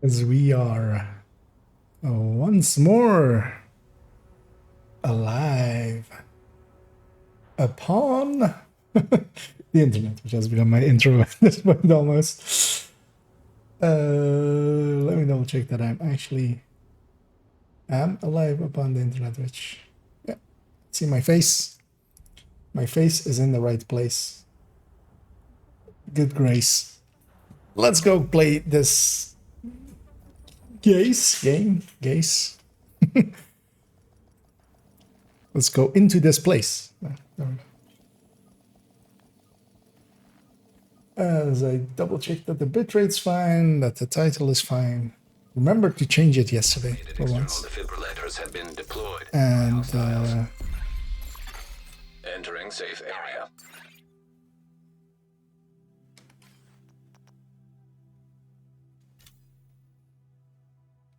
As we are once more alive upon the internet, which has become my intro at this point almost. Let me double check that I'm actually am alive upon the internet, which, yeah, see my face. My face is in the right place. Good grace. Let's go play this game. Let's go into this place. As I double check that the bitrate's fine, that the title is fine. Remember to change it yesterday for once. Defibrillators have been deployed. And entering safe area.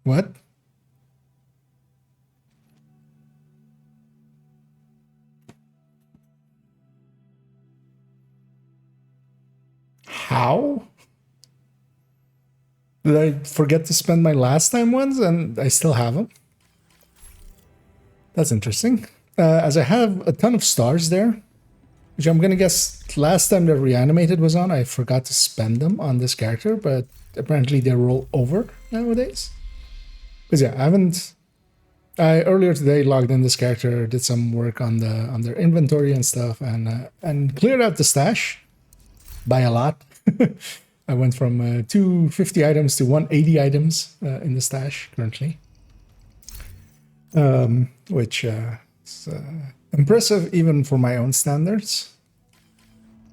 what? How? Did I forget to spend my last time ones and I still have them? That's interesting. As I have a ton of stars there, which I'm gonna guess last time the reanimated was on, I forgot to spend them on this character, but apparently they roll over nowadays. Because yeah, I earlier today logged in this character, did some work on their inventory and stuff, and cleared out the stash by a lot. I went from 250 items to 180 items in the stash currently, which is impressive even for my own standards.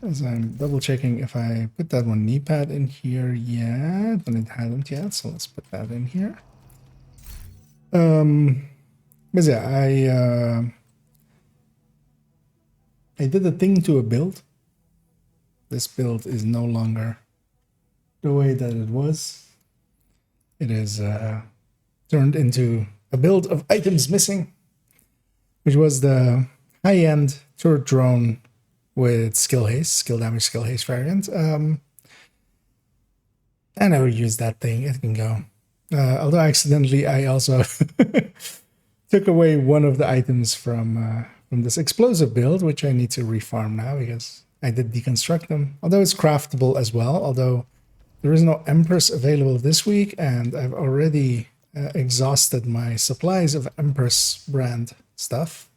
As I'm double checking if I put that one knee pad in here yet, and it hasn't yet, so let's put that in here. But yeah, I did a thing to a build. This build is no longer the way that it was. It is turned into a build of items missing, which was the high-end turret drone with skill haste, skill damage, skill haste variant. I never used that thing. It can go. Although accidentally, I also took away one of the items from this explosive build, which I need to refarm now because I did deconstruct them. Although it's craftable as well, although there is no Empress available this week, and I've already exhausted my supplies of Empress brand stuff.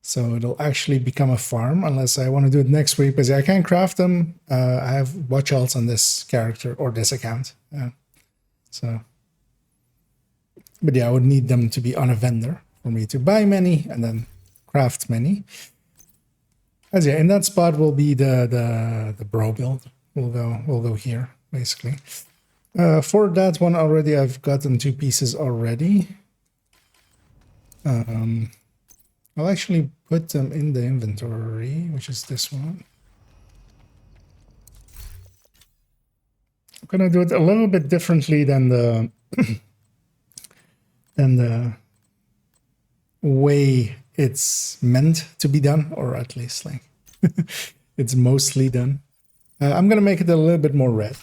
So it'll actually become a farm unless I want to do it next week, because I can't craft them. I have watch alts on this character or this account. So, but yeah, I would need them to be on a vendor for me to buy many and then craft many. As yeah, in that spot will be the bro build. We'll go here basically. For that one already, I've gotten 2 pieces already. I'll actually put them in the inventory, which is this one. I'm gonna do it a little bit differently than the way it's meant to be done, or at least like it's mostly done. I'm gonna make it a little bit more red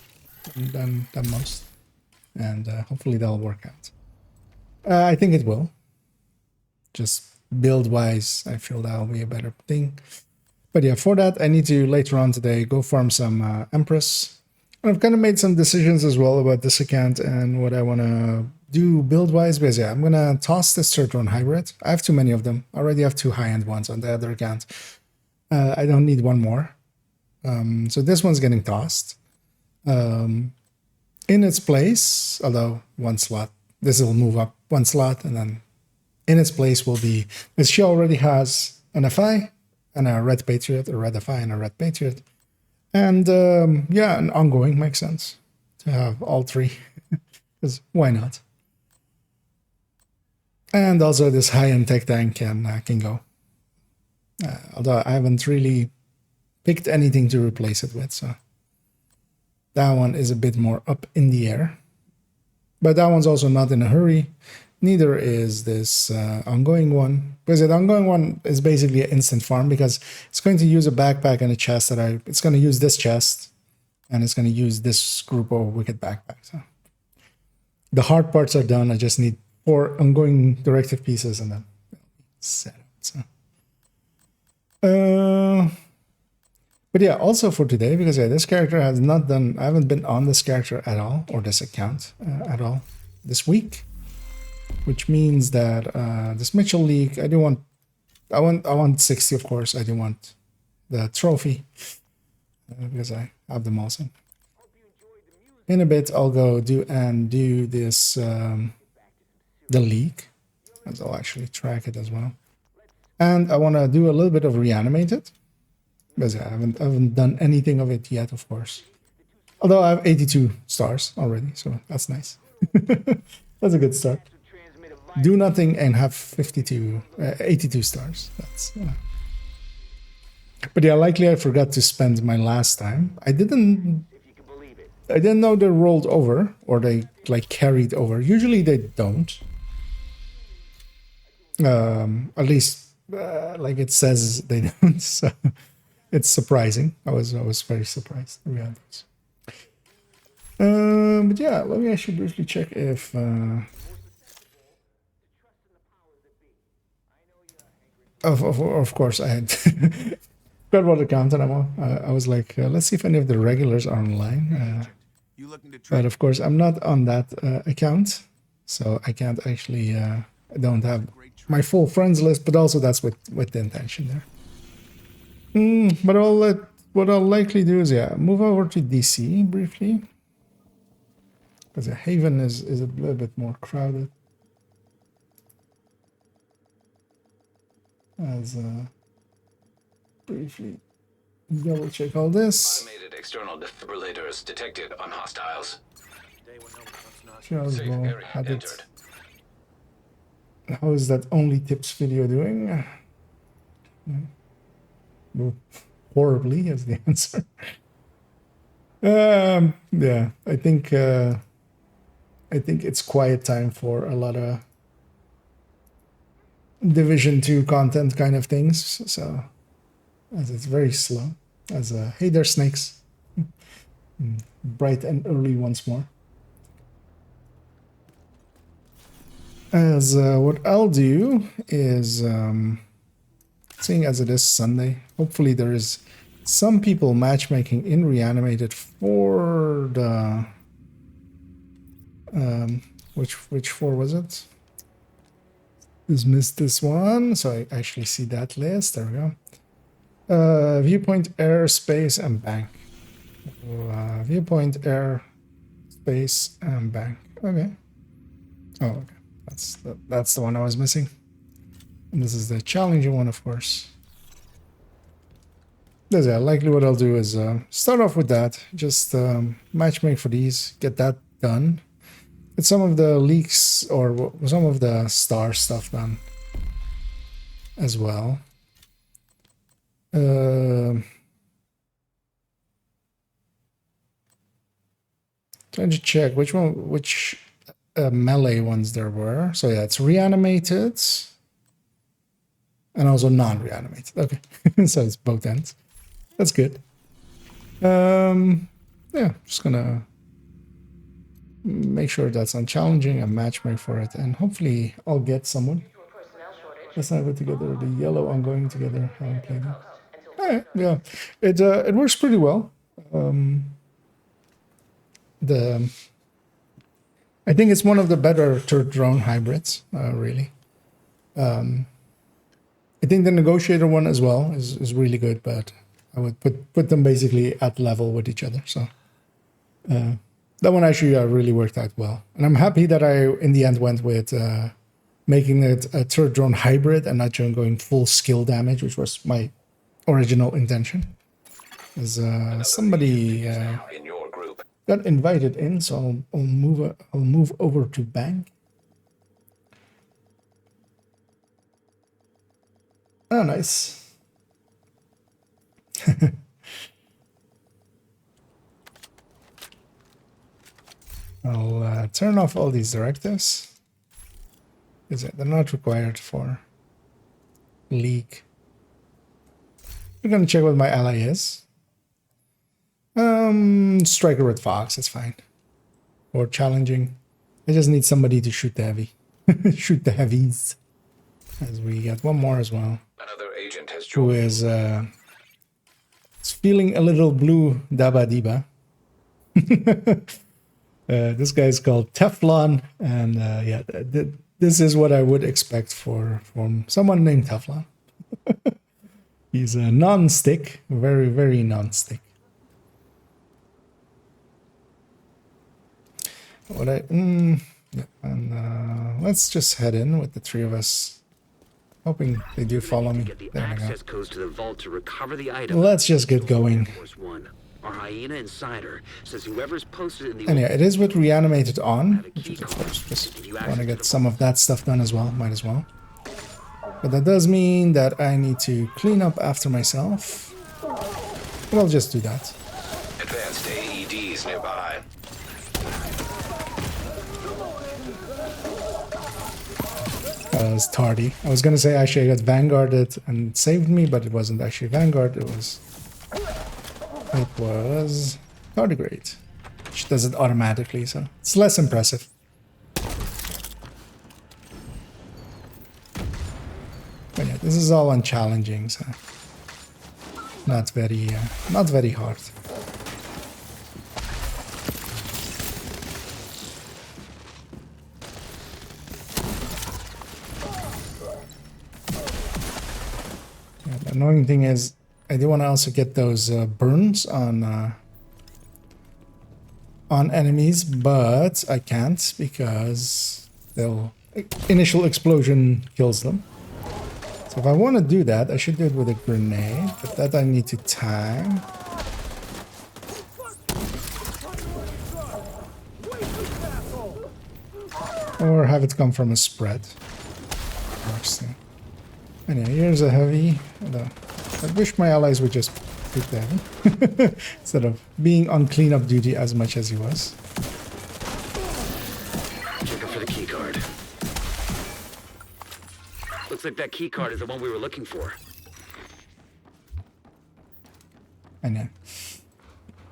than most, and hopefully that'll work out. I think it will. Just build-wise, I feel that'll be a better thing. But yeah, for that, I need to later on today go farm some Empress. And I've kind of made some decisions as well about this account and what I want to do build-wise, because yeah, I'm going to toss this third one hybrid. I have too many of them. I already have 2 high-end ones on the other account. I don't need one more. So this one's getting tossed. In its place, although one slot, this will move up 1 slot, and then in its place will be, because she already has an FI and a Red Patriot, a Red FI and a Red Patriot. And yeah, an ongoing makes sense to have all 3, because why not? And also this high-end tech tank can go. Although I haven't really picked anything to replace it with, so that one is a bit more up in the air. But that one's also not in a hurry. Neither is this ongoing one, because the ongoing one is basically an instant farm, because it's going to use a backpack and a chest it's going to use this chest, and it's going to use this group of wicked backpacks. So The hard parts are done. I just need 4 ongoing directive pieces and then set up. So. But yeah, also for today, because yeah, this character has not done, I haven't been on this character at all, or this account at all this week, which means that this Mitchell League, I want 60, of course. I do want the trophy because I have them also. In a bit, I'll go do this, the league, as I'll actually track it as well. And I want to do a little bit of reanimated, because I haven't done anything of it yet, of course. Although I have 82 stars already, so that's nice. That's a good start. Do nothing and have 82 stars. That's. But yeah, likely I forgot to spend my last time. I didn't know they rolled over or they like carried over. Usually they don't. At least like it says they don't. So it's surprising. I was very surprised to be honest. But yeah, let me actually briefly check if. Of course, I had got what account I'm on. I was like, let's see if any of the regulars are online. But of course, I'm not on that account, so I can't actually. I don't have my full friends list, but also that's with the intention there. But what I'll likely do is move over to DC briefly, because Haven is a little bit more crowded. As briefly double check all this. Automated external defibrillators detected on hostiles. Just go at it. How is that only tips video doing? Horribly is the answer. Yeah, I think it's quiet time for a lot of Division 2 content kind of things, so as it's very slow. As hey there, snakes. Bright and early once more. As what I'll do is, seeing as it is Sunday, hopefully there is some people matchmaking in Reanimated for the which 4 was it? Missed this one, so I actually see that list. There we go. Viewpoint, air, space, and bank. Viewpoint, air, space, and bank. Okay. Oh, okay. That's the one I was missing. And this is the challenging one, of course. Likely what I'll do is start off with that. Just matchmake for these, get that done. Get some of the leaks or some of the star stuff done as well. Trying to check which melee ones there were. So yeah, it's reanimated and also non-reanimated. Okay, so it's both ends. That's good. Yeah, just gonna make sure that's unchallenging and matchmake for it, and hopefully I'll get someone. Let's not go together. The yellow ongoing together. I haven't played it. Yeah, it works pretty well. I think it's one of the better third drone hybrids. Really. I think the negotiator one as well is really good, but I would put them basically at level with each other. So. That one actually really worked out well. And I'm happy that I, in the end, went with making it a third drone hybrid and not just going full skill damage, which was my original intention. As somebody in your group. got invited in, so I'll move over to bank. Oh, nice. I'll turn off all these directives. They're not required for League. We're gonna check what my ally is. Striker with Fox, it's fine. Or challenging. I just need somebody to shoot the heavy. Shoot the heavies. As we got one more as well. Another agent has Who joined. is feeling a little blue Daba Diba. This guy is called Teflon, and yeah, this is what I would expect from someone named Teflon. He's a non-stick, very, very non-stick. What I yeah, and let's just head in with the three of us. Hoping they do follow me. Get the There we go. access codes to the vault to recover the item. Let's just get going. Force 1. Our hyena insider says whoever's posted in the And yeah, it is with reanimated on, have a which key is of card. course just Give you want access to to get the some of that stuff done as well. Might as well. But that does mean that I need to clean up after myself. But I'll just do that. Advanced AEDs nearby. That was tardy. I was gonna say actually I got vanguarded and it saved me, but it wasn't actually Vanguard. It was tardigrade, which does it automatically, so it's less impressive. But yeah, this is all unchallenging, so not very hard. Yeah, the annoying thing is I do want to also get those burns on enemies, but I can't because they'll initial explosion kills them. So if I want to do that, I should do it with a grenade, but that I need to time. Or have it come from a spread. Interesting. Anyway, here's a heavy. I wish my allies would just pick the heavy instead of being on cleanup duty as much as he was. Checking for the key card. Looks like that key card is the one we were looking for. And yeah,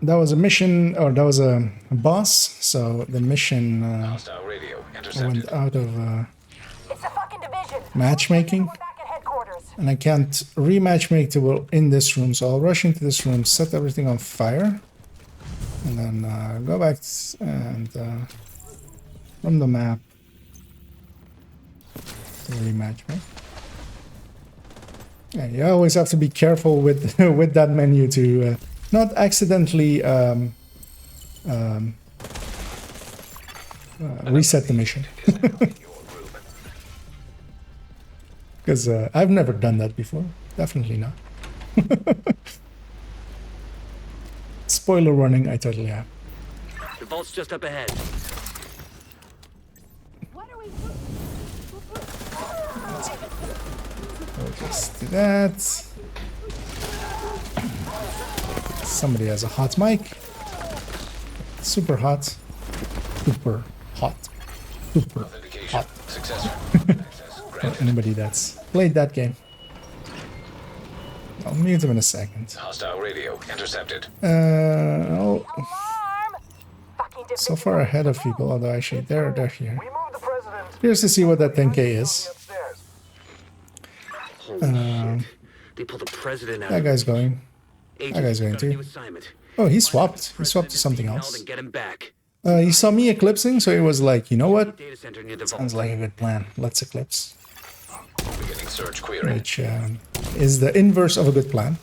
that was a mission, or that was a boss. So the mission Hostile radio intercepted. went out of It's a fucking division. matchmaking. We're back at headquarters. And I can't rematch make to in this room, so I'll rush into this room, set everything on fire, and then go back and from the map to rematch make. Yeah, you always have to be careful with with that menu to not accidentally reset the mission. Is now in your group. Because I've never done that before. Definitely not. Spoiler warning, I totally have. The vault's just up ahead. What are we? We'll just do that. Somebody has a hot mic. Super hot. Super hot. Super Authentication hot. successful. Access For granted. anybody that's played that game. I'll mute him in a second. Hostile radio intercepted. Oh, Alarm! Fucking division. so far ahead of people, although actually they're here. We moved the president Here's to see what that 10K is. upstairs. Holy shit. They pulled the president out. That guy's going. Agent, guy's going got a too. new assignment. Oh, he Find swapped. the He swapped to president something being held else. and get him back. He saw me eclipsing, so he was like, you know what? Data center near the Sounds vault. like a good plan. Let's eclipse. Beginning search query. Which is the inverse of a good plan,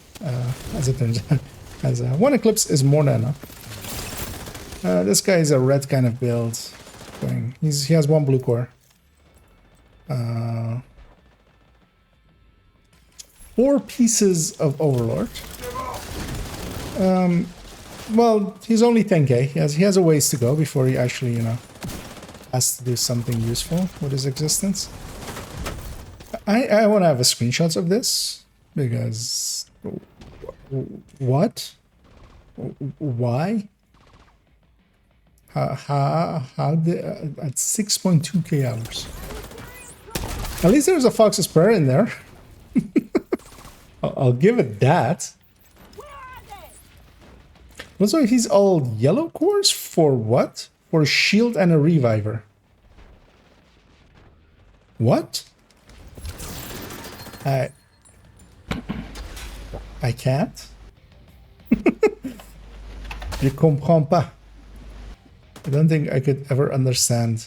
as it turns out. As one eclipse is more than enough. This guy is a red kind of build. He has one blue core. 4 pieces of Overlord. Well, he's only 10k. He has a ways to go before he actually, has to do something useful with his existence. I want to have a screenshots of this because what? Why? How did at 6.2k hours? At least there's a Fox's Prayer in there. I'll give it that. Also, he's all yellow cores for what? For a shield and a reviver. What? I can't. Je comprends pas. I don't think I could ever understand.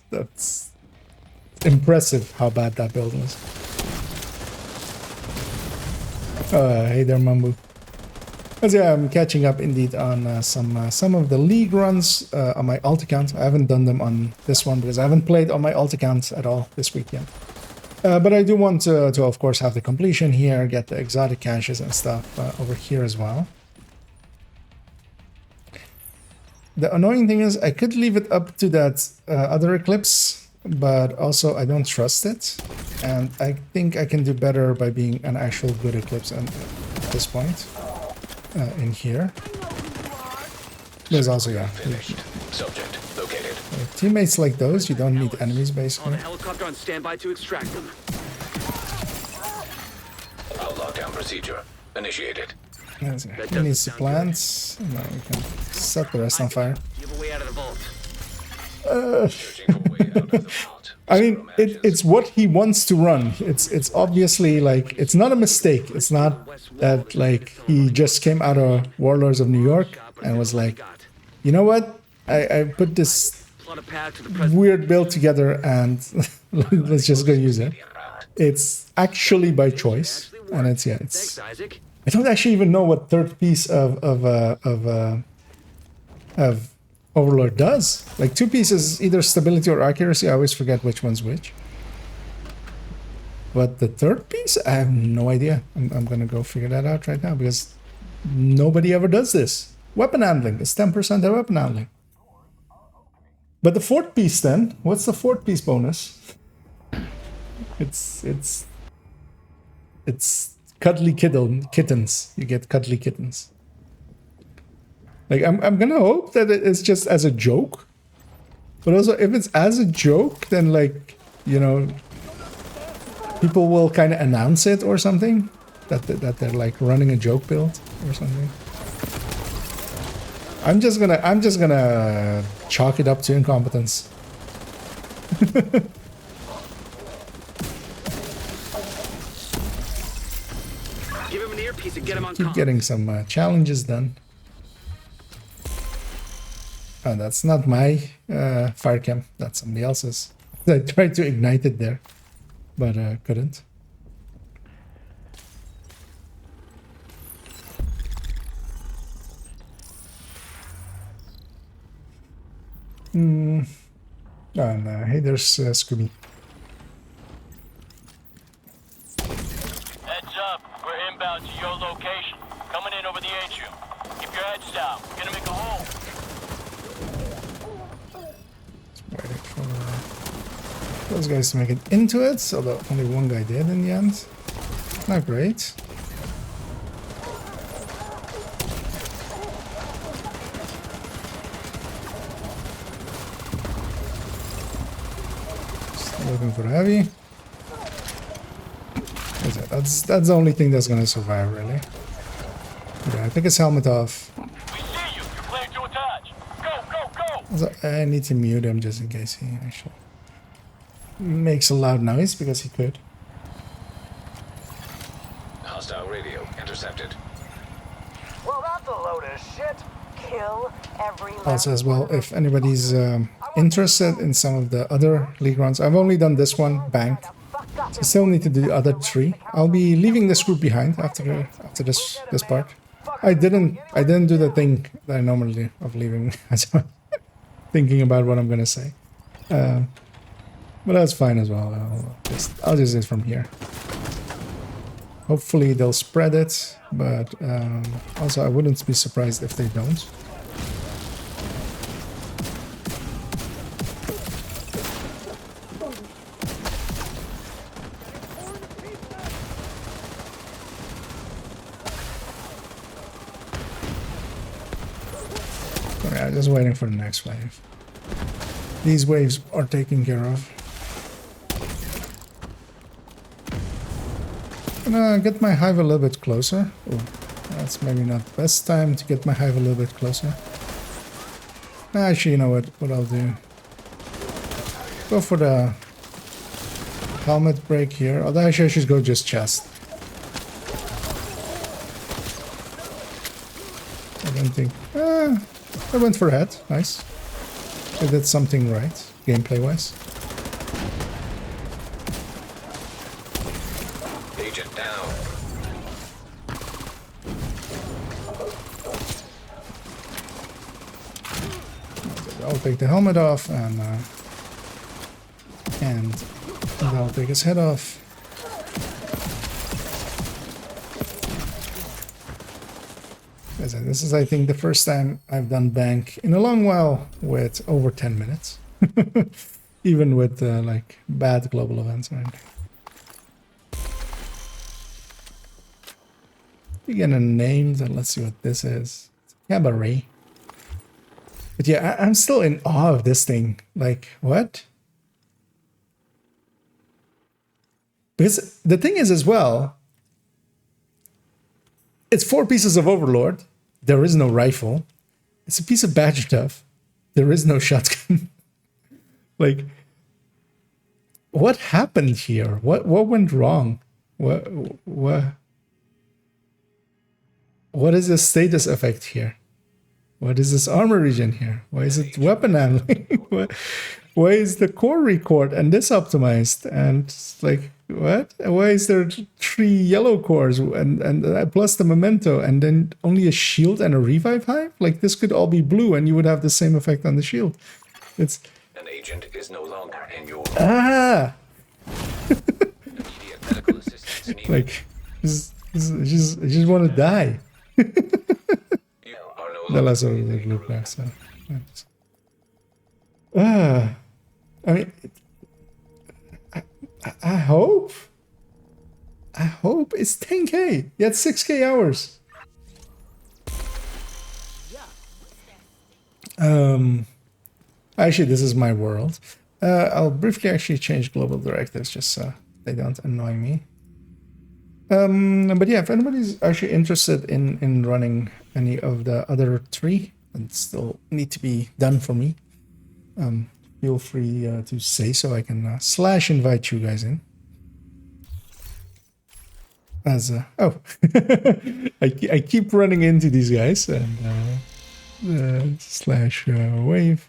That's impressive how bad that build was. Hey there, Mambu. As yeah, I'm catching up indeed on some of the league runs on my alt account. I haven't done them on this one because I haven't played on my alt account at all this weekend. But I do want to of course have the completion here, get the exotic caches and stuff over here as well. The annoying thing is I could leave it up to that other Eclipse, but also I don't trust it. And I think I can do better by being an actual good Eclipse at this point. In here. There's also, yeah. Finished. Subject located. Teammates like those, you don't need enemies On basically. a helicopter on standby to extract them. Our lockdown procedure initiated. He needs to plant. Now we can set the rest on fire. You have a way out of the vault. Searching for a way out of the vault. I mean, it's what he wants to run. It's obviously like, it's not a mistake. It's not that like he just came out of Warlords of New York and was like, you know what? I put this Plot a path to the president. weird build together and let's just go use it. It's actually by choice, and it's Thanks, Isaac. I don't actually even know what third piece of Overlord does. Like 2 pieces, either stability or accuracy. I always forget which one's which. But the third piece, I have no idea. I'm gonna go figure that out right now because nobody ever does this. Weapon handling. It's 10% of weapon handling. But the fourth piece then, what's the fourth piece bonus? It's cuddly kittens. You get cuddly kittens. Like I'm gonna hope that it's just as a joke. But also if it's as a joke, then like, you know, people will kind of announce it or something. That they're like running a joke build or something. I'm just gonna chalk it up to incompetence. Give him an earpiece and get him on Keep comm. getting some challenges done. Oh, that's not my fire cam. That's somebody else's. I tried to ignite it there, but couldn't. Oh, no. Hey, there's Scooby. Heads up, we're inbound to your location. Coming in over the atrium. Keep your heads down. We're gonna make a hole. Waiting for those guys to make it into it, although only one guy did in the end. Not great. Still looking for heavy. That's the only thing that's gonna survive, really. Yeah, I think his helmet off. We see you. You're playing to attach. Go, go, go! Also, I need to mute him just in case he actually makes a loud noise, because he could. Hostile radio intercepted. Well, that's a load of shit. Kill every Also, as well, if anybody's interested in some of the other league runs, I've only done this one, banked. I still need to do the other 3. I'll be leaving this group behind after this part. I didn't do the thing that I normally do of leaving as well, thinking about what I'm gonna say. But that's fine as well. I'll just do it from here. Hopefully they'll spread it, but also I wouldn't be surprised if they don't. Yeah, just waiting for the next wave. These waves are taken care of. Gonna get my hive a little bit closer. Oh, That's maybe not the best time to get my hive a little bit closer. Actually, you know what I'll do? Go for the helmet break here. Although actually I should go just chest. I don't think... I went for head. Nice. I did something right, gameplay-wise. Agent down. I'll take the helmet off and I'll take his head off. As I said, this is, I think, the first time I've done bank in a long while with over 10 minutes. Even with like bad global events or anything. You get a name, then let's see what this is. Cabaret. But yeah, I'm still in awe of this thing. Like, what? Because the thing is as well, it's 4 pieces of Overlord. There is no rifle. It's a piece of badger stuff. There is no shotgun. Like, what happened here? What went wrong? What is the status effect here? What is this armor region here? Why is it weapon handling? Why is the core record and this optimized? And it's like, what? Why is there 3 yellow cores and plus the memento and then only a shield and a revive hive? Like, this could all be blue and you would have the same effect on the shield. It's... An agent is no longer in your... Ah! Immediate medical assistance needed. Like, I just want to die. You are no The longer less of in the the blue group. back, so... I mean... I hope it's 10k. You had 6k hours. Actually, this is my world. I'll briefly actually change global directives just so they don't annoy me. But yeah, if anybody's actually interested in running any of the other 3 that still need to be done for me, feel free to say so. I can / invite you guys in. As oh, I keep running into these guys and / wave.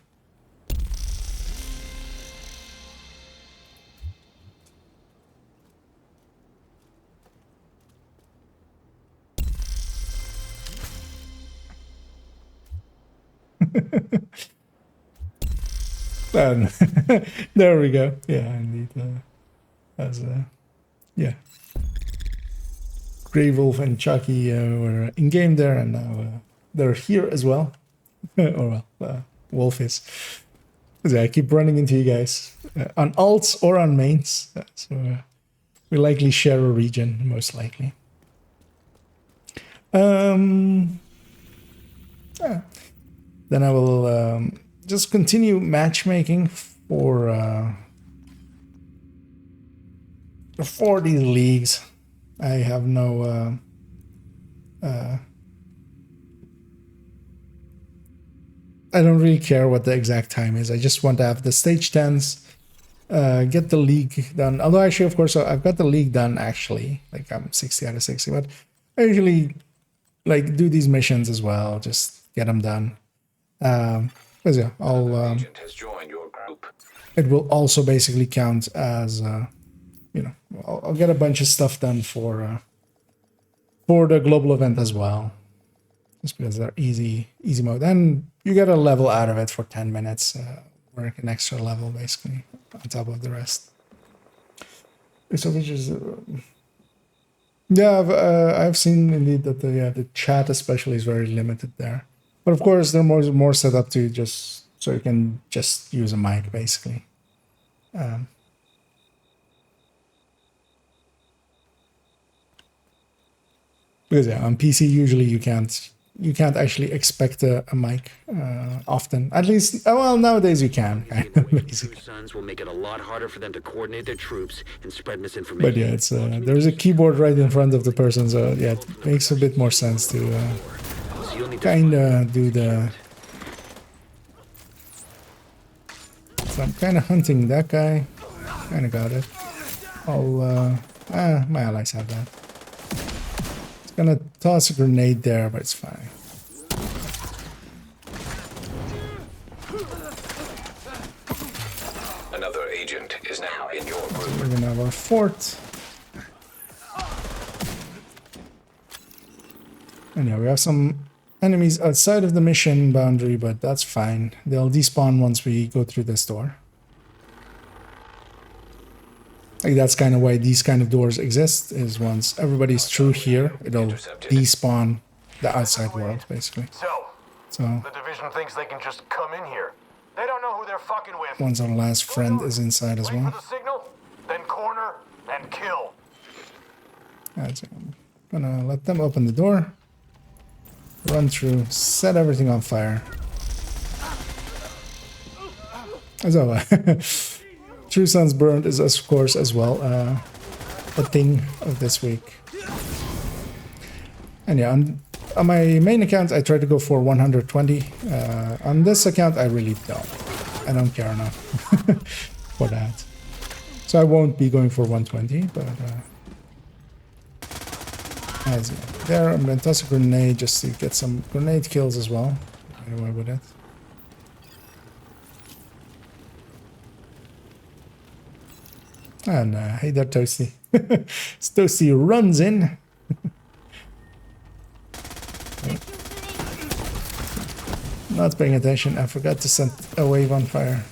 And there we go. Yeah, indeed. As yeah, Grey Wolf and Chucky were in game there, and now they're here as well. Or well, Wolf is. So I keep running into you guys on alts or on mains. So we likely share a region, most likely. Yeah. Then I will just continue matchmaking for these leagues. I have no I don't really care what the exact time is. I just want to have the stage 10s, get the league done. Although actually, of course, I've got the league done actually. Like I'm 60 out of 60, but I usually like do these missions as well. Just get them done. Because yeah, I'll Agent has joined your group. it will also basically count as you know, I'll get a bunch of stuff done for the global event as well, just because they're easy mode, and you get a level out of it for 10 minutes, work an extra level basically on top of the rest. So which is yeah, I've seen indeed that the chat especially is very limited there. But of course, they're more set up to just so you can just use a mic basically. Because yeah, on PC usually you can't you can't actually expect a mic often. At least, well, nowadays you can. True sons will make it a lot harder for them to coordinate their troops and spread misinformation. But yeah, it's there's a keyboard right in front of the person, so yeah, it makes a bit more sense to So you'll need to kind of do the. So I'm kind of hunting that guy. Kind of got it. I'll my allies have that. It's gonna toss a grenade there, but it's fine. Another agent is now in your group. We're gonna have our fort. And yeah, we have some enemies outside of the mission boundary, but that's fine. They'll despawn once we go through this door. Like, that's kind of why these kind of doors exist, is once everybody's through here, it'll despawn the outside world, basically. So, The division thinks they can just come in here. They don't know who they're fucking with. once our last friend is inside as Wait for well. the signal, then corner and kill. That's it. I'm gonna let them open the door. Run through, set everything on fire. So, True Sons Burned is, of course, as well a thing of this week. And yeah, on my main account, I try to go for 120. On this account, I really don't. I don't care enough for that. So I won't be going for 120, but as there, I'm going to toss a grenade just to get some grenade kills as well. Get away with it. And hey there, Toasty. Toasty runs in. Not paying attention. I forgot to set a wave on fire.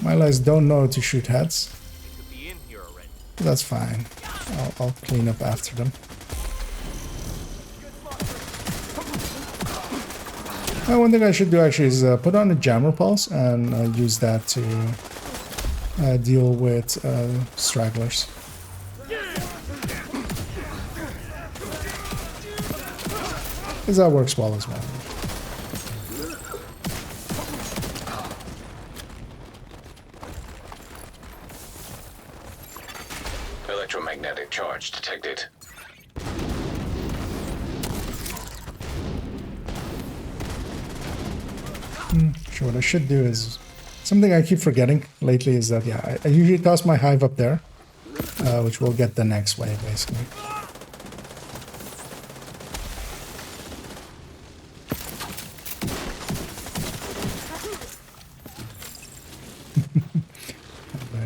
My allies don't know to shoot heads. But that's fine. I'll clean up after them. One thing I should do actually is put on a jammer pulse and use that to deal with stragglers. Because that works well as well. Electromagnetic charge detected. Sure, what I should do is something I keep forgetting lately is that, yeah, I usually toss my hive up there, which will get the next wave, basically.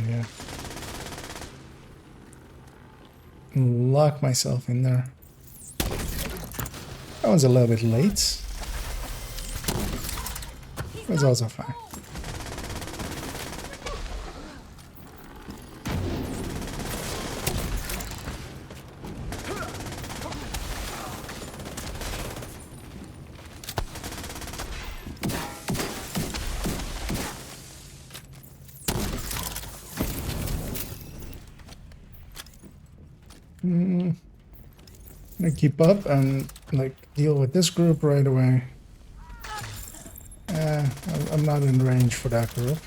Yeah. Lock myself in there. That one's a little bit late. It's also fine. I'm gonna keep up and like deal with this group right away. I'm not in range for that group.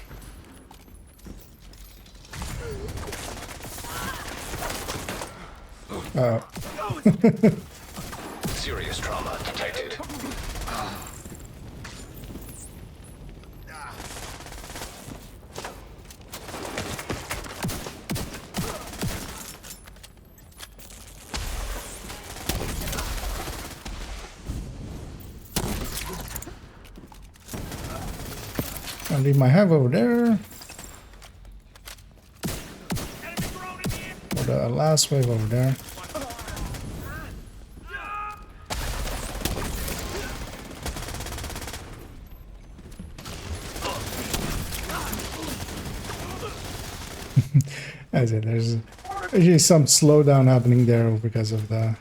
Serious trauma detected. I'll leave my hive over there. For the last wave over there. As it, there's usually some slowdown happening there because of the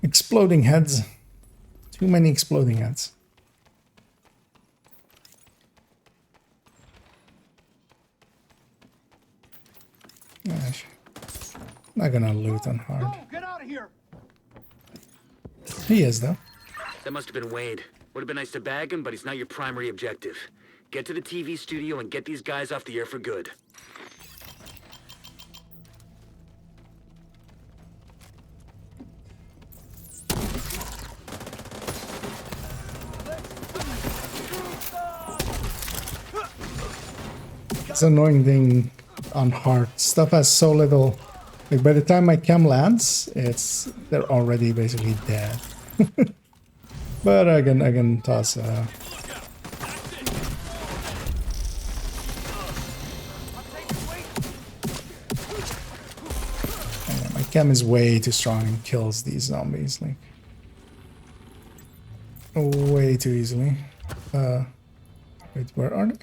exploding heads. Too many exploding heads. Gosh. Not gonna loot on hard. Get out of here! He is though. That must have been Wade. Would have been nice to bag him, but he's not your primary objective. Get to the TV studio and get these guys off the air for good. It's an annoying thing on hard. Stuff has so little. Like by the time my chem lands, they're already basically dead. But I can toss. Yeah, my chem is way too strong and kills these zombies like way too easily. Wait, where are they?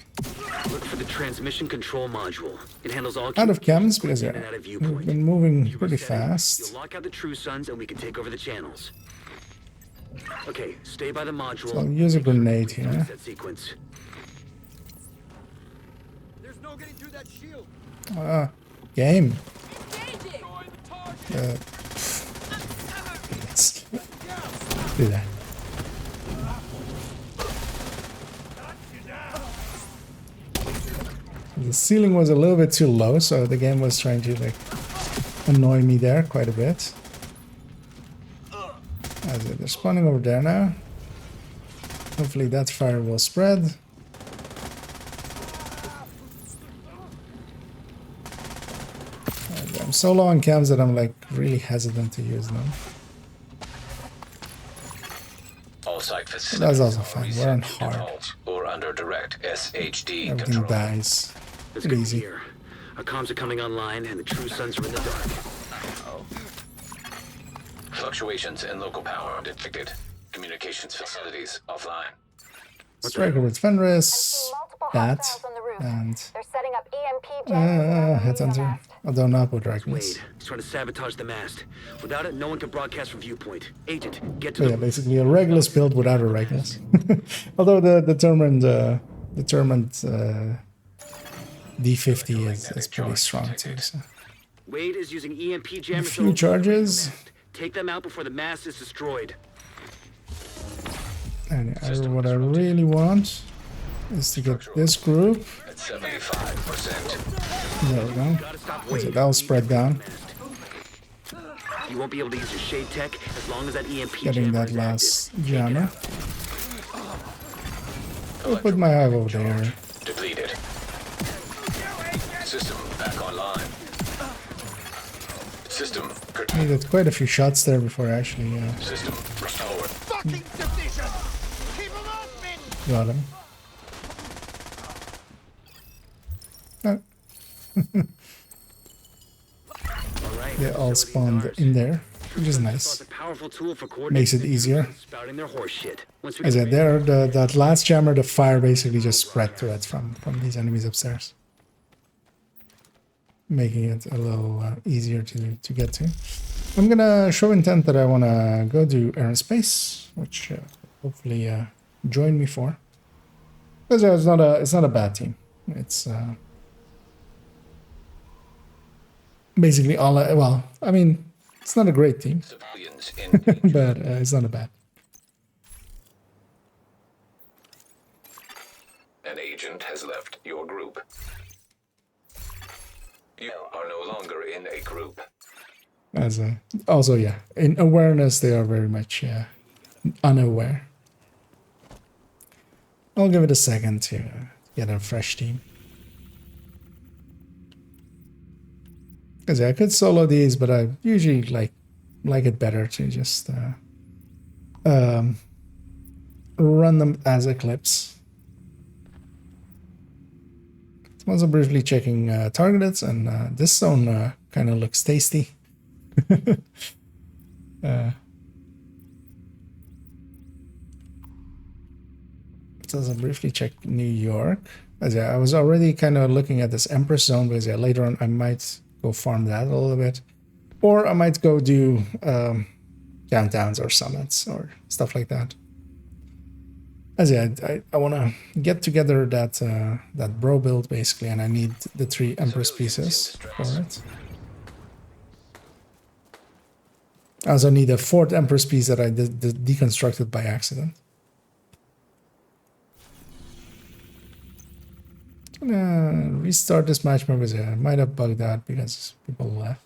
Look for the transmission control module. It handles all Out of chems because in and out of we've viewpoint. been moving You pretty reset it, fast. You'll lock out the True Sons and we can take over the channels. Okay, stay by the module. So I'll use a grenade Complete here. That sequence. There's no getting through that shield. Game. Engaging. Let's do that. The ceiling was a little bit too low, so the game was trying to like annoy me there quite a bit. They're spawning over there now. Hopefully that fire will spread. I'm so low on cams that I'm like really hesitant to use them. All site facilities That's also are fine. reset We're on to hard. default or under direct SHD Everything control. dies. That's Pretty good to easy. hear. Our comms are coming online and the True Sons are in the dark. Fluctuations in local power detected. Communications facilities offline. Striker with Fenris, Multiple that, hostiles on the roof. and They're setting up EMP jammers. Headhunter. Although not with Wade, Darkness. he's trying to sabatage the mast. Without it, no one can broadcast from viewpoint. Agent, get to So the yeah, basically a Regulus build without a Regulus. Although the determined D50 is pretty strong too. So. Wade is using EMP A jammers. few charges. Take them out before the mast is destroyed. And what I really want is to get this group. At 75%. There we go. Gotta stop That's Wade. it, that'll spread down. You won't be able to use your shade tech as long as that EMP Getting jammer that is last active. jammer. I'll put my hive over there. Depleted. System back online. System Needed quite a few shots there before I actually system restored. Fucking division! Keep them off me! got him. Oh. Alright, They all facility's spawned ours. in there, True which is Sons nice. is a powerful tool for Makes coordinating it the easier. troops spouting their horse shit. Once we As I get said, there, that last jammer, the fire basically just spread to it from these enemies upstairs, making it a little easier to get to. I'm gonna show intent that I wanna go do aerospace, which hopefully join me for. Because it's not a bad team. It's basically all well. I mean, it's not a great team, Civilians in danger. but it's not a bad. An agent has left your group. You are no longer in a group. As also, yeah, in awareness, they are very much unaware. I'll give it a second to get a fresh team. Because I could solo these, but I usually like it better to just run them as Eclipse. I'm also briefly checking targets, and this zone kind of looks tasty. So I'll briefly check New York. As I was already kind of looking at this Empress zone, because later on I might go farm that a little bit, or I might go do downtowns or summits or stuff like that. As I want to get together that bro build basically, and I need the 3 Empress pieces for it. I also need a fourth Empress piece that I deconstructed by accident. Restart this match members here. I might have bugged out because people left.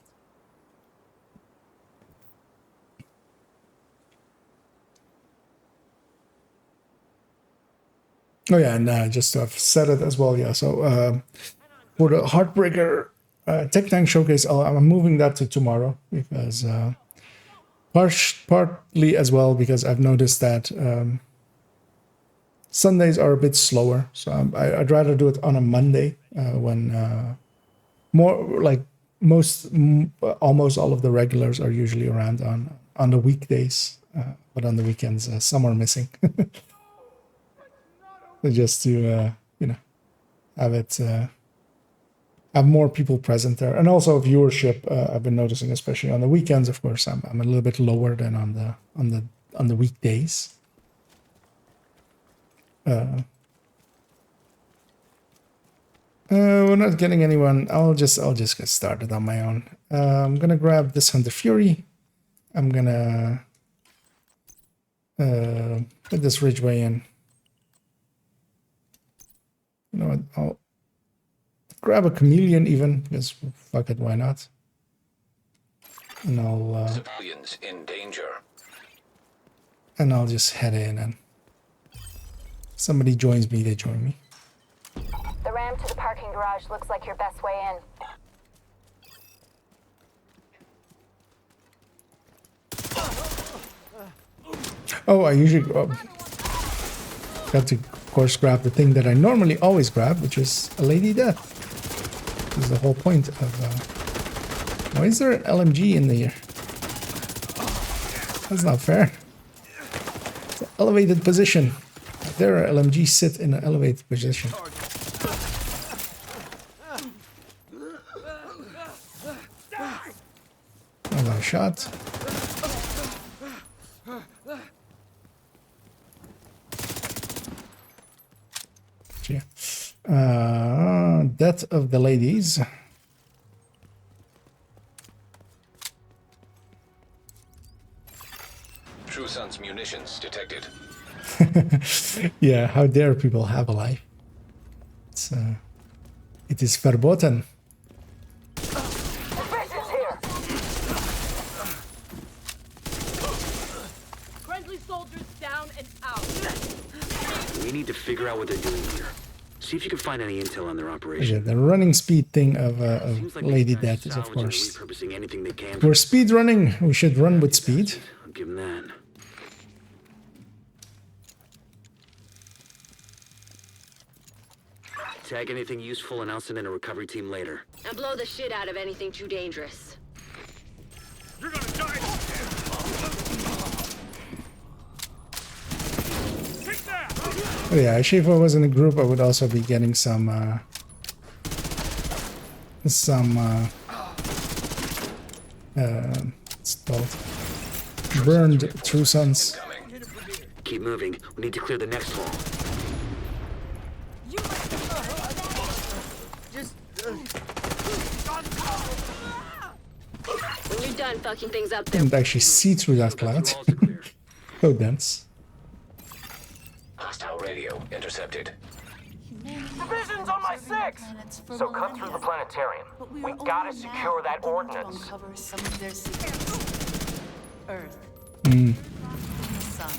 Oh yeah, and just to have said it as well, yeah. So for the Heartbreaker Tech Tank Showcase, I'm moving that to tomorrow because partly as well because I've noticed that Sundays are a bit slower, so I'd rather do it on a Monday when more like almost all of the regulars are usually around on the weekdays, but on the weekends some are missing. Just to have it have more people present there, and also viewership. I've been noticing, especially on the weekends. Of course, I'm a little bit lower than on the weekdays. We're not getting anyone. I'll just get started on my own. I'm gonna grab this Hunter Fury. I'm gonna put this Ridgeway in. You know what? I'll grab a Chameleon even because fuck it, why not? And I'll Civilians in danger. And I'll just head in, and somebody joins me. They join me. The ramp to the parking garage looks like your best way in. Oh, I usually got to, of course, grab the thing that I normally always grab, which is a Lady Death. This is the whole point of. Why is there an LMG in here? That's not fair. It's an elevated position. There are LMGs sit in an elevated position. Another shot. Death of the ladies. True Sun's munitions detected. Yeah, how dare people have a life? It is verboten. Friendly soldiers down and out. We need to figure out what they're doing here. See if you can find any intel on their operation. Yeah, the running speed thing of Like Lady these guys Death is, are of salvaging and course. repurposing anything they can. We're speed running. We should run with speed. I'll give them that. Tag anything useful and I'll send in a recovery team later. And blow the shit out of anything too dangerous. You're gonna die. Take that. Oh yeah, actually, if I was in a group, I would also be getting some it's called burned True Suns. Keep moving. We need to clear the next hall. When you're done fucking things up, Didn't actually see through that cloud. So dense. Hostile radio intercepted. Division's on my 6! So cut through the planetarium. We gotta secure that ordnance. Uncover some of their secrets. Earth. Sun.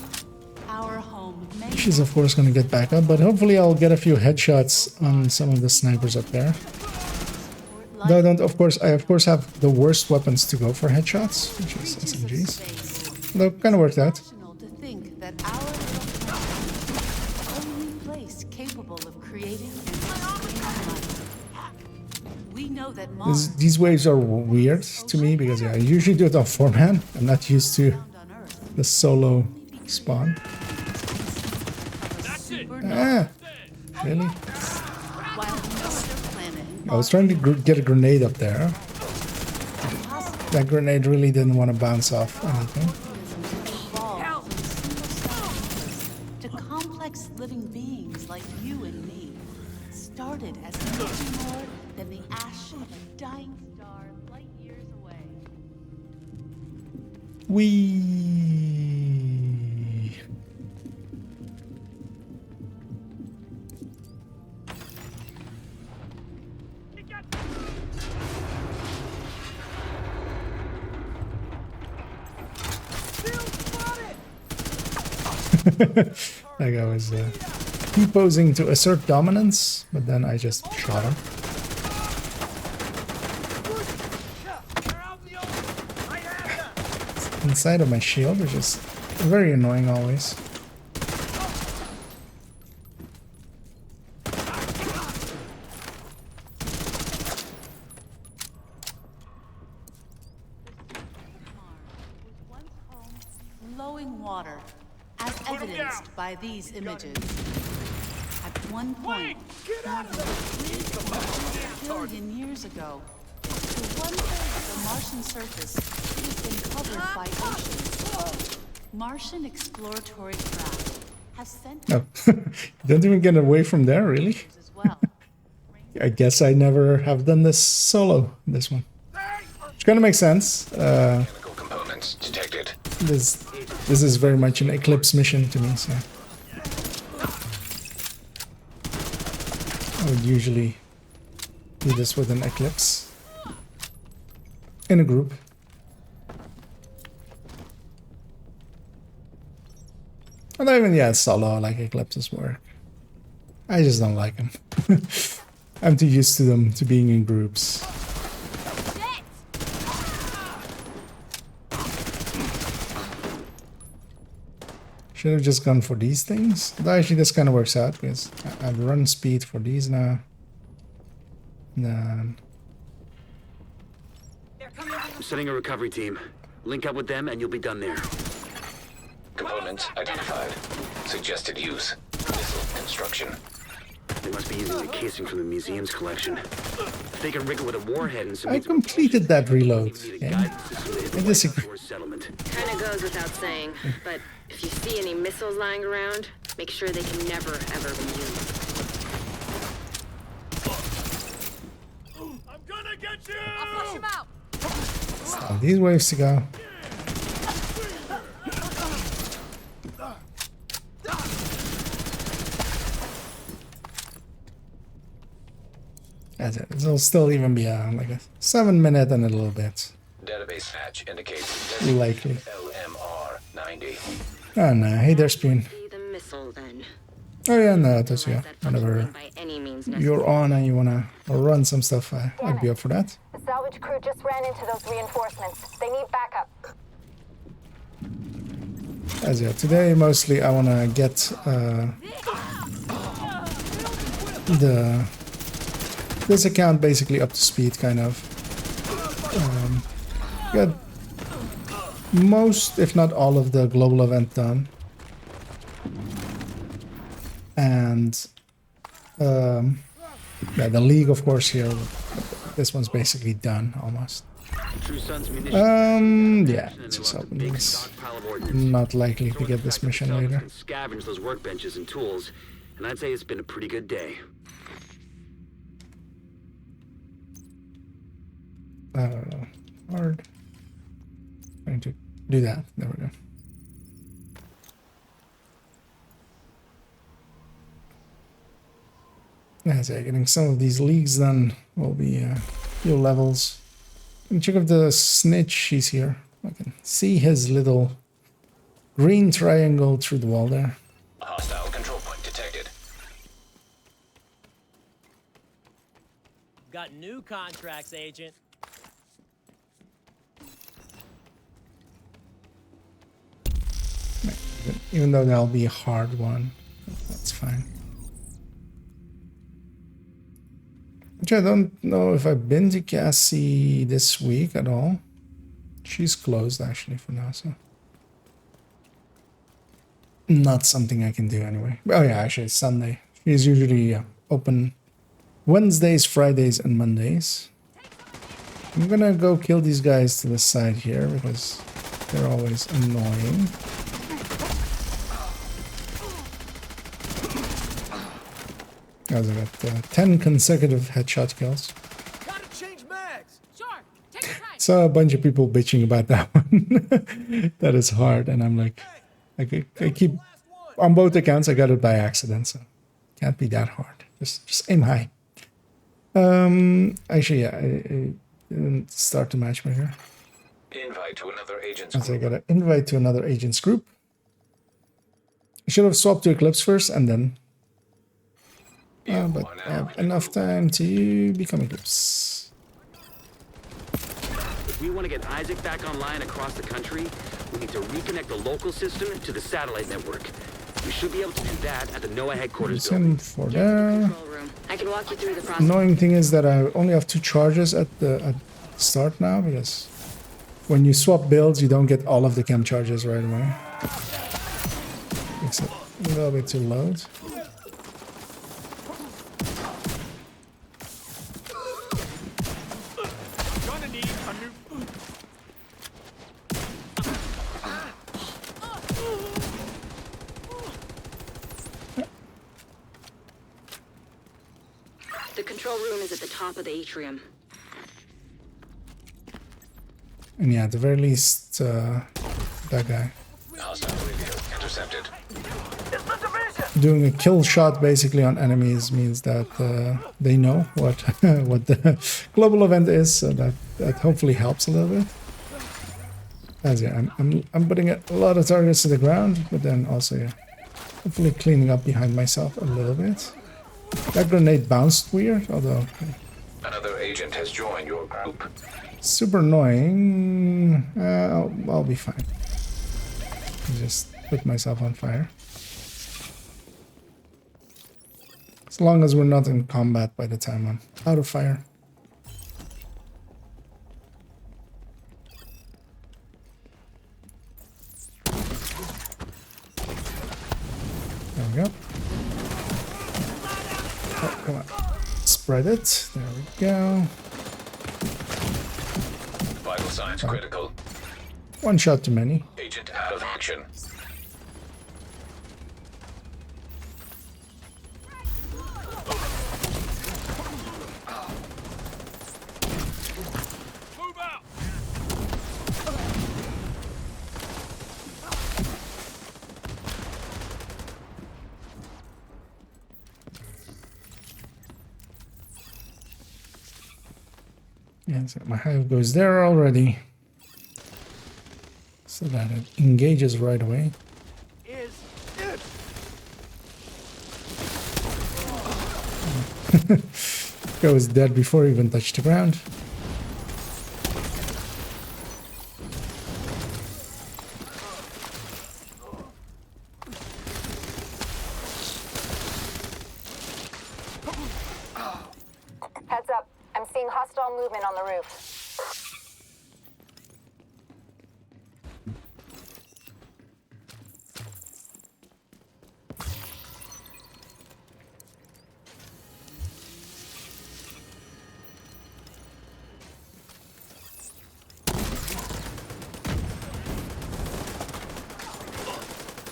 Our home. She's of course gonna get back up, but hopefully I'll get a few headshots on some of the snipers up there. Though I don't, of course, I have the worst weapons to go for headshots, which is SMGs. Though kind of worked out. To think that our little planet is the only place capable of creating and destroying life. We know that Mars These waves are weird to me because yeah, I usually do it on 4-man. I'm not used to the solo spawn. Really? I was trying to get a grenade up there. That grenade really didn't want to bounce off anything. to complex living beings like you and me started as nothing more than the ash of a dying star light years away. Wee. That guy was T-posing to assert dominance, but then I just shot him. Inside of my shield, which is very annoying always. Flowing water, as evidenced by these images. At one point, more than 3 billion years ago, for 1/3 of the Martian surface has been covered by oceans. Martian exploratory craft have sent No, don't even get away from there, really. as well. I guess I never have done this solo. This one, which kind of makes sense. Chemical components detected. This is very much an Eclipse mission to me, so I would usually do this with an Eclipse in a group. Although even solo, like Eclipses work. I just don't like them. I'm too used to them to being in groups. Should have just gone for these things. But actually, this kind of works out because I have run speed for these now. Then I'm setting a recovery team. Link up with them and you'll be done there. Components identified. Suggested use. Missile construction. They must be using the casing from the museum's collection. If they can rig it with a warhead and some... I completed that reload. Yeah. I disagree. Kinda goes without saying, but if you see any missiles lying around, make sure they can never, ever be used. I'm gonna get you! I'll flush him out. So these waves to go. That's it. It'll still even be like a 7-minute and a little bit. Database match indicates Likely. LMR 90. Oh no, hey there, Spoon. Be the missile then. Oh yeah, no, that's yeah. Whenever By any means you're on and you wanna run some stuff, I'd be up for that. The salvage crew just ran into those reinforcements. They need backup. As yeah, today mostly I wanna get this account basically up to speed, kind of. Get most, if not all, of the global event done, and yeah, the league, of course, here. This one's basically done almost. Yeah, let's just open this. Not likely to get this mission later. Scavenge those workbenches and tools, and I'd say it's been a pretty good day. Hard. Trying to do that. There we go. As yeah, getting some of these leagues done will be few levels. And check if the snitch, he's here. I can see his little green triangle through the wall there. Hostile control point detected. Got new contracts, Agent. Even though that'll be a hard one, that's fine. Which I don't know if I've been to Cassie this week at all. She's closed actually for now, so not something I can do anyway. Oh yeah, actually it's Sunday. She's usually open Wednesdays, Fridays, and Mondays. I'm gonna go kill these guys to the side here because they're always annoying. Guys, I got 10 consecutive headshot kills. Gotta change mags. Sure. Take your time. Saw a bunch of people bitching about that one. That is hard, and I'm like, I keep on both accounts. I got it by accident, so can't be that hard. Just aim high. Actually, yeah, I didn't start the matchmaker. Invite to another agent's So I group. gotta invite to another agent's group. I should have swapped to Eclipse first and then. But I have enough time to become Eclipse. If we want to get Isaac back online across the country, we need to reconnect the local system to the satellite network. We should be able to do that at the NOAA headquarters Use building. him for there. Control room. I can walk you through the process. Annoying thing is that I only have 2 charges at the start now, because when you swap builds, you don't get all of the chem charges right away. It's a little bit too loud. Gonna need a new. The control room is at the top of the atrium. And yeah, at the very least, that guy. Hostile radio intercepted. It's the division! Doing a kill shot basically on enemies means that they know what what the global event is, so that hopefully helps a little bit. As yeah, I'm putting a lot of targets to the ground, but then also yeah, hopefully cleaning up behind myself a little bit. That grenade bounced weird, although Another agent has joined your group. super annoying. I'll be fine. Just put myself on fire. As long as we're not in combat by the time I'm out of fire. There we go. Oh, come on. Spread it. There we go. Vital signs critical. 1 shot too many. Agent out of action. Move out. Yeah, so my hive goes there already. So that it engages right away. Is it? Goes dead before he even touched the ground. Heads up. I'm seeing hostile movement on the roof.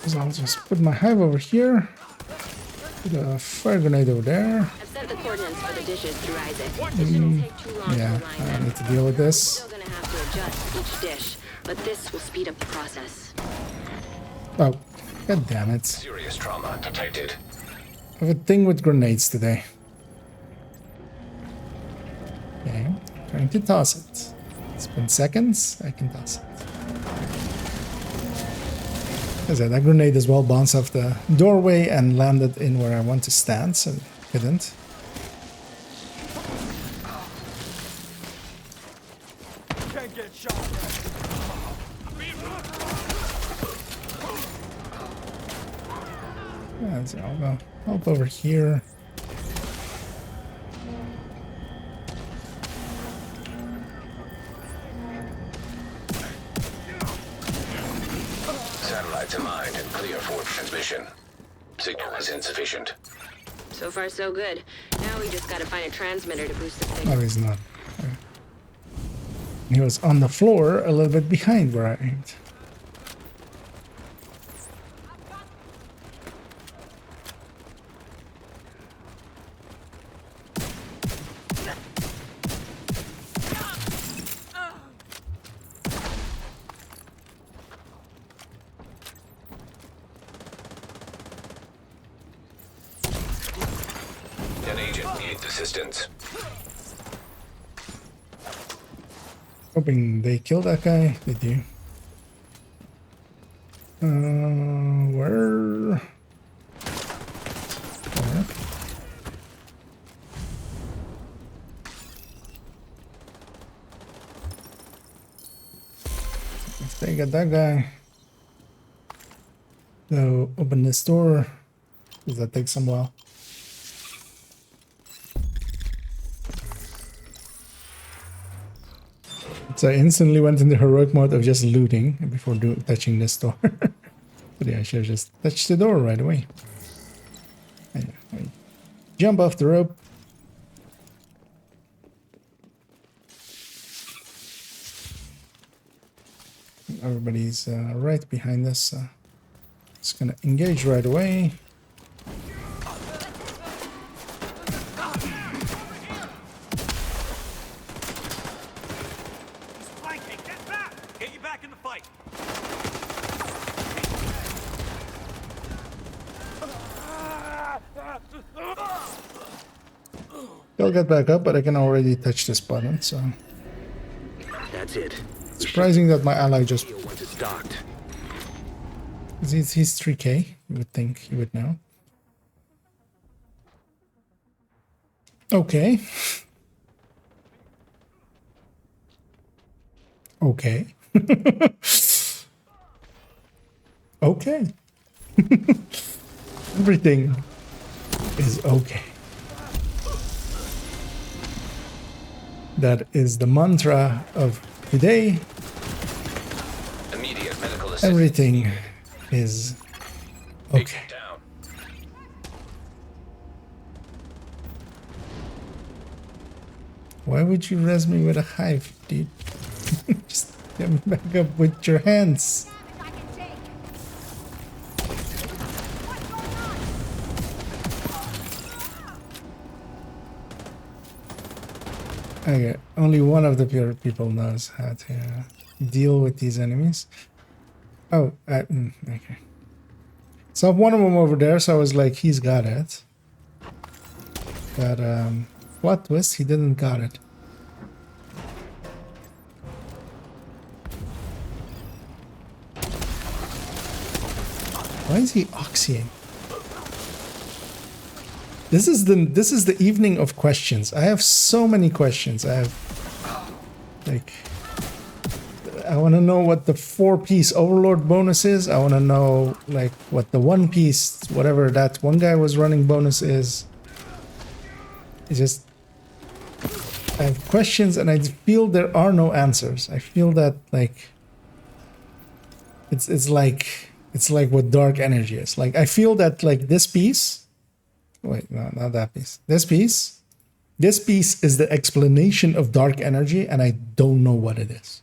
So I'll just put my hive over here. Put a fire grenade over there. I've sent the coordinates for the dishes through Isaac. It shouldn't take too long Yeah, to align I them. need to deal with this. Still gonna have to adjust each dish, but this will speed up the process. Oh, god damn it. Serious trauma detected. I have a thing with grenades today. Okay, trying to toss it. It's been seconds, I can toss it. As I said, that grenade as well bounced off the doorway and landed in where I want to stand, so it couldn't. Can't get shot. Yeah, so I'll go help over here. Satellites aligned and clear for transmission. Signal is insufficient. So far, so good. Now we just gotta find a transmitter to boost the signal. Oh, he's not. Okay. He was on the floor a little bit behind where I aimed. An agent needs assistance. Hoping they kill that guy. They do. Where? If they get that guy, go open this door. Does that take some while? So I instantly went into heroic mode of just looting before touching this door. But yeah, I should have just touched the door right away. Anyway, I jump off the rope. Everybody's right behind us. Just gonna engage right away. They'll get back up, but I can already touch this button, so... That's it. Surprising that my ally just... Once it's docked. He's 3k, you would think he would know. Okay. Okay. Okay. Everything is okay. That is the mantra of today. Immediate medical assistance. Everything is okay. Why would you res me with a hive, dude? Just get me back up with your hands. Okay, only one of the pure people knows how to deal with these enemies. Oh, okay. So one of them over there, so I was like, he's got it. But, plot twist, he didn't got it. Why is he oxying? This is the evening of questions. I have so many questions. I have, like, I want to know what the 4-piece Overlord bonus is. I want to know, like, what the 1-piece, whatever that one guy was running bonus is. It's just, I have questions and I feel there are no answers. I feel that, like, it's like what dark energy is. Like, I feel that, like, this piece. Wait, no, not that piece. This piece is the explanation of dark energy, and I don't know what it is.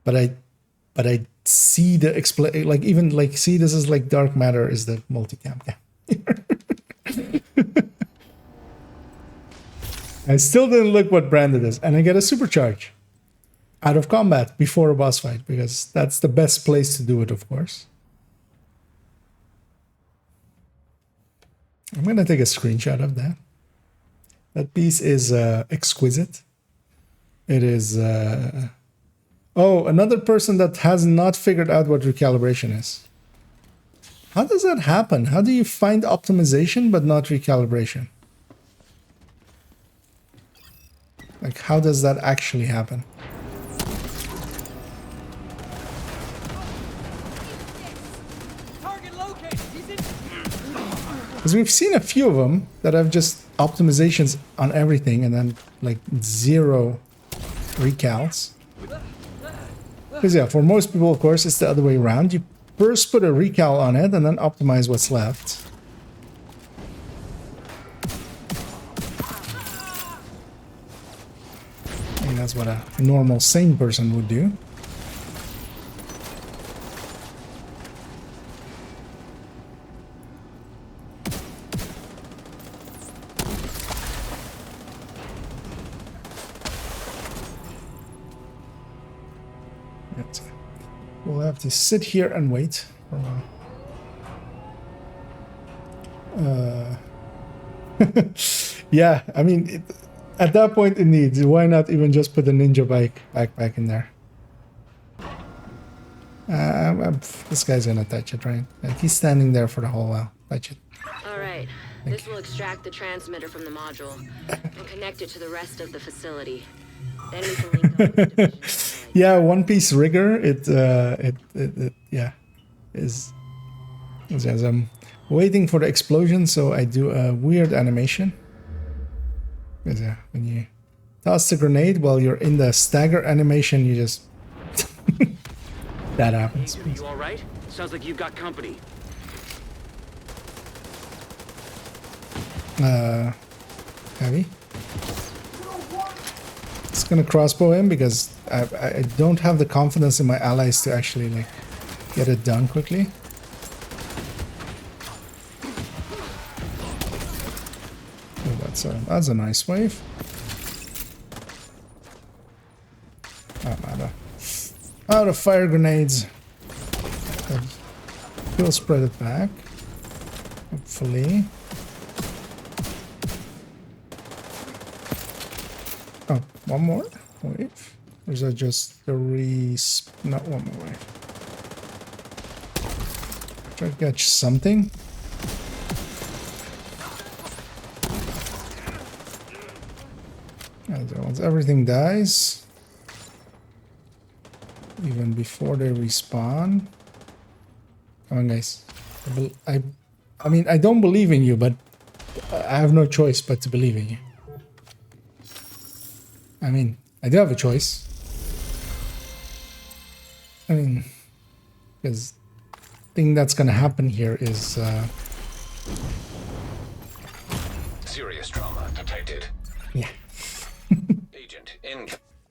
But I see the like, even like, see, this is like dark matter is the multicam. I still didn't look what brand it is, and I get a supercharge out of combat before a boss fight because that's the best place to do it, of course. I'm going to take a screenshot of that. That piece is exquisite. It is... Oh, another person that has not figured out what recalibration is. How does that happen? How do you find optimization but not recalibration? Like, how does that actually happen? Because we've seen a few of them that have just optimizations on everything and then like 0 recals. Because yeah, for most people, of course, it's the other way around. You first put a recal on it and then optimize what's left. I mean, that's what a normal sane person would do. We'll have to sit here and wait for a while. Yeah, I mean, at that point, indeed, why not even just put a ninja bike backpack in there? This guy's gonna touch it, right? Like, he's standing there for the whole while. Touch it. All right. This will extract the transmitter from the module and connect it to the rest of the facility. Then we can link up with the division satellite. Yeah, one piece rigger. Yeah, is as I'm waiting for the explosion, so I do a weird animation. Because when you toss the grenade while you're in the stagger animation, you just that happens. Hey, you all right? Sounds like you've got company. Heavy. It's gonna crossbow him because I don't have the confidence in my allies to actually like get it done quickly. Oh, that's a nice wave. I'm out of fire grenades. We'll spread it back. Hopefully. Oh, one more wave? Or is that just the not one more wave? Try to catch something. And once everything dies, even before they respawn. Come on, guys. I mean, I don't believe in you, but I have no choice but to believe in you. I mean, I do have a choice. I mean, because the thing that's gonna happen here is Serious trauma detected. yeah. Agent in.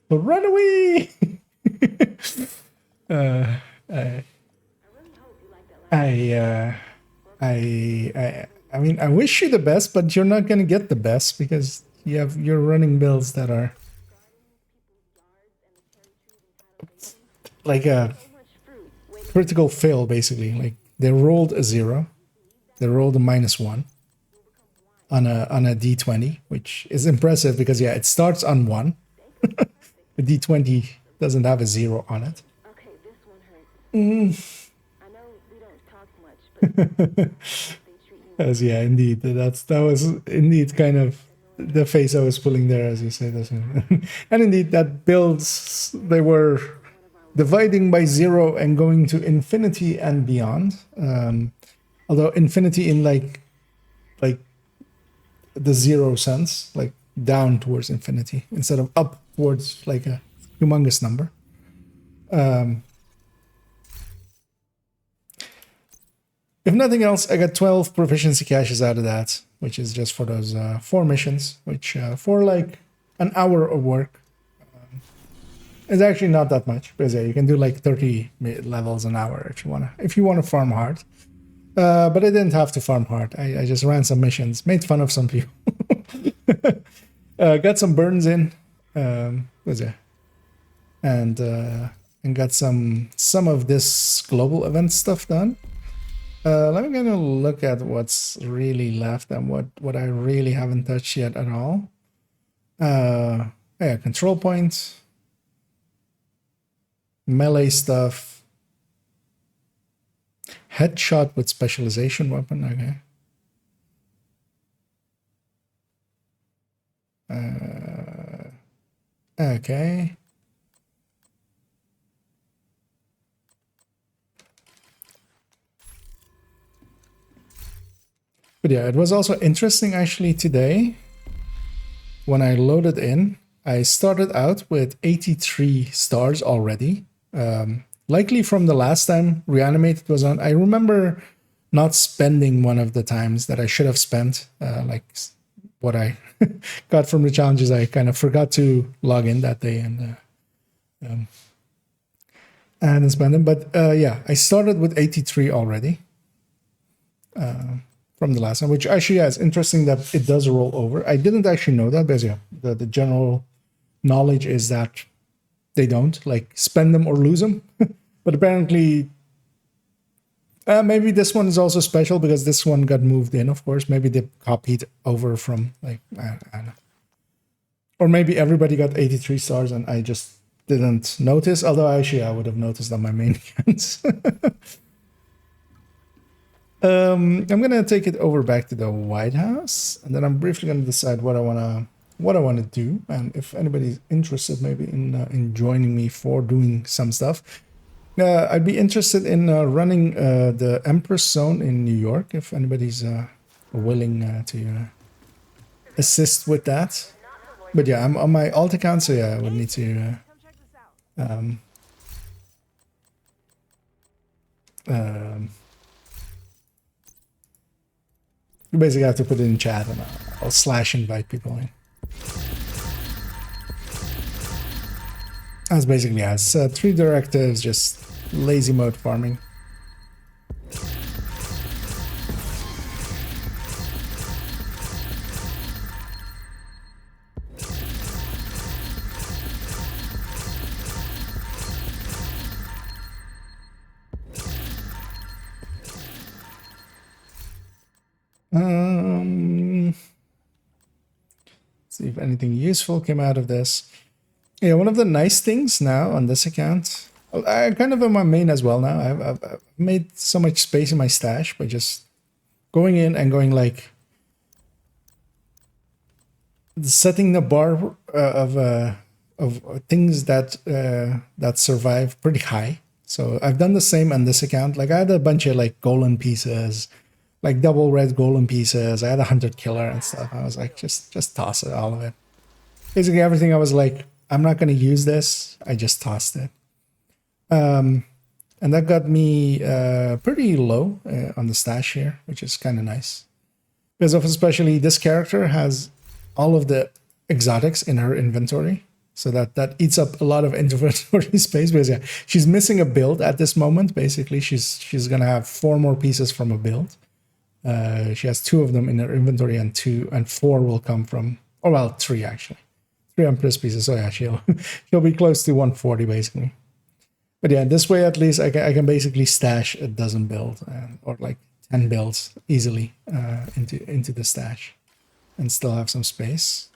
But run away! I mean, I wish you the best, but you're not gonna get the best because you're running builds that are like a critical fail, basically. Like they rolled a 0, they rolled a -1 on a D20, which is impressive because yeah, it starts on 1. The D20 doesn't have a 0 on it. As yeah, indeed, that was indeed kind of the face I was pulling there, as you say. And indeed, that builds, they were dividing by 0 and going to infinity and beyond. Although infinity in like the 0 sense, like down towards infinity instead of up towards like a humongous number. If nothing else, I got 12 proficiency caches out of that, which is just for those 4 missions, which for like an hour of work is actually not that much, because yeah, you can do like 30 levels an hour if you want to farm hard. But I didn't have to farm hard. I just ran some missions, made fun of some people, got some burns in, and got some of this global event stuff done. Let me gonna look at what's really left and what I really haven't touched yet at all. Yeah, control points, melee stuff, headshot with specialization weapon. Okay. Okay. But yeah, it was also interesting actually today when I loaded in. I started out with 83 stars already. Likely from the last time Reanimated was on. I remember not spending one of the times that I should have spent, like what I got from the challenges. I kind of forgot to log in that day and spend them. But yeah, I started with 83 already. From the last time, which actually is interesting that it does roll over. I didn't actually know that, because yeah, the general knowledge is that they don't, like, spend them or lose them. But apparently Maybe this one is also special because this one got moved in, of course. Maybe they copied over from, like, I don't know. Or maybe everybody got 83 stars and I just didn't notice. Although, actually, I would have noticed on my main accounts. I'm going to take it over back to the White House. And then I'm briefly going to decide what I want to do. And if anybody's interested maybe in joining me for doing some stuff. I'd be interested in running the Empress Zone in New York, if anybody's willing to assist with that. But yeah, I'm on my alt account, so yeah, I would need to you basically have to put it in chat and I'll slash invite people in. That's basically it. It's 3 directives, just lazy mode farming. See if anything useful came out of this. Yeah, one of the nice things now on this account, I kind of am my main as well now. I've made so much space in my stash by just going in and going like setting the bar of things that that survive pretty high. So I've done the same on this account. Like I had a bunch of like golem pieces, like double red golem pieces. I had 100 killer and stuff. I was like, just toss it, all of it. Basically everything I was like, I'm not going to use this. I just tossed it. And that got me pretty low on the stash here, which is kind of nice. Because of especially this character has all of the exotics in her inventory. So that eats up a lot of inventory space. Because yeah, she's missing a build at this moment. Basically, she's going to have 4 more pieces from a build. She has 2 of them in her inventory and 4 will come from, or well, 3 actually. 3 Empress pieces. So yeah, she'll be close to 140 basically. But yeah, this way at least I can basically stash a dozen builds or like 10 builds easily into the stash and still have some space.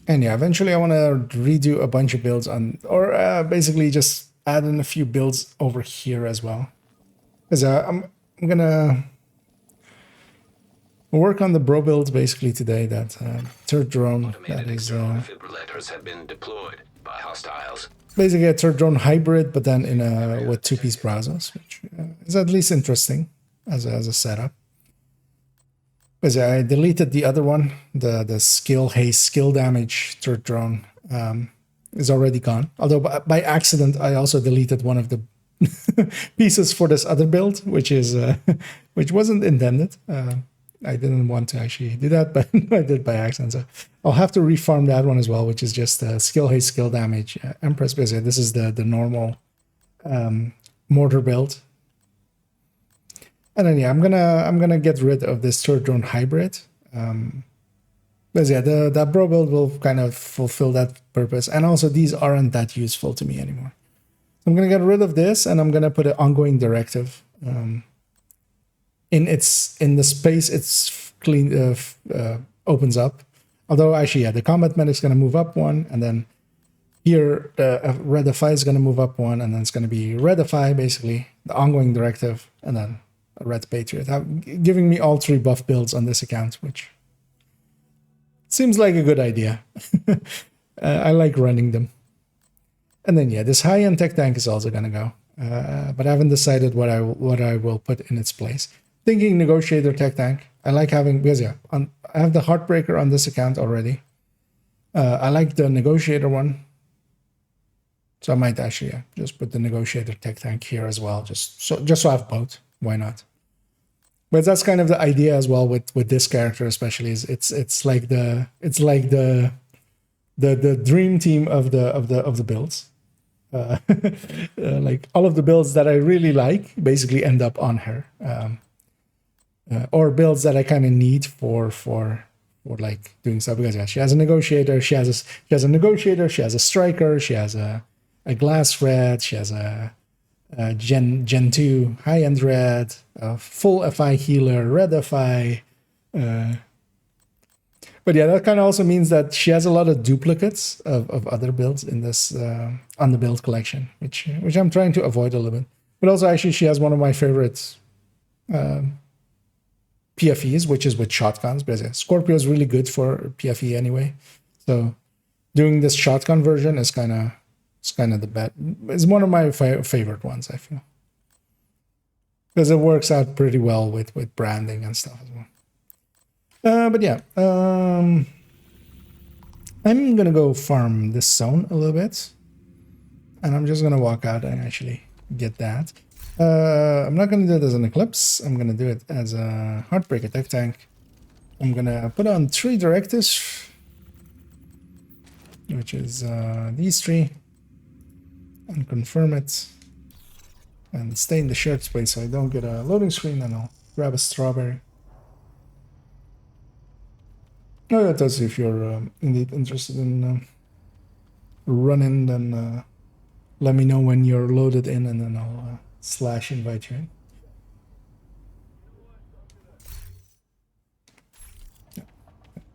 And yeah, eventually I want to redo a bunch of builds on, or basically just add in a few builds over here as well. Because I'm gonna work on the bro builds basically today. That third drone that is defibrillators have been deployed by hostiles. Basically a third drone hybrid, but then in with 2-piece browsers, which is at least interesting as a setup. Because I deleted the other one, the skill haste, skill damage third drone is already gone. Although by accident I also deleted one of the pieces for this other build, which is which wasn't intended. I didn't want to actually do that, but I did by accident. So I'll have to refarm that one as well, which is just skill haste, skill damage, Empress. Basically, this is the normal mortar build. And then yeah, I'm gonna get rid of this third drone hybrid. Because yeah, that bro build will kind of fulfill that purpose, and also these aren't that useful to me anymore. So I'm gonna get rid of this, and I'm gonna put an ongoing directive in the space it's clean opens up. Although actually, yeah, the combat medic's gonna move up 1, and then here Redify is gonna move up 1, and then it's gonna be Redify basically the ongoing directive, and then a Red Patriot, giving me all 3 buff builds on this account, which seems like a good idea. I like running them. And then yeah, this high-end tech tank is also gonna go, but I haven't decided what I will put in its place. Thinking negotiator tech tank. I like having, because yeah, I have the Heartbreaker on this account already. I like the negotiator one, so I might actually just put the negotiator tech tank here as well, just so I have both. Why not? But that's kind of the idea as well with this character, especially is it's like the dream team of the builds. Like all of the builds that I really like basically end up on her, or builds that I kind of need for or like doing stuff, because yeah, she has a negotiator, she has a negotiator, she has a striker, she has a glass red, she has a Gen 2 high-end red, a full FI healer, red FI. But yeah, that kind of also means that she has a lot of duplicates of other builds in this on the build collection, which I'm trying to avoid a little bit. But also, actually, she has one of my favorite PFEs, which is with shotguns, because yeah, Scorpio is really good for PFE anyway. So doing this shotgun version is kind of the best. It's one of my favorite ones, I feel, because it works out pretty well with branding and stuff as well. But yeah, I'm gonna go farm this zone a little bit, and I'm just gonna walk out and actually get that. I'm not gonna do it as an Eclipse. I'm gonna do it as a Heartbreaker Tech Tank. I'm gonna put on 3 directives, which is these 3, and confirm it, and stay in the shared space so I don't get a loading screen, and I'll grab a strawberry. Oh, yeah, that's if you're indeed interested in running, then let me know when you're loaded in, and then I'll / invite you in. Yeah,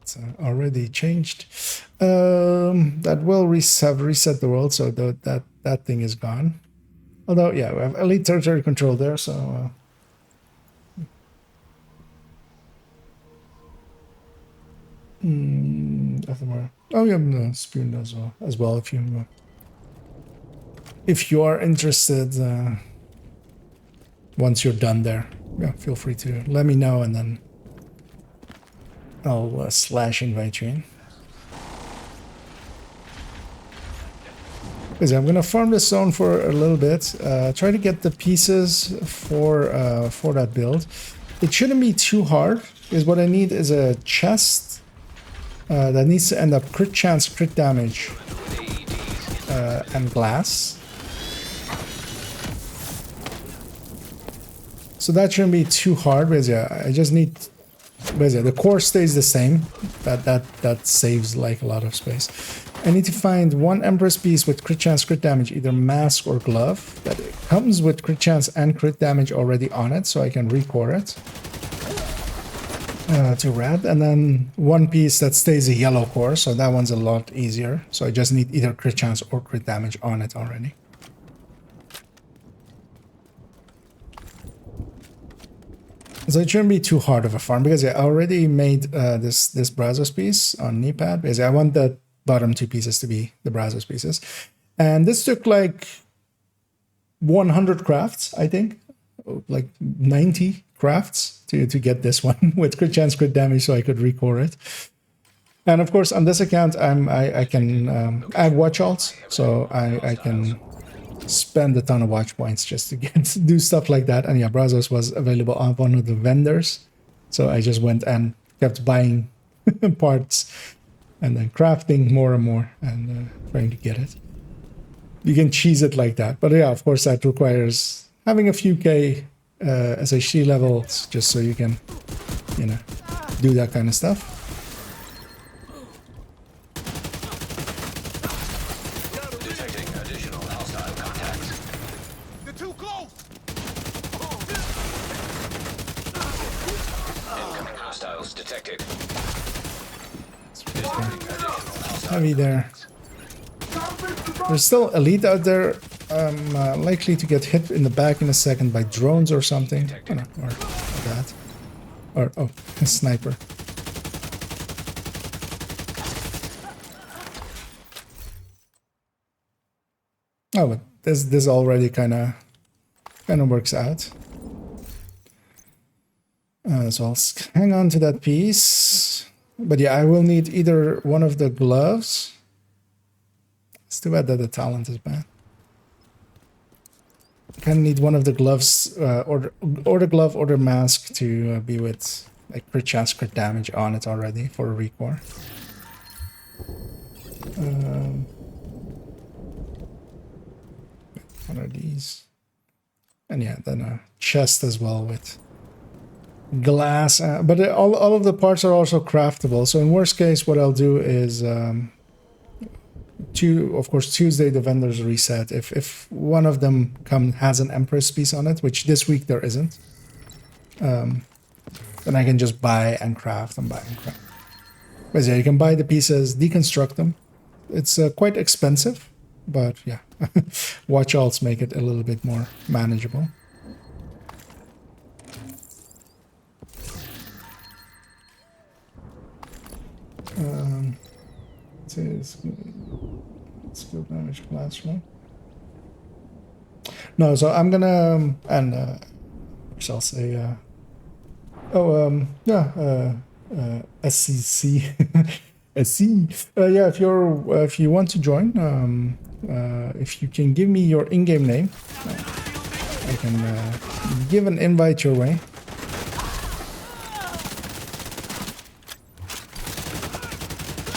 it's already changed. That will have reset the world, so that thing is gone. Although, yeah, we have elite territory control there, so... Oh, yeah, no, Spoon as well. If you are interested, once you're done there, yeah, feel free to let me know, and then I'll / invite you in. Because I'm gonna farm this zone for a little bit, try to get the pieces for that build. It shouldn't be too hard, because what I need is a chest. That needs to end up crit chance, crit damage, and glass. So that shouldn't be too hard, because yeah, I just need... Because yeah, the core stays the same. That saves like a lot of space. I need to find 1 Empress piece with crit chance, crit damage, either mask or glove. That comes with crit chance and crit damage already on it, so I can recore it. To red, and then 1 piece that stays a yellow core, so that one's a lot easier. So I just need either crit chance or crit damage on it already. So it shouldn't be too hard of a farm, because I already made this Brazos piece on Kneepad, because I want the bottom 2 pieces to be the Brazos pieces. And this took like 100 crafts, I think, like 90 crafts to get this one with crit chance, crit damage, so I could recore it. And of course, on this account, I can add watch alts, so I can spend a ton of watch points just to do stuff like that. And yeah, Brazos was available on one of the vendors, so I just went and kept buying parts and then crafting more and more and trying to get it. You can cheese it like that, but yeah, of course, that requires having a few K SHC levels, just so you can, you know, do that kind of stuff. Detecting additional hostile contacts. You're too close! Incoming hostiles detected. Heavy there. There's still elite out there. I'm likely to get hit in the back in a second by drones or something. Oh, no, or that. Or, oh, a sniper. Oh, but this already kind of works out. So I'll hang on to that piece. But yeah, I will need either one of the gloves. It's too bad that the talent is bad. I kind of need one of the gloves, or the glove or the mask to be with like crit chance, crit damage on it already for a recore. What are these? And yeah, then a chest as well with glass, but all of the parts are also craftable. So in worst case, what I'll do is, of course, Tuesday the vendors reset. If one of them has an Empress piece on it, which this week there isn't, then I can just buy and craft and buy and craft. But yeah, you can buy the pieces, deconstruct them. It's quite expensive, but yeah, watch alts make it a little bit more manageable. Skill damage classroom. No, so I'm gonna which I'll say SCC SC. Yeah, if you want to join, if you can give me your in-game name, I can give an invite your way.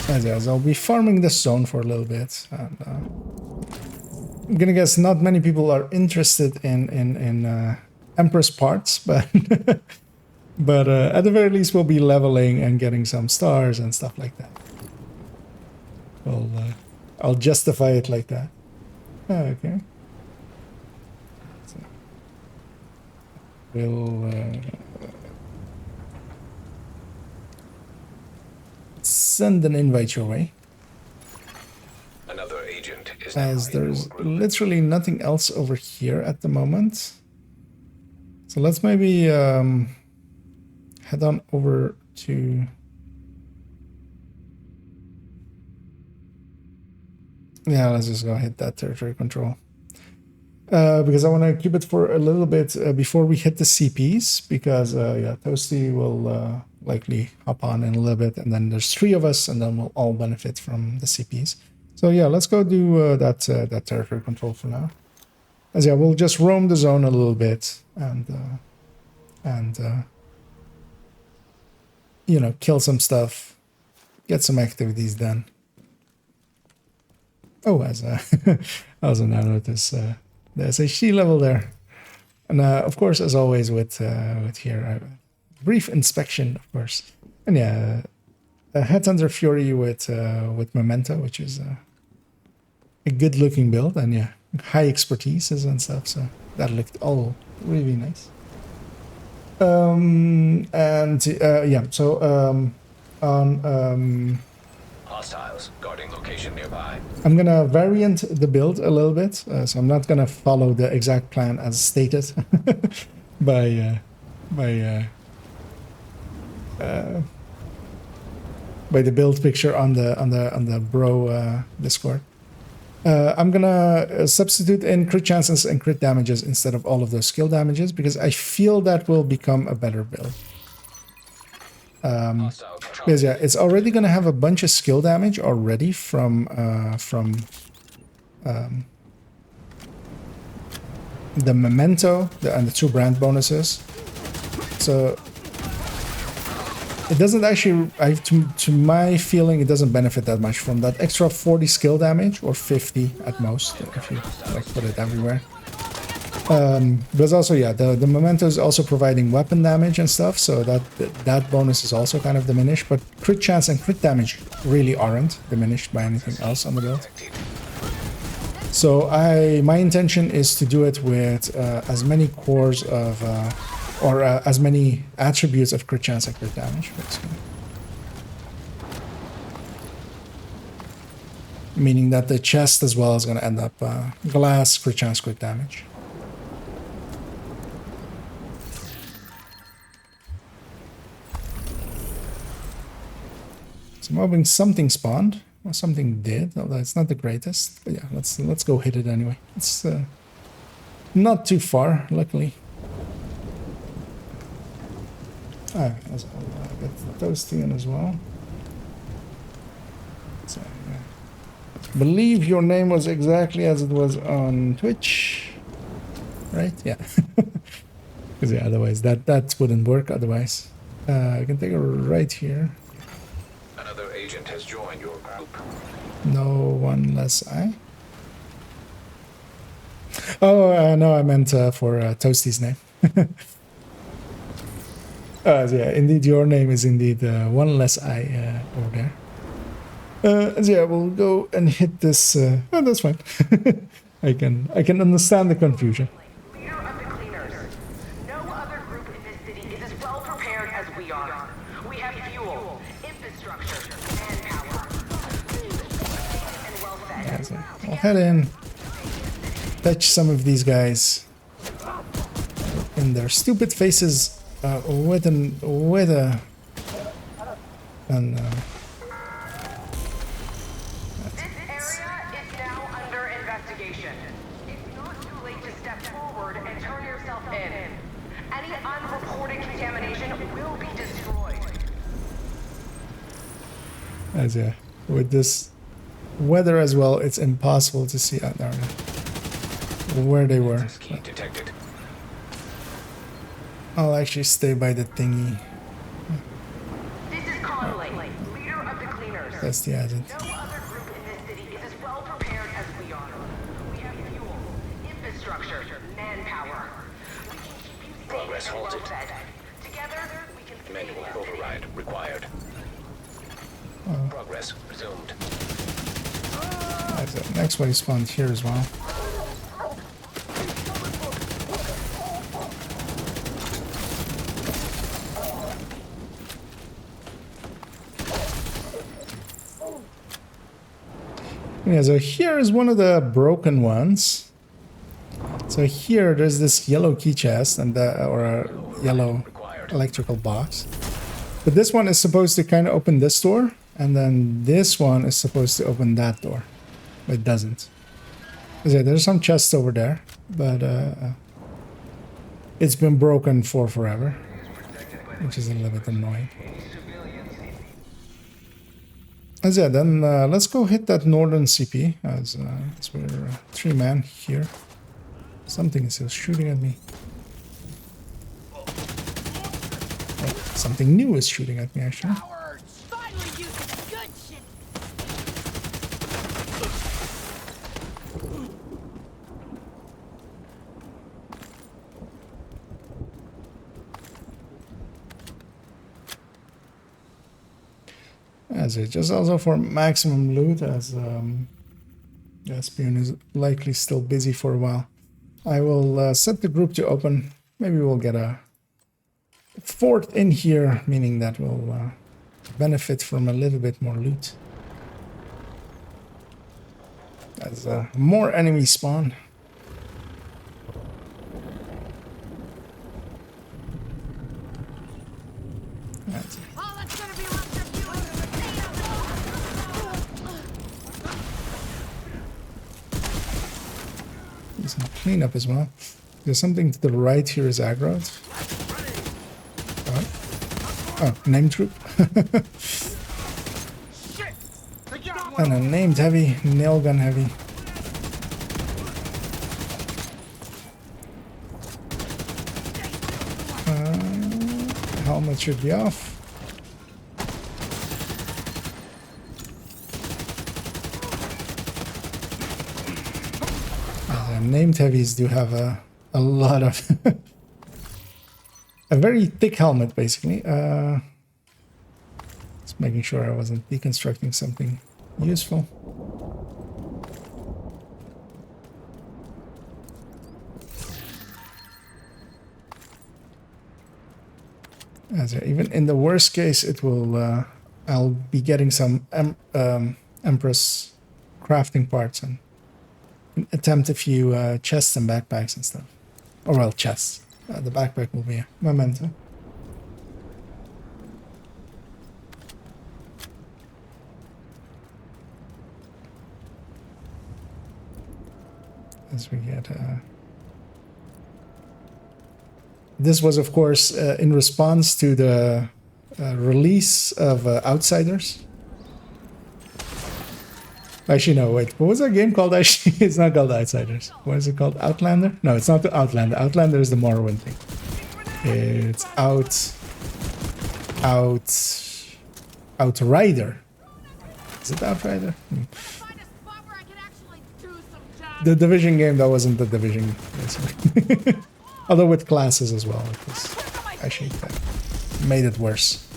As I'll be farming this zone for a little bit, and I'm gonna guess not many people are interested in Empress parts, but but at the very least we'll be leveling and getting some stars and stuff like that. I'll justify it like that. Okay. So we'll send an invite your way. Another agent is as there's literally nothing else over here at the moment. So let's maybe head on over to... Yeah, let's just go hit that territory control. Because I want to keep it for a little bit before we hit the CPs, because yeah, Toasty will likely hop on in a little bit, and then there's 3 of us, and then we'll all benefit from the CPs. So yeah, let's go do that territory control for now. As yeah, we'll just roam the zone a little bit and you know, kill some stuff, get some activities done. Oh, as I also now notice the SHD level there, and of course, as always with here, brief inspection, of course, and yeah, Headhunter Fury with Memento, which is a good-looking build, and yeah, high expertise and stuff. So that looked all really nice. Yeah, so on hostiles guarding location nearby. I'm gonna variant the build a little bit, so I'm not gonna follow the exact plan as stated by the build picture on the bro Discord. I'm gonna substitute in crit chances and crit damages instead of all of those skill damages, because I feel that will become a better build. Because yeah, it's already gonna have a bunch of skill damage already from the Memento and the 2 brand bonuses. So it doesn't actually, to my feeling, it doesn't benefit that much from that extra 40 skill damage, or 50 at most, if you like put it everywhere. But also, yeah, the Memento is also providing weapon damage and stuff, so that bonus is also kind of diminished, but crit chance and crit damage really aren't diminished by anything else on the build. So my intention is to do it with as many cores of or as many attributes of crit chance and crit damage, basically. Meaning that the chest as well is going to end up glass, crit chance, crit damage. So I'm hoping something spawned, or something did, although it's not the greatest. But yeah, let's go hit it anyway. It's not too far, luckily. Alright, I'll get Toasty in as well. So, I believe your name was exactly as it was on Twitch, right? Yeah. Because yeah, otherwise that wouldn't work. Otherwise, I can take a right here. Another agent has joined your group. No one less I. Oh no, I meant for Toasty's name. Yeah, indeed, your name is indeed one less I over there. So yeah, we'll go and hit this. Oh, that's fine. I can understand the confusion. Leader of the cleaners. No other group in this city is as well prepared as we are. We have fuel, infrastructure, manpower. And well fed. Yeah, so I'll head in, fetch some of these guys in their stupid faces with a and This area is now under investigation. It's not too late to step forward and turn yourself in. Any unreported contamination will be destroyed. as yeah, with this weather as well, it's impossible to see out there where they were. Key detected. I'll actually stay by the thingy. This is Conley, leader of the cleaners. That's the agent. No other group in this city is as well prepared as we are. We have fuel, infrastructure, manpower. We can keep you safe Progress and well halted. fed. Together, we can Manual override required. Progress resumed. That's it. Next one spawned here as well. Yeah, so here is one of the broken ones. So here there's this yellow key chest and or a yellow electrical box. But this one is supposed to kind of open this door, and then this one is supposed to open that door. But it doesn't. So there's some chests over there, but it's been broken for forever, which is a little bit annoying. As yeah, then let's go hit that northern CP, as we're 3-man here. Something is still shooting at me. Oh, something new is shooting at me, actually. Finally using good shit. As it just also for maximum loot, as Espion is likely still busy for a while. I will set the group to open. Maybe we'll get a fort in here, meaning that we'll benefit from a little bit more loot. As more enemy spawn. That's it. All that's gonna be left of you is Do some cleanup as well. There's something to the right here is aggroed. Oh, named troop. And a named heavy, nail gun heavy. Helmet should be off. Named heavies do have a lot of a very thick helmet, basically. Just making sure I wasn't deconstructing something useful. As even in the worst case, it will. I'll be getting some Empress crafting parts and attempt a few chests and backpacks and stuff. Or well, chests. The backpack will be a memento. As we get this was of course in response to the release of Outsiders. Actually, no, wait. What was that game called? Actually, it's not called Outsiders. What is it called? Outlander? No, it's not the Outlander. Outlander is the Morrowind thing. It's Outrider. Is it Outrider? The Division game that wasn't the Division, basically. Although with classes as well. It was actually made it worse.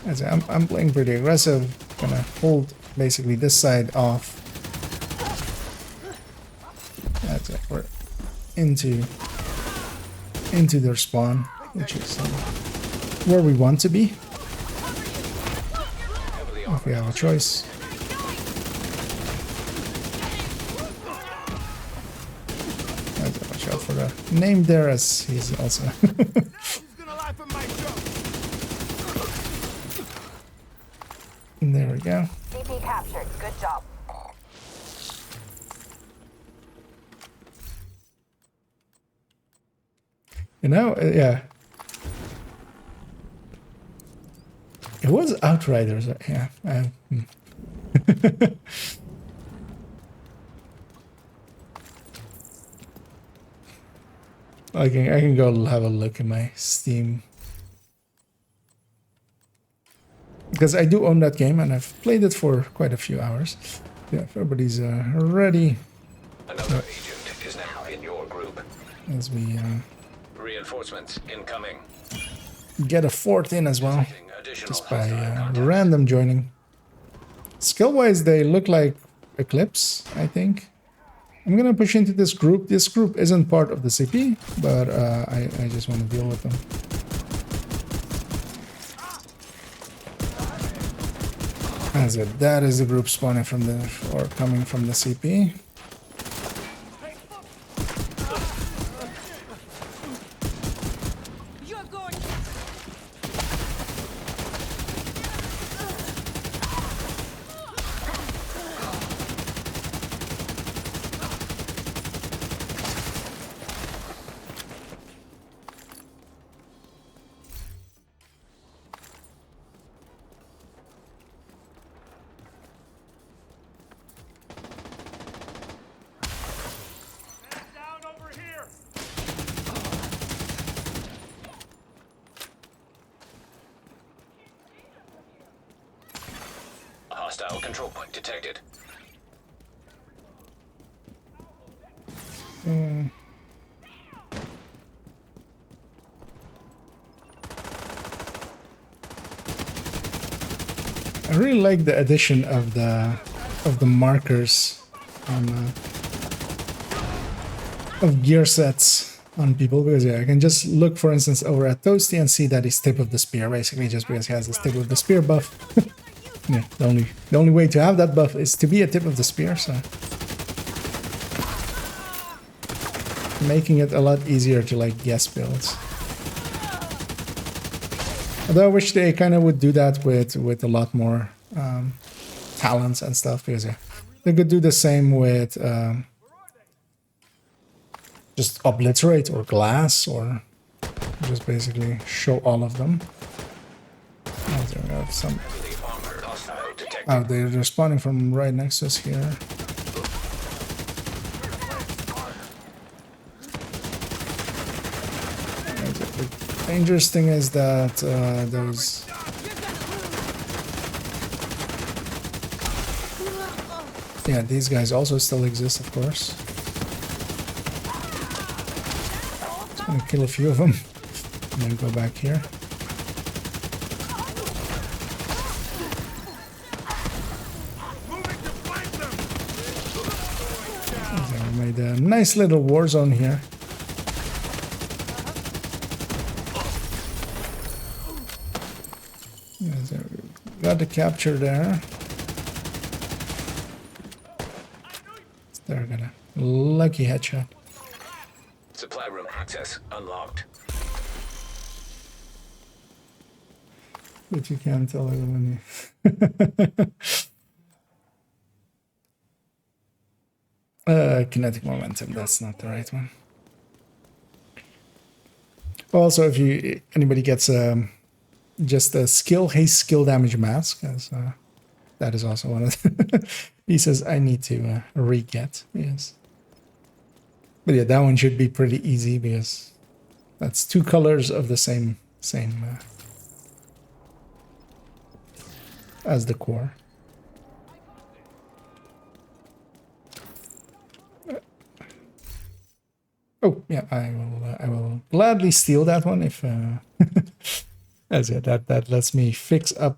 As I'm playing pretty aggressive, gonna hold basically this side off. That's it. We're into their spawn, which is where we want to be. If we have a choice. Watch out for the name there, as he's also. There we go. DP captured. Good job. You know, yeah. It was Outriders, yeah. I can go have a look at my Steam. Because I do own that game and I've played it for quite a few hours. Yeah, if everybody's ready. Another agent is now in your group. As we Reinforcements incoming. get a fourth in as well, just by random joining. Skill-wise, they look like Eclipse, I think. I'm gonna push into this group. This group isn't part of the CP, but I just want to deal with them. As it, that is the group spawning from the, or coming from the CP. Hostile control point detected. I really like the addition of the markers on of gear sets on people, because yeah, I can just look, for instance, over at Toasty and see that he's tip of the spear, basically just because he has this tip of the spear buff. Yeah, the only way to have that buff is to be a tip of the spear, so making it a lot easier to like guess builds. Although I wish they kind of would do that with a lot more talents and stuff, because yeah, they could do the same with just obliterate or glass, or just basically show all of them. Oh, there we have some. Oh, they're spawning from right next to us here. The dangerous thing is that those... Yeah, these guys also still exist, of course. Just gonna kill a few of them and then go back here. Made a nice little war zone here. Got the capture there. They're gonna lucky headshot. Supply room access unlocked. But you can't tell it when you. Kinetic momentum, that's not the right one. Also, if anybody gets just a haste skill damage mask, as that is also one of the pieces I need to re-get. Yes, but yeah, that one should be pretty easy because that's two colors of the same as the core. I will gladly steal that one if as yeah, that lets me fix up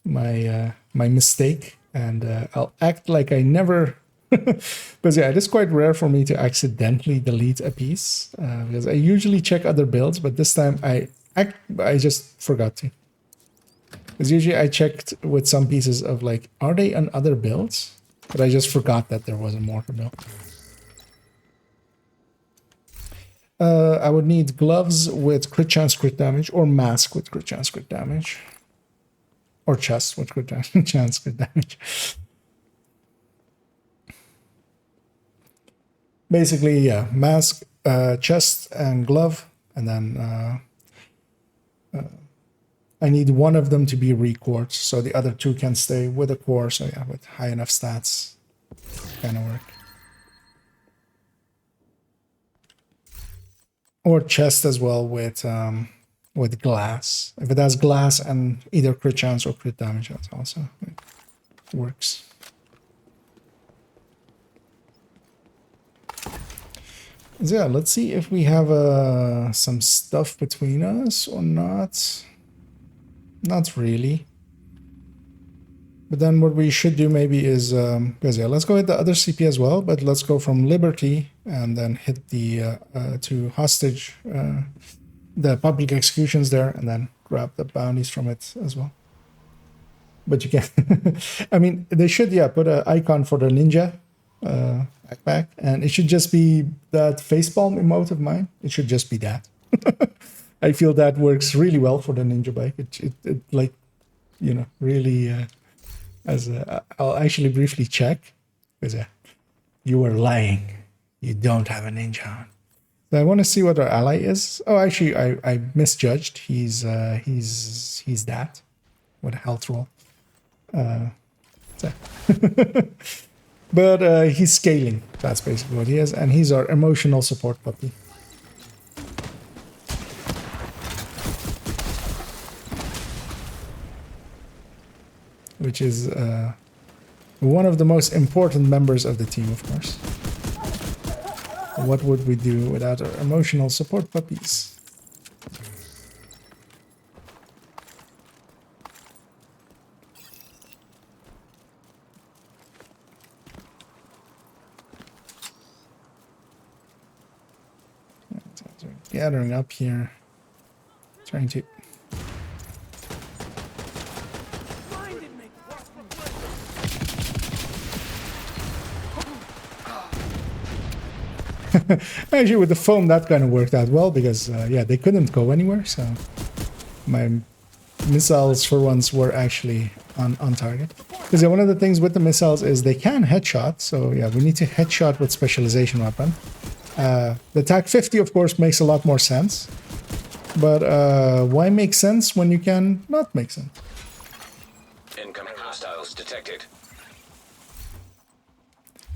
my my mistake, and I'll act like I never. Because yeah, it is quite rare for me to accidentally delete a piece, because I usually check other builds, but this time I just forgot to. Because usually I checked with some pieces of like, are they on other builds? But I just forgot that there was a mortar build. I would need gloves with crit chance crit damage, or mask with crit chance crit damage, or chest with crit chance crit damage. Basically, yeah, mask, chest, and glove, and then I need one of them to be re-quartz, so the other two can stay with a core. So yeah, with high enough stats, kind of work. Or chest as well with glass. If it has glass and either crit chance or crit damage, that also works. So yeah, let's see if we have some stuff between us or not. Not really. But then what we should do maybe is, because yeah, let's go hit the other CP as well, but let's go from Liberty and then hit the, to hostage, the public executions there, and then grab the bounties from it as well. But you can, I mean, they should, yeah, put an icon for the ninja backpack, and it should just be that facepalm emote of mine. It should just be that. I feel that works really well for the ninja bike. It like, you know, really, I'll actually briefly check, because you were lying. You don't have a ninja on. So I want to see what our ally is. Oh, actually, I misjudged. He's that. What a health roll. So. But he's scaling. That's basically what he is, and he's our emotional support puppy. Which is one of the most important members of the team, of course. What would we do without our emotional support puppies? Gathering up here, trying to... Actually, with the foam, that kind of worked out well, because, yeah, they couldn't go anywhere, so my missiles, for once, were actually on target. Because, yeah, one of the things with the missiles is they can headshot, so, yeah, we need to headshot with specialization weapon. The TAC 50, of course, makes a lot more sense, but why make sense when you can not make sense? Incoming hostiles detected.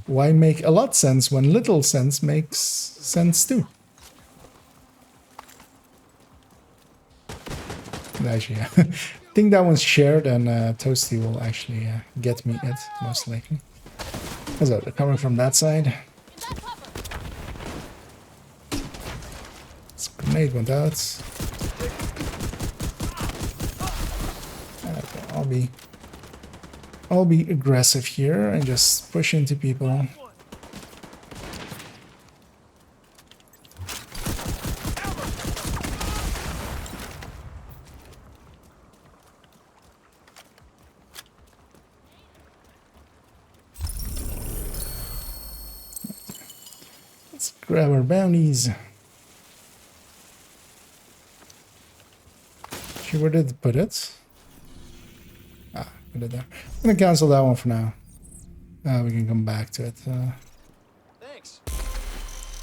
Why make a lot sense when little sense makes sense too? Actually, yeah. I think that one's shared, and Toasty will actually get me it, most likely. How's that? They're coming from that side. This grenade went out. Okay, I'll be aggressive here and just push into people. Let's grab our bounties. Actually, where did it put it? I'm gonna cancel that one for now. We can come back to it. Thanks.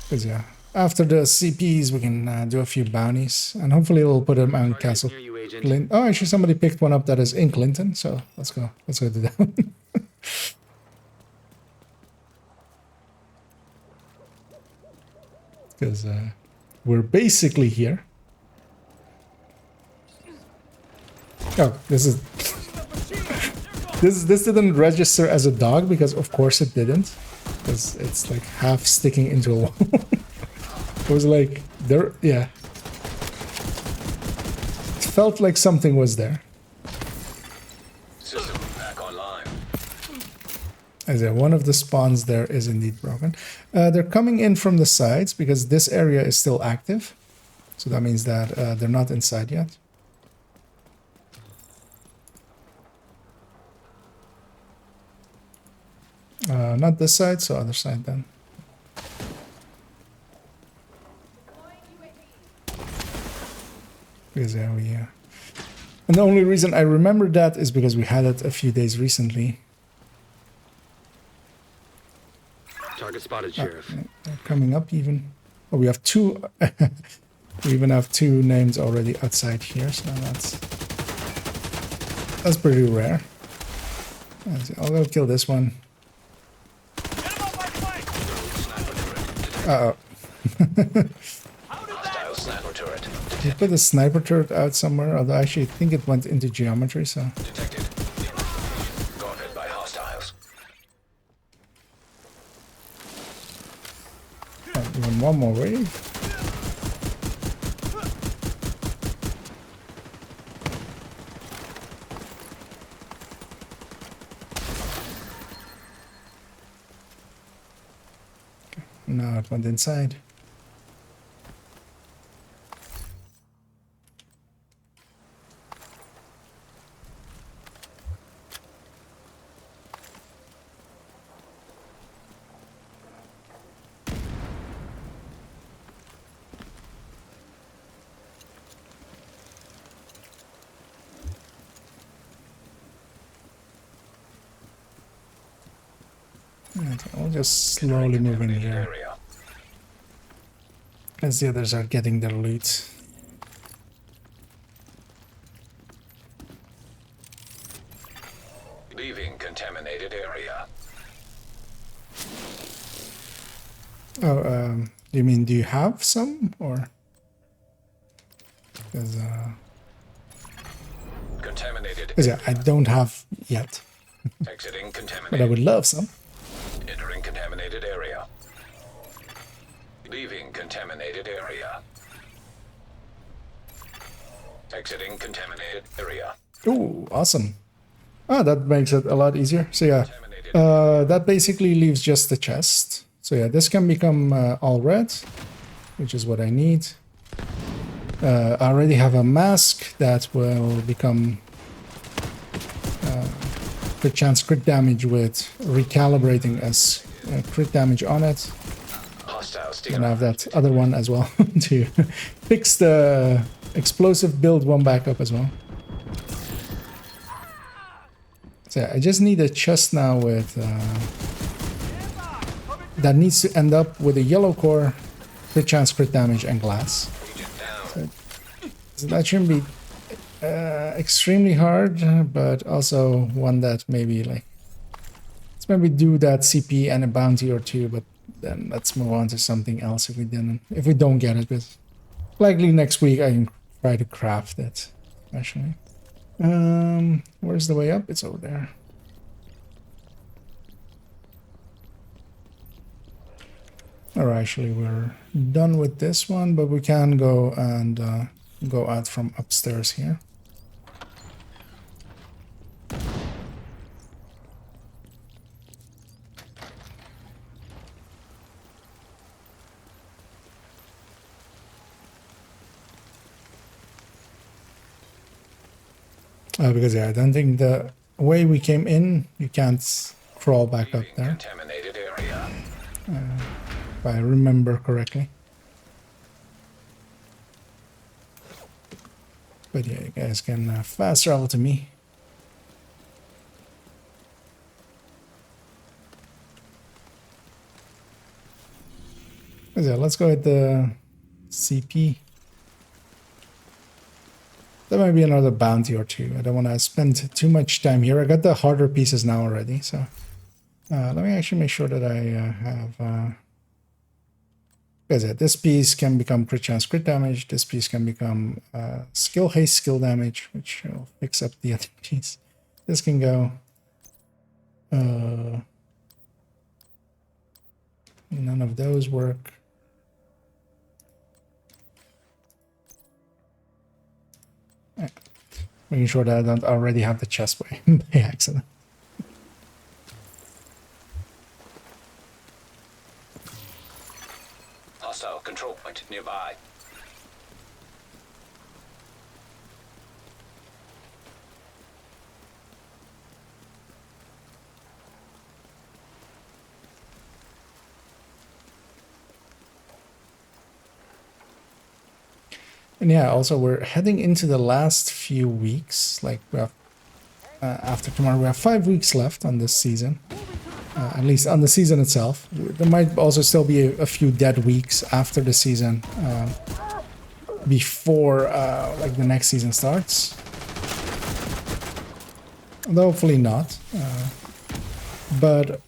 Because yeah, after the CPs we can do a few bounties, and hopefully we'll put them on Castle Clinton. Oh, actually somebody picked one up that is in Clinton, so let's go do that. Because we're basically here. Oh, this didn't register as a dog, because of course it didn't, because it's like half sticking into a wall. was like there, yeah. It felt like something was there. System back online. As one of the spawns there is indeed broken. They're coming in from the sides because this area is still active. So that means that they're not inside yet. Not this side, so other side then. Because there we and the only reason I remember that is because we had it a few days recently. Target spotted, Sheriff. They're coming up even. Oh, we have two. We even have two names already outside here, so that's pretty rare. I'll go kill this one. Uh-oh. Hostile sniper turret. You put a sniper turret out somewhere, although I actually think it went into geometry, so... Detected. Guarded by hostiles. Oh, even one more wave. Okay, now it went inside. I'll just slowly move in here as the others are getting their loot. Leaving contaminated area. Oh, you mean do you have some or? Because Contaminated. yeah, I don't have yet, Exiting contaminated. but I would love some. Entering contaminated area. Leaving contaminated area. Exiting contaminated area. Ooh, awesome. Ah, that makes it a lot easier. So yeah, that basically leaves just the chest. So yeah, this can become all red, which is what I need. I already have a mask that will become crit chance crit damage with recalibrating as crit damage on it. And I have that other one as well to fix the explosive build one back up as well. So yeah, I just need a chest now with that needs to end up with a yellow core, crit chance, crit damage, and glass. So that shouldn't be extremely hard, but also one that maybe like let's maybe do that CP and a bounty or two, but then let's move on to something else if we don't get it. But likely next week I can try to craft it. Actually, where's the way up? It's over there. Or actually, we're done with this one, but we can go and go out from upstairs here. Because yeah, I don't think the way we came in, you can't crawl back up there. Contaminated area. If I remember correctly. But yeah, you guys can fast travel to me. Yeah, let's go with the CP. There might be another bounty or two. I don't want to spend too much time here. I got the harder pieces now already, so let me actually make sure that I have. Because yeah, this piece can become crit chance, crit damage. This piece can become skill haste, skill damage, which will fix up the other piece. This can go. None of those work. Yeah. Making sure that I don't already have the chest by accident. Hostile control point nearby. And yeah, also we're heading into the last few weeks. Like we have, after tomorrow, we have 5 weeks left on this season. At least on the season itself. There might also still be a few dead weeks after the season, before like the next season starts. Although hopefully not. But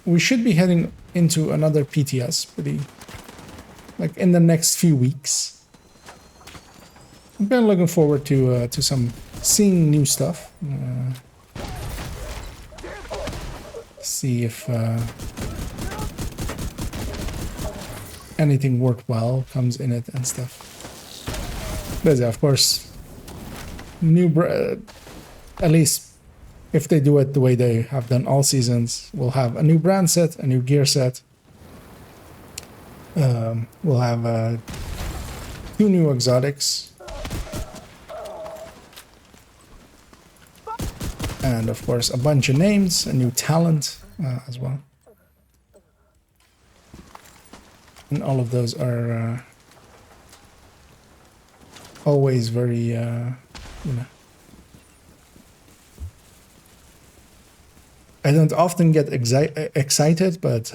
we should be heading into another PTS pretty, like in the next few weeks. I'm kind of looking forward to seeing new stuff. See if anything worthwhile comes in it and stuff. But yeah, of course, at least if they do it the way they have done all seasons, we'll have a new brand set, a new gear set. We'll have 2 new exotics. And of course, a bunch of names, a new talent as well. And all of those are always very, you know. I don't often get excited, but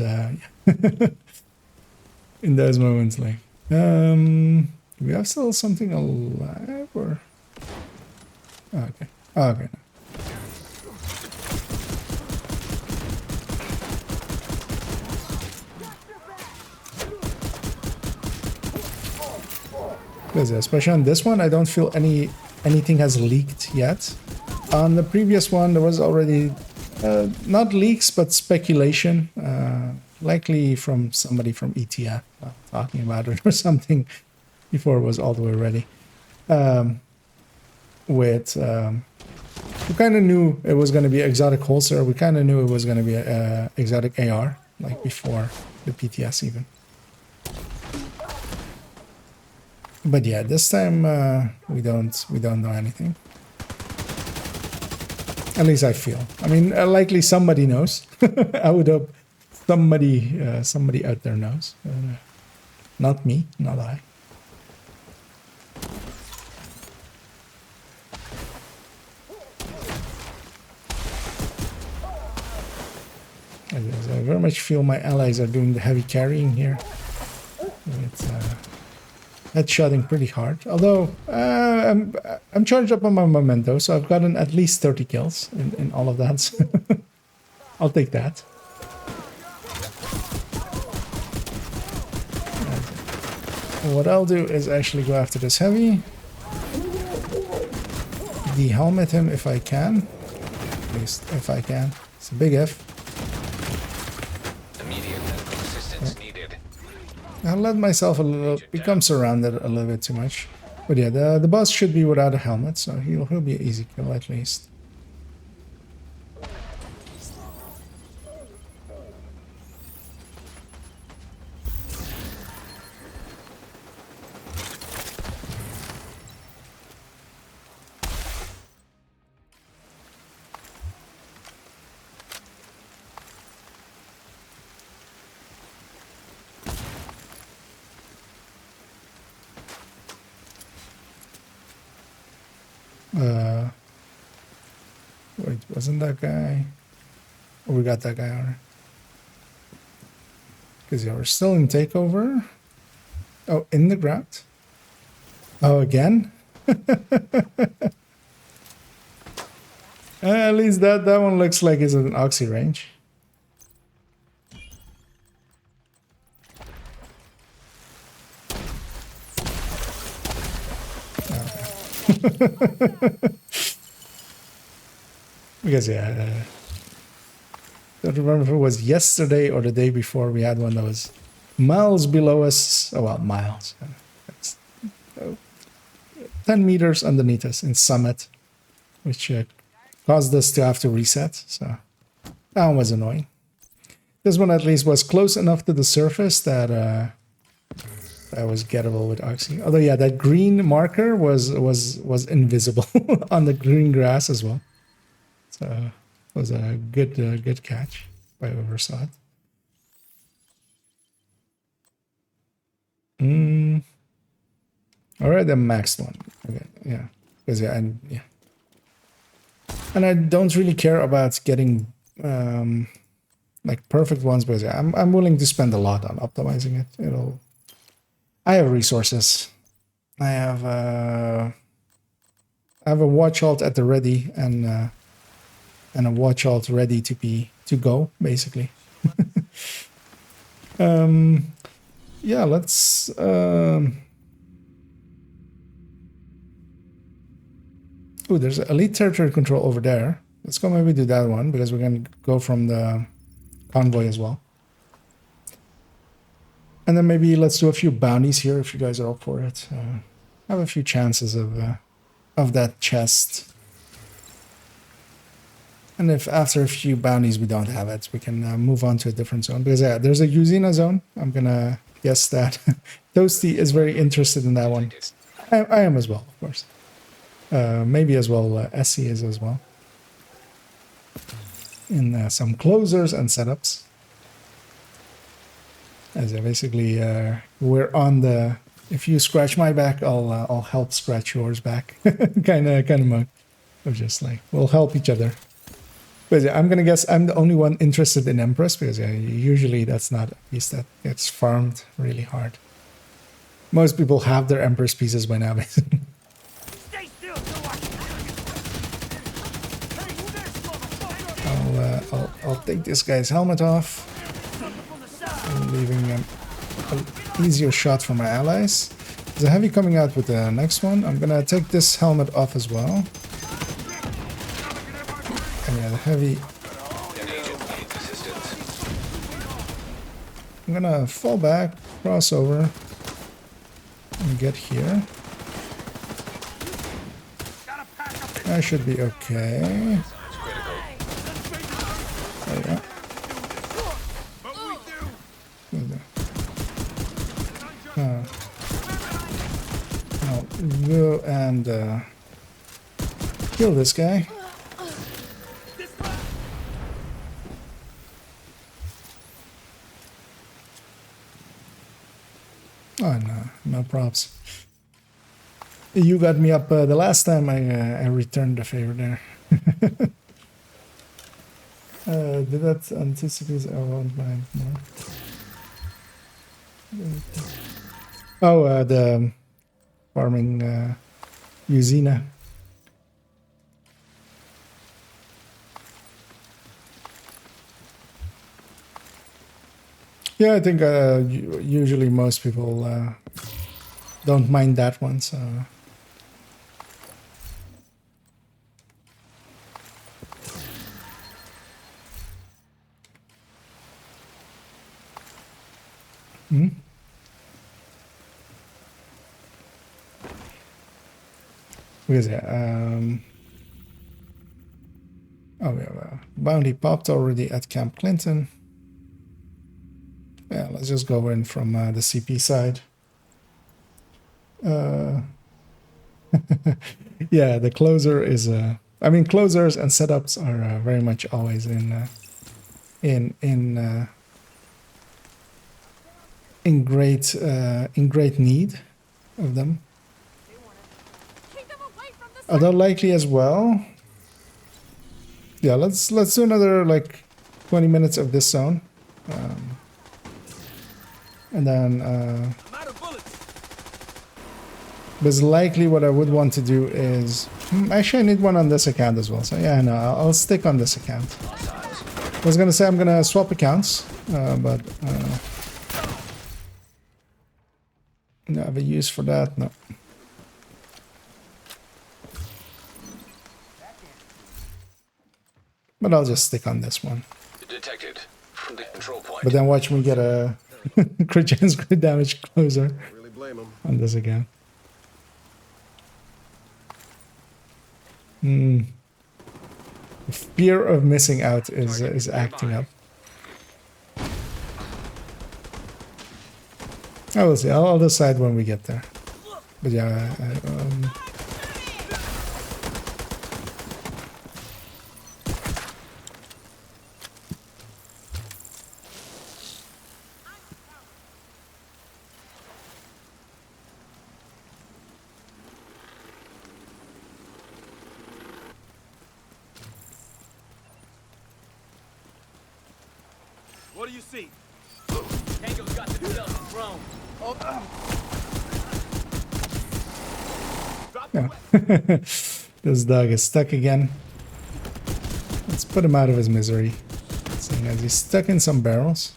in those moments, like, we have still something alive, or okay, okay. Especially on this one, I don't feel anything has leaked yet. On the previous one, there was already not leaks, but speculation, likely from somebody from ETF talking about it or something before it was all the way ready. We kind of knew it was going to be exotic holster. We kind of knew it was going to be a exotic AR, like before the PTS even. But yeah, this time we don't know anything. At least I feel. I mean, likely somebody knows. I would hope somebody out there knows. Not me, not I. I very much feel my allies are doing the heavy carrying here. It's headshotting pretty hard. Although I'm charged up on my memento, so I've gotten at least 30 kills in all of that. I'll take that. And what I'll do is actually go after this heavy. De-helmet him if I can. At least if I can. It's a big if. I let myself become surrounded a little bit too much. But yeah, the boss should be without a helmet, so he'll be an easy kill at least. Wait, wasn't that guy? Oh, we got that guy already. Because yeah, we're still in takeover. Oh, in the ground. Oh, again? At least that one looks like it's an oxy range. Because yeah, don't remember if it was yesterday or the day before we had one that was miles below us. Oh well, miles. 10 meters underneath us in summit, which caused us to have to reset. So that one was annoying. This one at least was close enough to the surface that that was gettable with Oxy. Although yeah, that green marker was invisible on the green grass as well. So it was a good catch by whoever saw it. All right, the maxed one. Okay, yeah, because yeah, and I don't really care about getting like perfect ones, because yeah, I'm willing to spend a lot on optimizing it. I have resources. I have a watch alt at the ready and a watch alt ready to go basically. Yeah, let's. Oh, there's elite territory control over there. Let's go maybe do that one, because we're going to go from the convoy as well. And then maybe let's do a few bounties here if you guys are up for it. Have a few chances of that chest. And if after a few bounties we don't have it, we can move on to a different zone. Because yeah, there's a Usina zone. I'm going to guess that Toasty is very interested in that one. I am as well, of course. Maybe as well Essie is as well. In some closers and setups. As basically we're on the, if you scratch my back, I'll help scratch yours back kind of mode of just like we'll help each other. But yeah, I'm gonna guess I'm the only one interested in Empress, because yeah, usually that's not a piece that gets farmed really hard. Most people have their Empress pieces by now. I'll take this guy's helmet off. I'm leaving an easier shot for my allies. There's a heavy coming out with the next one. I'm gonna take this helmet off as well. And yeah, the heavy. I'm gonna fall back, cross over, and get here. I should be okay. There we go. I'll go and kill this guy. Oh no props. You got me up the last time I returned the favor there. Did that anticipate I won't mind more? Oh, the farming Usina. Yeah, I think usually most people don't mind that one, so. Hmm? Because oh, we have a bounty popped already at Camp Clinton. Yeah, let's just go in from the CP side. Yeah, the closer is. I mean, closers and setups are very much always in great need of them. Although likely as well. Yeah, let's do another like 20 minutes of this zone. And then because likely what I would want to do is actually I need one on this account as well. So yeah, no, I'll stick on this account. I was gonna say I'm gonna swap accounts, but no, have a use for that? No. But I'll just stick on this one. Detected from the control point. But then watch me get a crit chance crit damage closer on this again. The fear of missing out is acting up. I will see. I'll decide when we get there. But yeah, What do you see? Tango's got themselves thrown. yeah. This dog is stuck again. Let's put him out of his misery. Seeing as he's stuck in some barrels.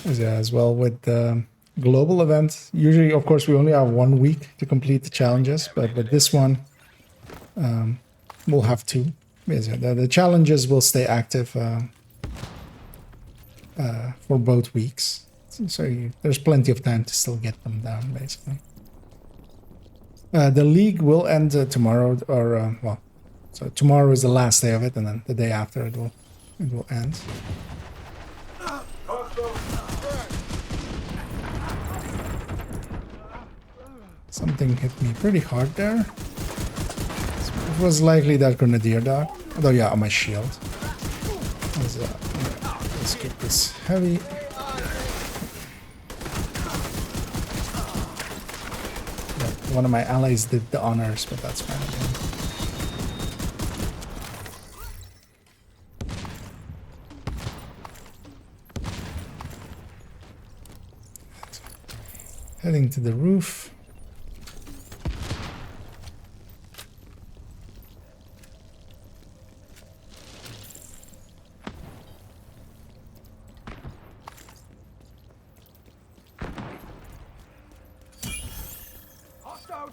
Yeah, as well with the global event. Usually, of course, we only have 1 week to complete the challenges, but with this one, we'll have 2. Yes, yeah, the challenges will stay active for both weeks, so there's plenty of time to still get them down, basically. The league will end tomorrow, or well, so tomorrow is the last day of it, and then the day after it will end. Something hit me pretty hard there. It was likely that grenadier dog. Although, yeah, on my shield. Let's keep this heavy. Yeah, one of my allies did the honors, but that's fine again. Heading to the roof.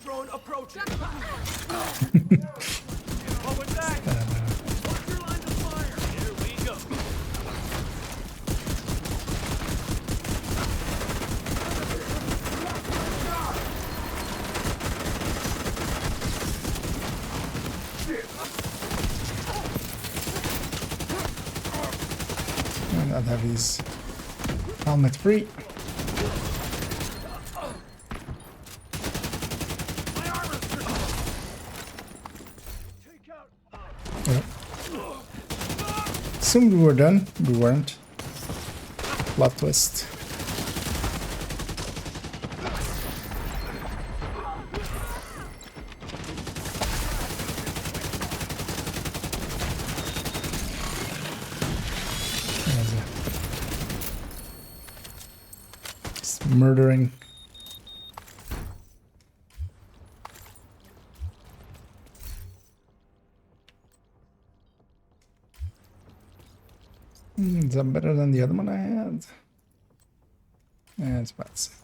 Drone approaching. Forward back. Watch your line of fire. Here we go. And I'll have these helmet free. Assumed we were done. We weren't. Plot twist. Just murdering. Is that better than the other one I had? Yeah, it's about the same.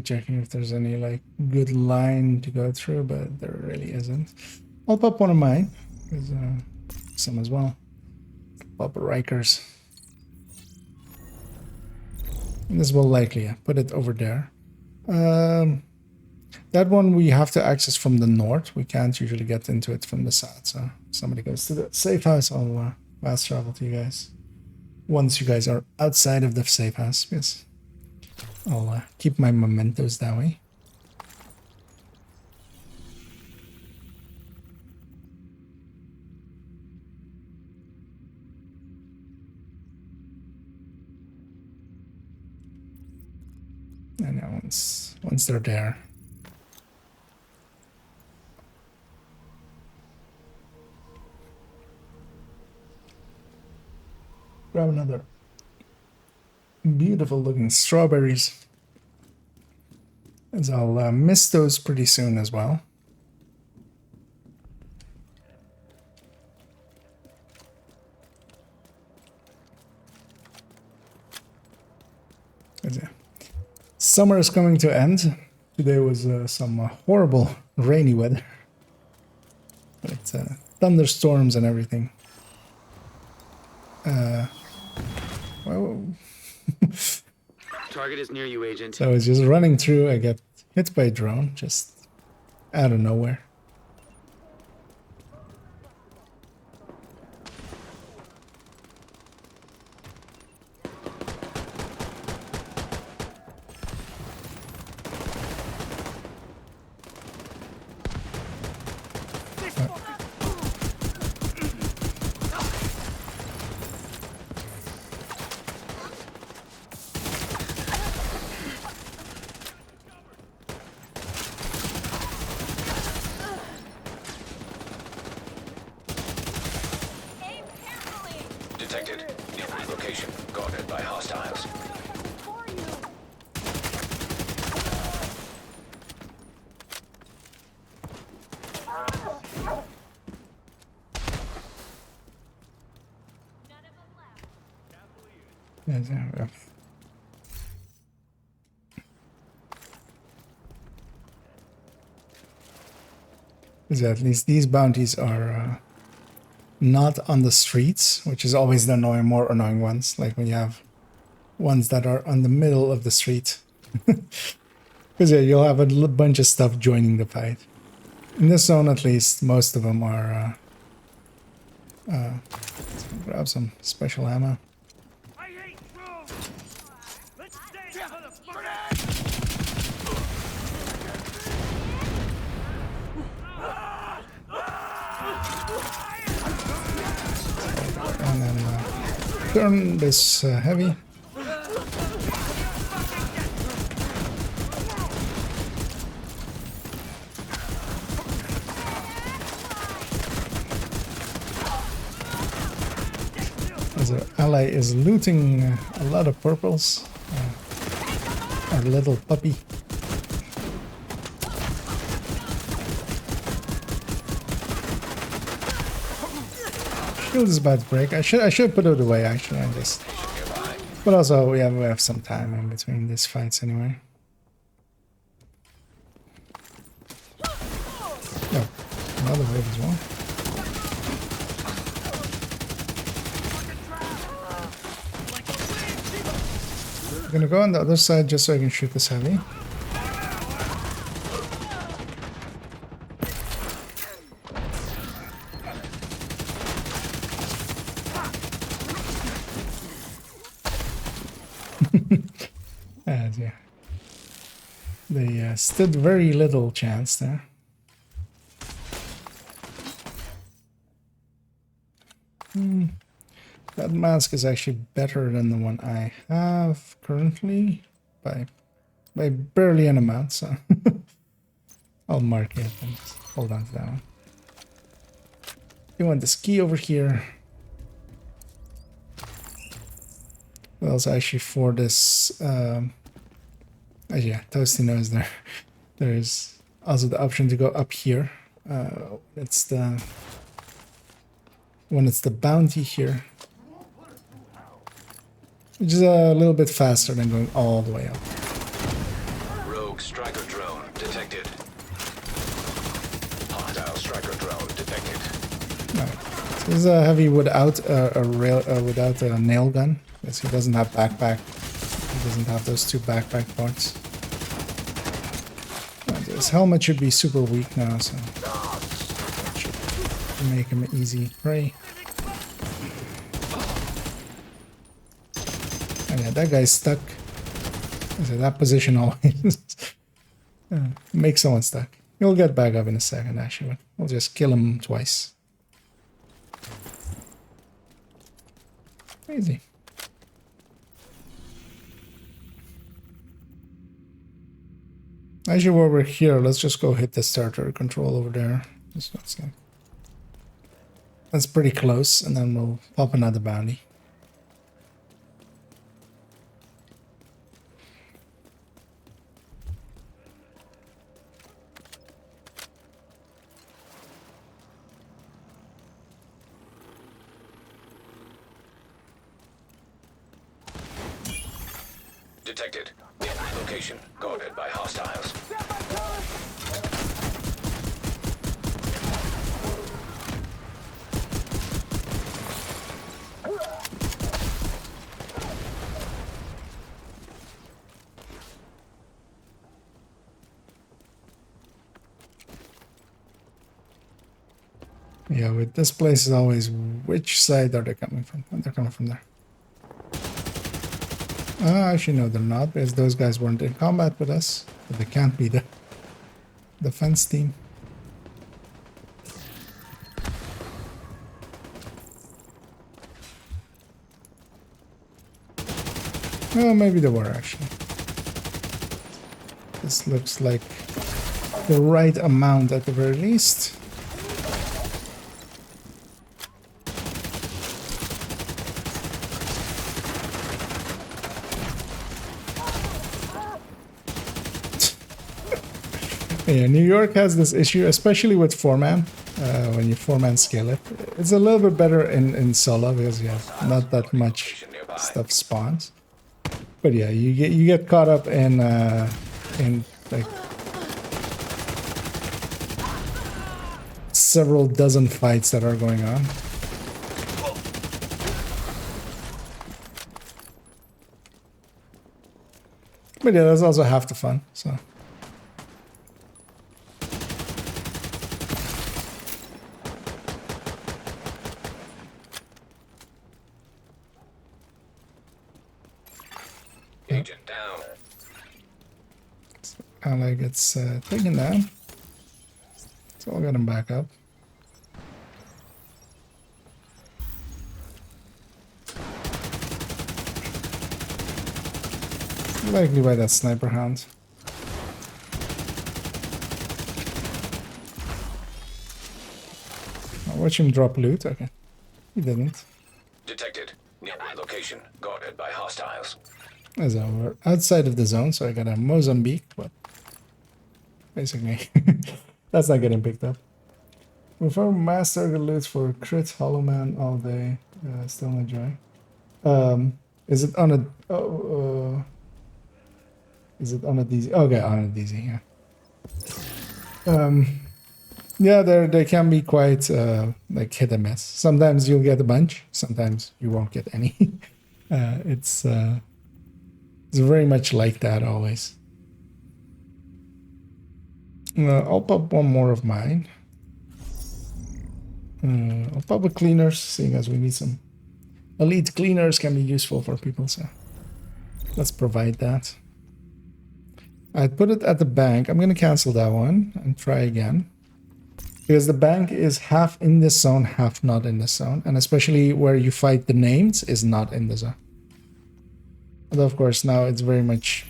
Checking if there's any like good line to go through, but there really isn't. I'll pop one of mine. There's some as well. Pop a Rikers. And this will likely put it over there. That one we have to access from the north. We can't usually get into it from the south. So if somebody goes to the safe house, I'll fast travel to you guys. Once you guys are outside of the safe house, yes. I'll keep my mementos that way. And now once they're there. Grab another beautiful looking strawberries. As I'll miss those pretty soon as well. Summer is coming to end. Today was some horrible rainy weather. But thunderstorms and everything. Well, Target is near you, Agent. so I was just running through. I got hit by a drone just out of nowhere. Detected. Nearby location. Guarded by hostiles. So at least these bounties are not on the streets, which is always the more annoying ones. Like when you have ones that are on the middle of the street. Because yeah, you'll have a bunch of stuff joining the fight. In this zone, at least, most of them are. Let's grab some special ammo. And then turn this heavy. As our ally is looting a lot of purples. Our little puppy. Shield is about to break. I should put it away actually. But also we have some time in between these fights anyway. Oh, another wave as well. I'm gonna go on the other side just so I can shoot this heavy. Yeah. They stood very little chance there. That mask is actually better than the one I have currently by barely an amount, so I'll mark it and just hold on to that one. You want this key over here. Well, it's actually for this. Yeah, Toasty knows there. There's also the option to go up here. It's the bounty here, which is a little bit faster than going all the way up. Rogue striker drone detected. Hostile striker drone detected. Right. So this is a heavy without without a nail gun. Because he doesn't have backpack. He doesn't have those two backpack parts. His helmet should be super weak now, so that should make him an easy prey. And yeah, that guy's stuck. So that position always makes someone stuck. He'll get back up in a second, actually. We'll just kill him twice. Easy. Actually, while we're here, let's just go hit the starter control over there. That's pretty close, and then we'll pop another bounty. Detected. location guarded by hostiles. Yeah, with this place is always which side are they coming from? Oh, they're coming from there. Actually, no, they're not, because those guys weren't in combat with us. But they can't be the defense team. Well, maybe they were, actually. This looks like the right amount at the very least. Yeah, New York has this issue, especially with 4-man. When you 4-man scale it, it's a little bit better in solo because you have not that much stuff spawns. But yeah, you get caught up in like several dozen fights that are going on. But yeah, that's also half the fun. So. Agent down. And like it's taken down. So I'll get him back up. Likely by that sniper hound. I'll watch him drop loot. Okay. He didn't. Detected. Nearby location guarded by hostiles. So we're outside of the zone, so I got a Mozambique, but basically that's not getting picked up. Before mass target loot for crit hollow man all day, still enjoy. Is it on a is it on a DZ? Okay, on a DZ, yeah. Yeah, they can be quite like hit and miss. Sometimes you'll get a bunch, sometimes you won't get any. It's very much like that always. I'll pop one more of mine. I'll pop a cleaners, seeing as we need some elite cleaners can be useful for people, so let's provide that. I'd put it at the bank. I'm going to cancel that one and try again. Because the bank is half in this zone, half not in this zone. And especially where you fight the names is not in the zone. Although, of course, now it's very much...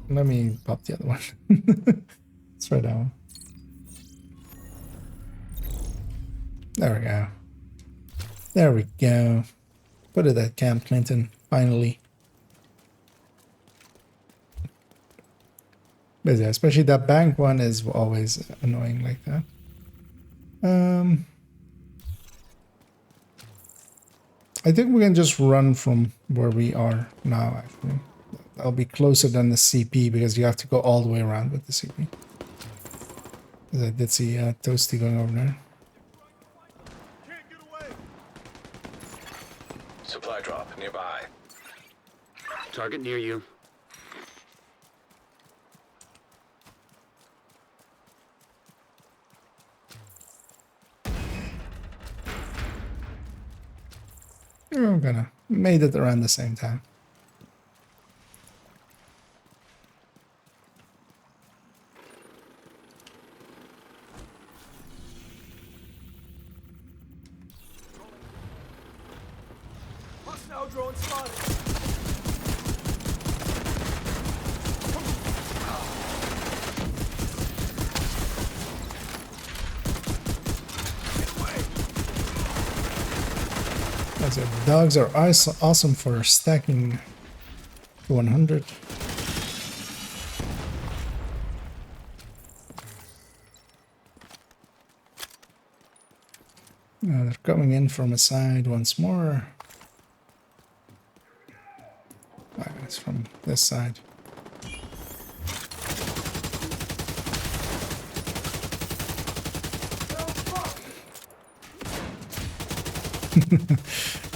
Let me pop the other one. Let's try that one. There we go. There we go. Put it at Camp Clinton, finally. But yeah, especially that bank one is always annoying like that. I think we can just run from where we are now, actually. I'll be closer than the CP because you have to go all the way around with the CP. Because I did see Toasty going over there. Supply drop nearby. Target near you. We're gonna made it around the same time. Hostile drone spotted. That's it. Dogs are awesome for stacking to 100. They're coming in from a side once more. It's from this side.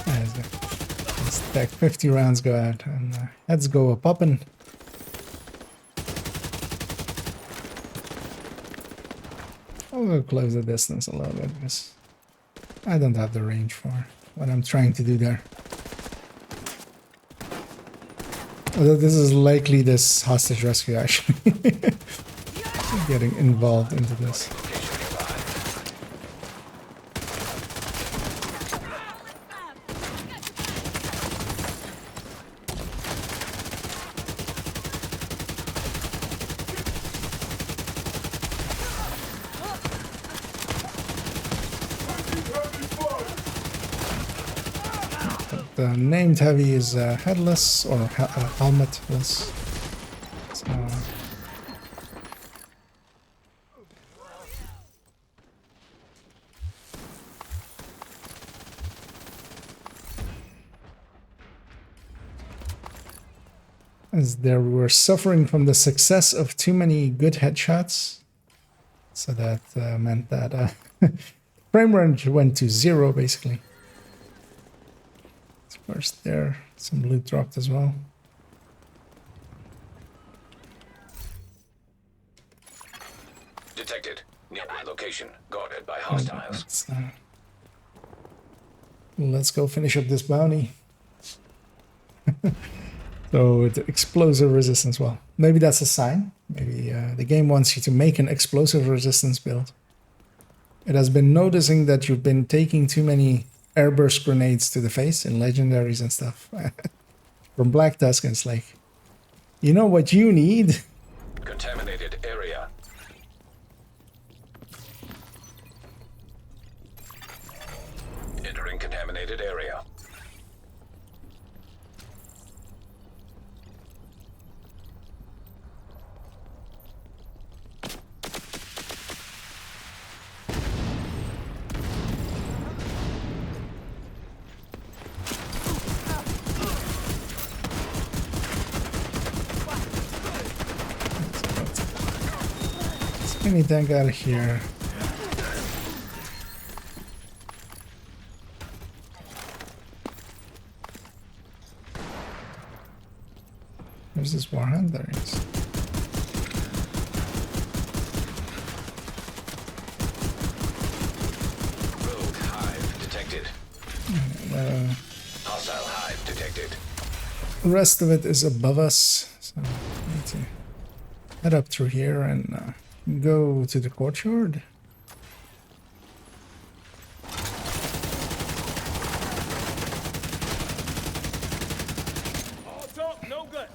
Let's take 50 rounds go out and heads go a poppin'. I'll close the distance a little bit because I don't have the range for what I'm trying to do there. Although this is likely this hostage rescue actually getting involved into this. The named heavy is headless or helmetless. So, as they were suffering from the success of too many good headshots, so that meant that frame range went to 0 basically. Of course, there some loot dropped as well. Detected. Nearby location. Guarded by hostiles. Let's go finish up this bounty. So with explosive resistance, well, maybe that's a sign. Maybe the game wants you to make an explosive resistance build. It has been noticing that you've been taking too many airburst grenades to the face in legendaries and stuff. From Black Tusk, it's like, you know what you need? Contaminated area. Entering contaminated area. Any tank out of here. There's this warhead. There it is. Rogue hive detected. Hostile hive detected. The rest of it is above us, so we need to head up through here and go to the courtyard. All talk, no good.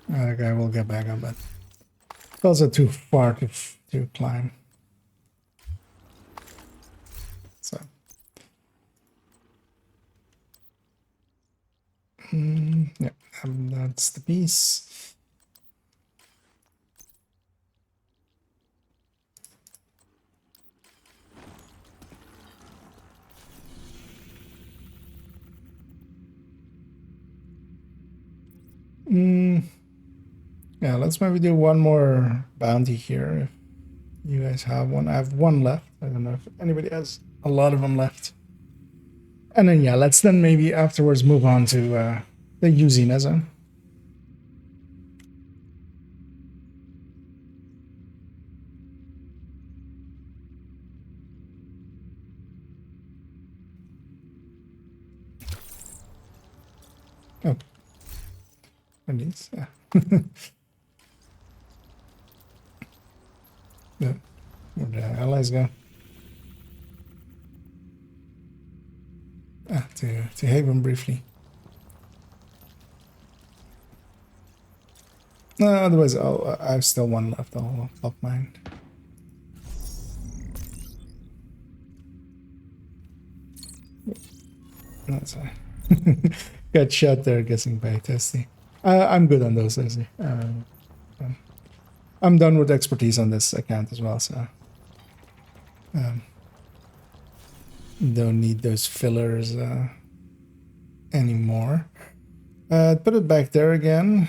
That guy will get back up, but it's also too far to climb. So, yeah, that's the piece. Yeah, let's maybe do one more bounty here. If you guys have one. I have one left. I don't know if anybody has a lot of them left. And then, yeah, let's then maybe afterwards move on to the Usina zone. Oh. And these, yeah. Yeah. Where'd the allies go? Ah, to Haven briefly. No, otherwise I have still one left. I'll pop mine. That's got shot there guessing by Testy. I'm good on those, Testy. I'm done with expertise on this account as well, so Don't need those fillers anymore. Put it back there again.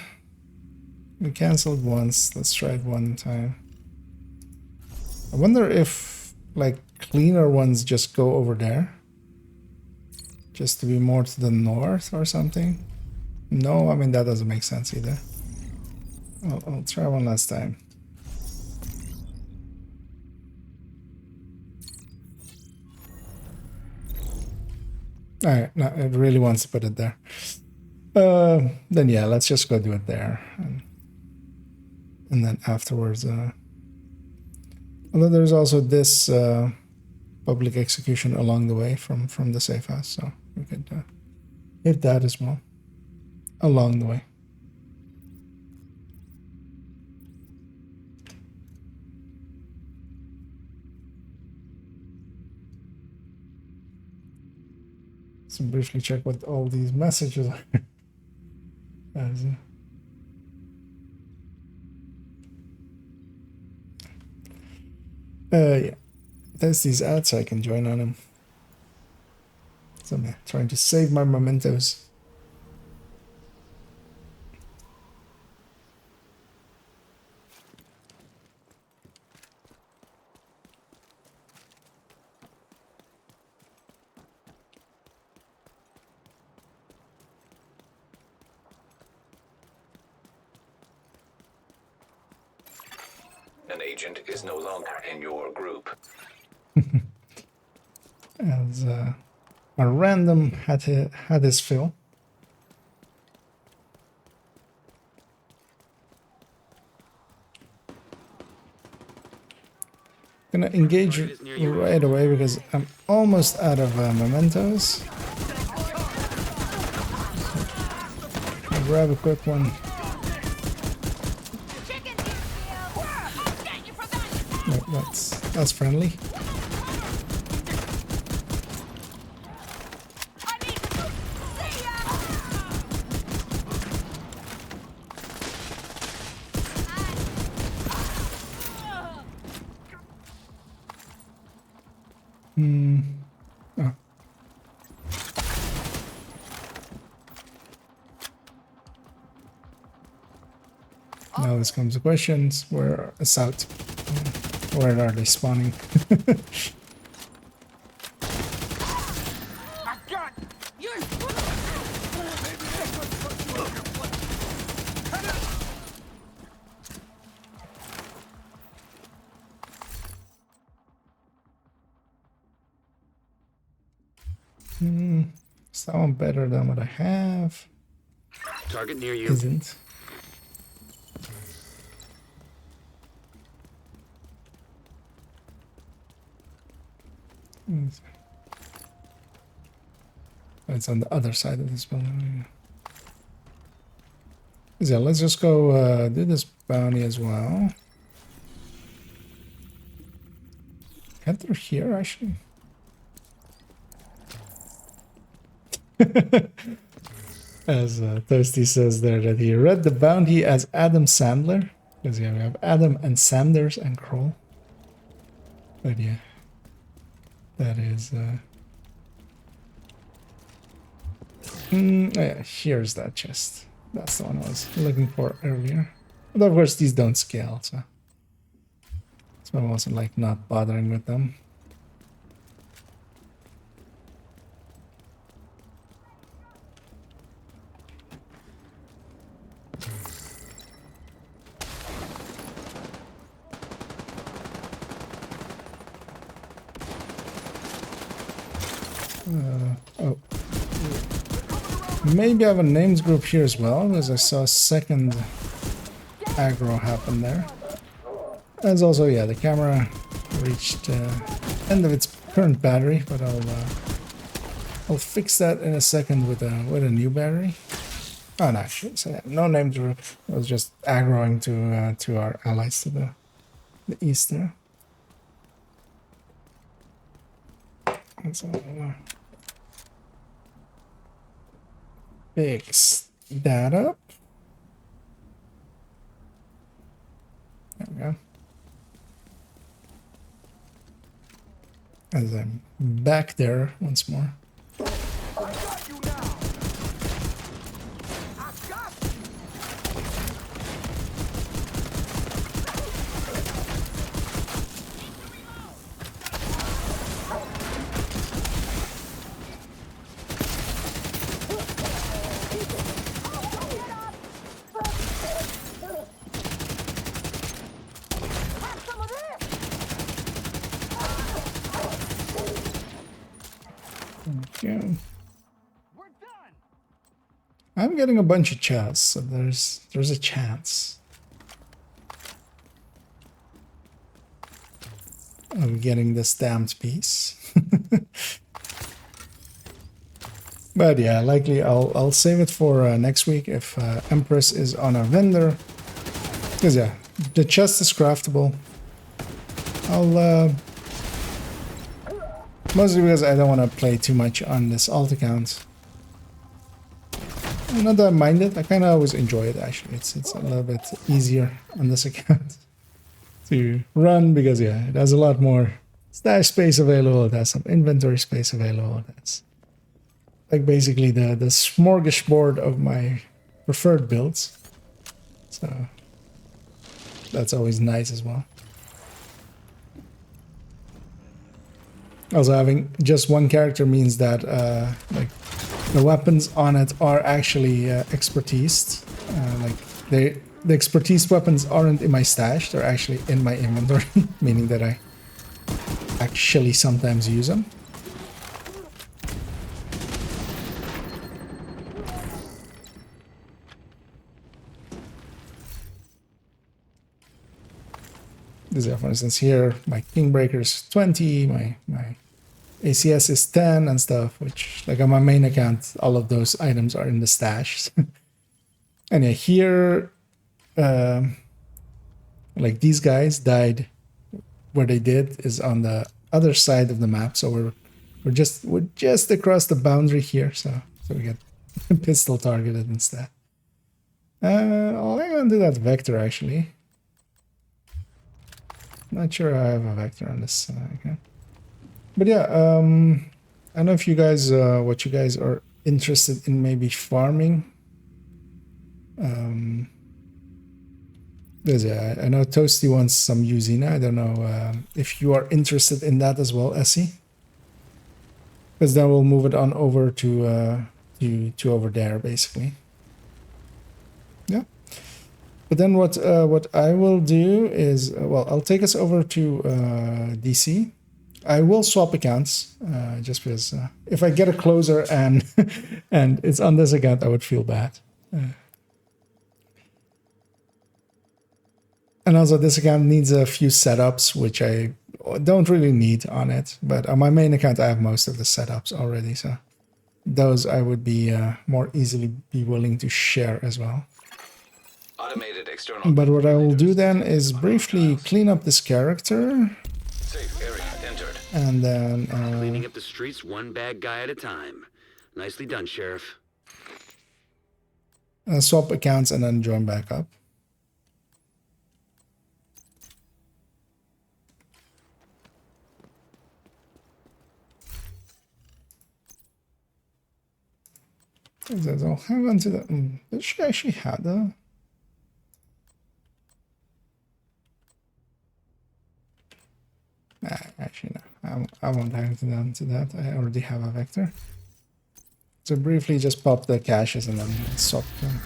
We canceled once. Let's try it one time. I wonder if like cleaner ones just go over there. Just to be more to the north or something. No, I mean that doesn't make sense either. I'll try one last time. Alright, no, it really wants to put it there. Then yeah, let's just go do it there. And then afterwards, although there's also this public execution along the way from the safe house, so we could hit that as well along the way. So briefly check what all these messages are. Yeah. Test these out so I can join on them. So I'm trying to save my mementos. An agent is no longer in your group. As a random had his fill. Gonna engage right away because I'm almost out of mementos. I'll grab a quick one. No, that's friendly. Oh. Now this comes to questions. Where south? Where are they spawning? Is that one better than what I have? Target near you. Isn't. It's on the other side of this building. So let's just go do this bounty as well. Get through here, actually. As Toasty says there, that he read the bounty as Adam Sandler. Because yeah, we have Adam and Sanders and Kroll. But yeah, that is... yeah, here's that chest. That's the one I was looking for earlier. But of course these don't scale, so I wasn't like not bothering with them. Oh. Maybe I have a names group here as well, because I saw a second aggro happen there. As also, yeah, the camera reached end of its current battery, but I'll fix that in a second with a new battery. Oh, no, actually, so yeah, no names group. I was just aggroing to our allies to the east there. And so fix that up. There we go. as I'm back there once more. Okay. I'm getting a bunch of chests, so there's a chance of getting this stamped piece. But yeah, likely I'll save it for next week if Empress is on a vendor. Because yeah, the chest is craftable. I'll mostly because I don't want to play too much on this alt account. Not that I mind it, I kind of always enjoy it actually. It's a little bit easier on this account to run because yeah, it has a lot more stash space available, it has some inventory space available. That's like basically the smorgasbord of my preferred builds. So that's always nice as well. Also, having just one character means that like the weapons on it are actually expertised. Like the expertise weapons aren't in my stash; they're actually in my inventory, meaning that I actually sometimes use them. This is, for instance, here my Kingbreaker is 20, my ACS is 10 and stuff, which like on my main account, all of those items are in the stash. And yeah, here, like these guys died where they did is on the other side of the map. So we're just across the boundary here. So we get pistol targeted instead. I'm gonna do that vector actually. Not sure I have a vector on this account. But yeah, I don't know if you guys, what you guys are interested in maybe farming. Because yeah, I know Toasty wants some Usina. I don't know if you are interested in that as well, Essie. Because then we'll move it on over to over there, basically. Yeah. But then what I will do is, well, I'll take us over to DC. I will swap accounts just because if I get a closer and and it's on this account, I would feel bad. And also this account needs a few setups, which I don't really need on it. But on my main account, I have most of the setups already. So those I would be more easily be willing to share as well. Automated external. But what I will do then is briefly clean up this character. Safe area entered. And then cleaning up the streets one bad guy at a time. Nicely done, Sheriff. Swap accounts and then join back up. I'll hang on to that. Does she actually have that? Nah, actually no. I won't hang on to that. I already have a vector. So briefly just pop the caches and then swap them.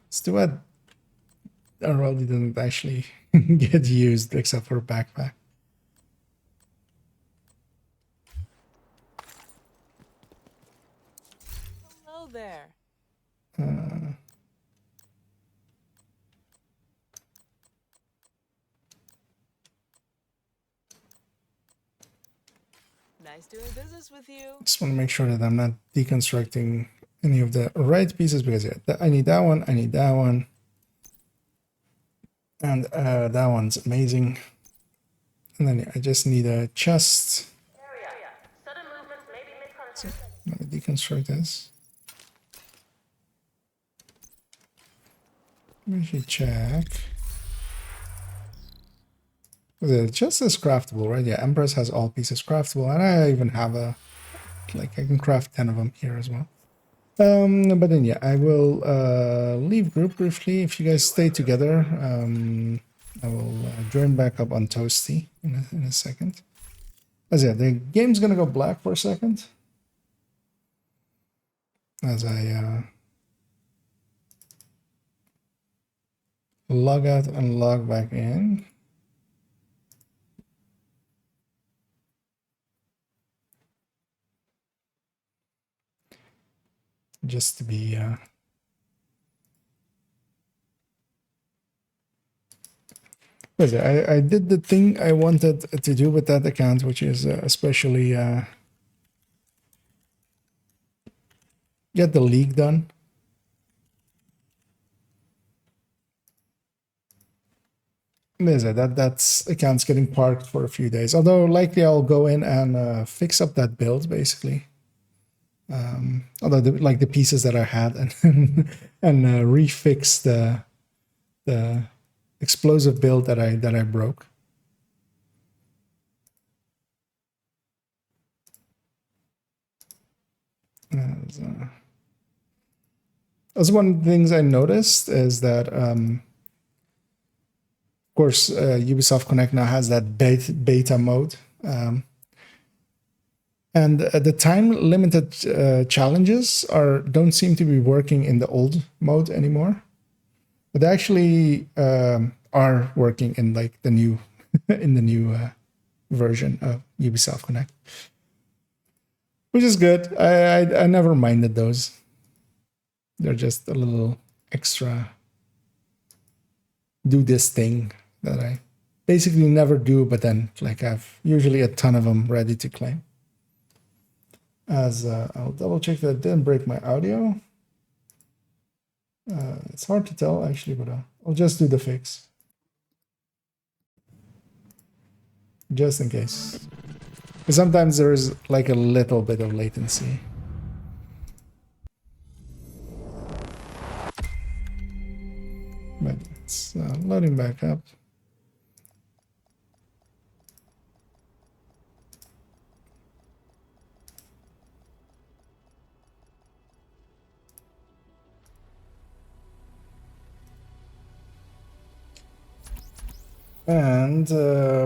It's too bad Araldi didn't actually get used except for a backpack. Hello there. Nice doing business with you. Just want to make sure that I'm not deconstructing any of the right pieces because yeah, I need that one, I need that one. And that one's amazing. And then yeah, I just need a chest. So let me deconstruct this. We should check. The chest is craftable, right? Yeah, Empress has all pieces craftable, and I even have a, like, I can craft 10 of them here as well. But then yeah, I will leave group briefly. If you guys stay together, I will join back up on Toasty in a second. As yeah, the game's gonna go black for a second. As I log out and log back in. Just to be I did the thing I wanted to do with that account, which is especially get the league done. That's account's getting parked for a few days, although likely I'll go in and fix up that build basically. Although like the pieces that I had and refix the explosive build that I broke. That's one of the things I noticed is that of course Ubisoft Connect now has that beta mode. And the time-limited challenges don't seem to be working in the old mode anymore, but they actually are working in like the new in the new version of Ubisoft Connect, which is good. I never minded those. They're just a little extra do this thing that I basically never do, but then like I've usually a ton of them ready to claim. As I'll double check that I didn't break my audio. It's hard to tell actually, but I'll just do the fix. Just in case. Because sometimes there is like a little bit of latency. But it's loading back up. And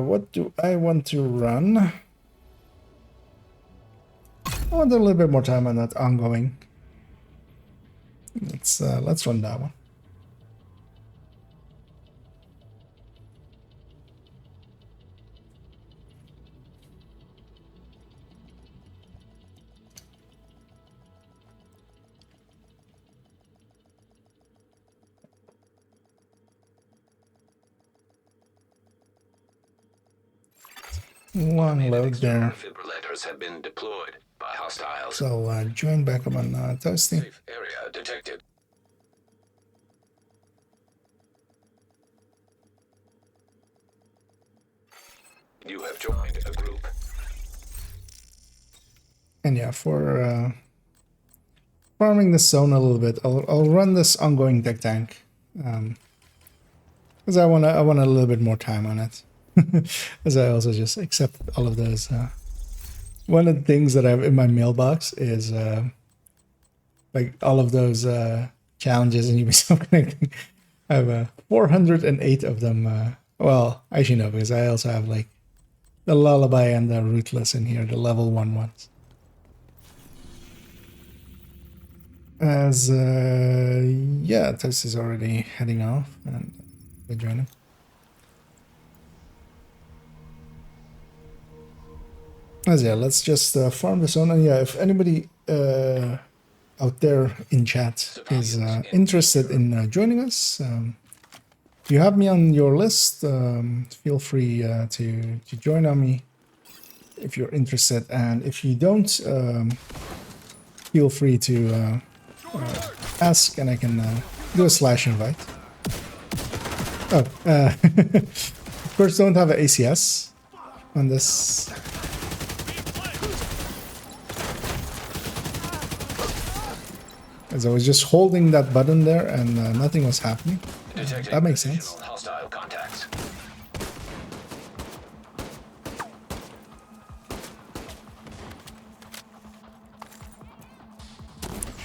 what do I want to run? I want a little bit more time on that ongoing. Let's run that one. Long load there. Defibrillators have been deployed by hostiles. So join back up on Toasty. Safe area detected. You have joined a group. And yeah, for farming the zone a little bit, I'll run this ongoing tech tank because I want a little bit more time on it. As I also just accept all of those. One of the things that I have in my mailbox is like all of those challenges in Ubisoft Connect. I have 408 of them. Well, actually no, because I also have like the Lullaby and the Ruthless in here, the level 1 ones. As yeah, Toast is already heading off and we'll join him. As yeah, let's just farm this on. And yeah, if anybody out there in chat is interested in joining us, if you have me on your list, feel free to join on me if you're interested. And if you don't, feel free to ask, and I can do a slash invite. Oh, of course, don't have an ACS on this. As I was just holding that button there and nothing was happening. That makes sense. Hostile contacts.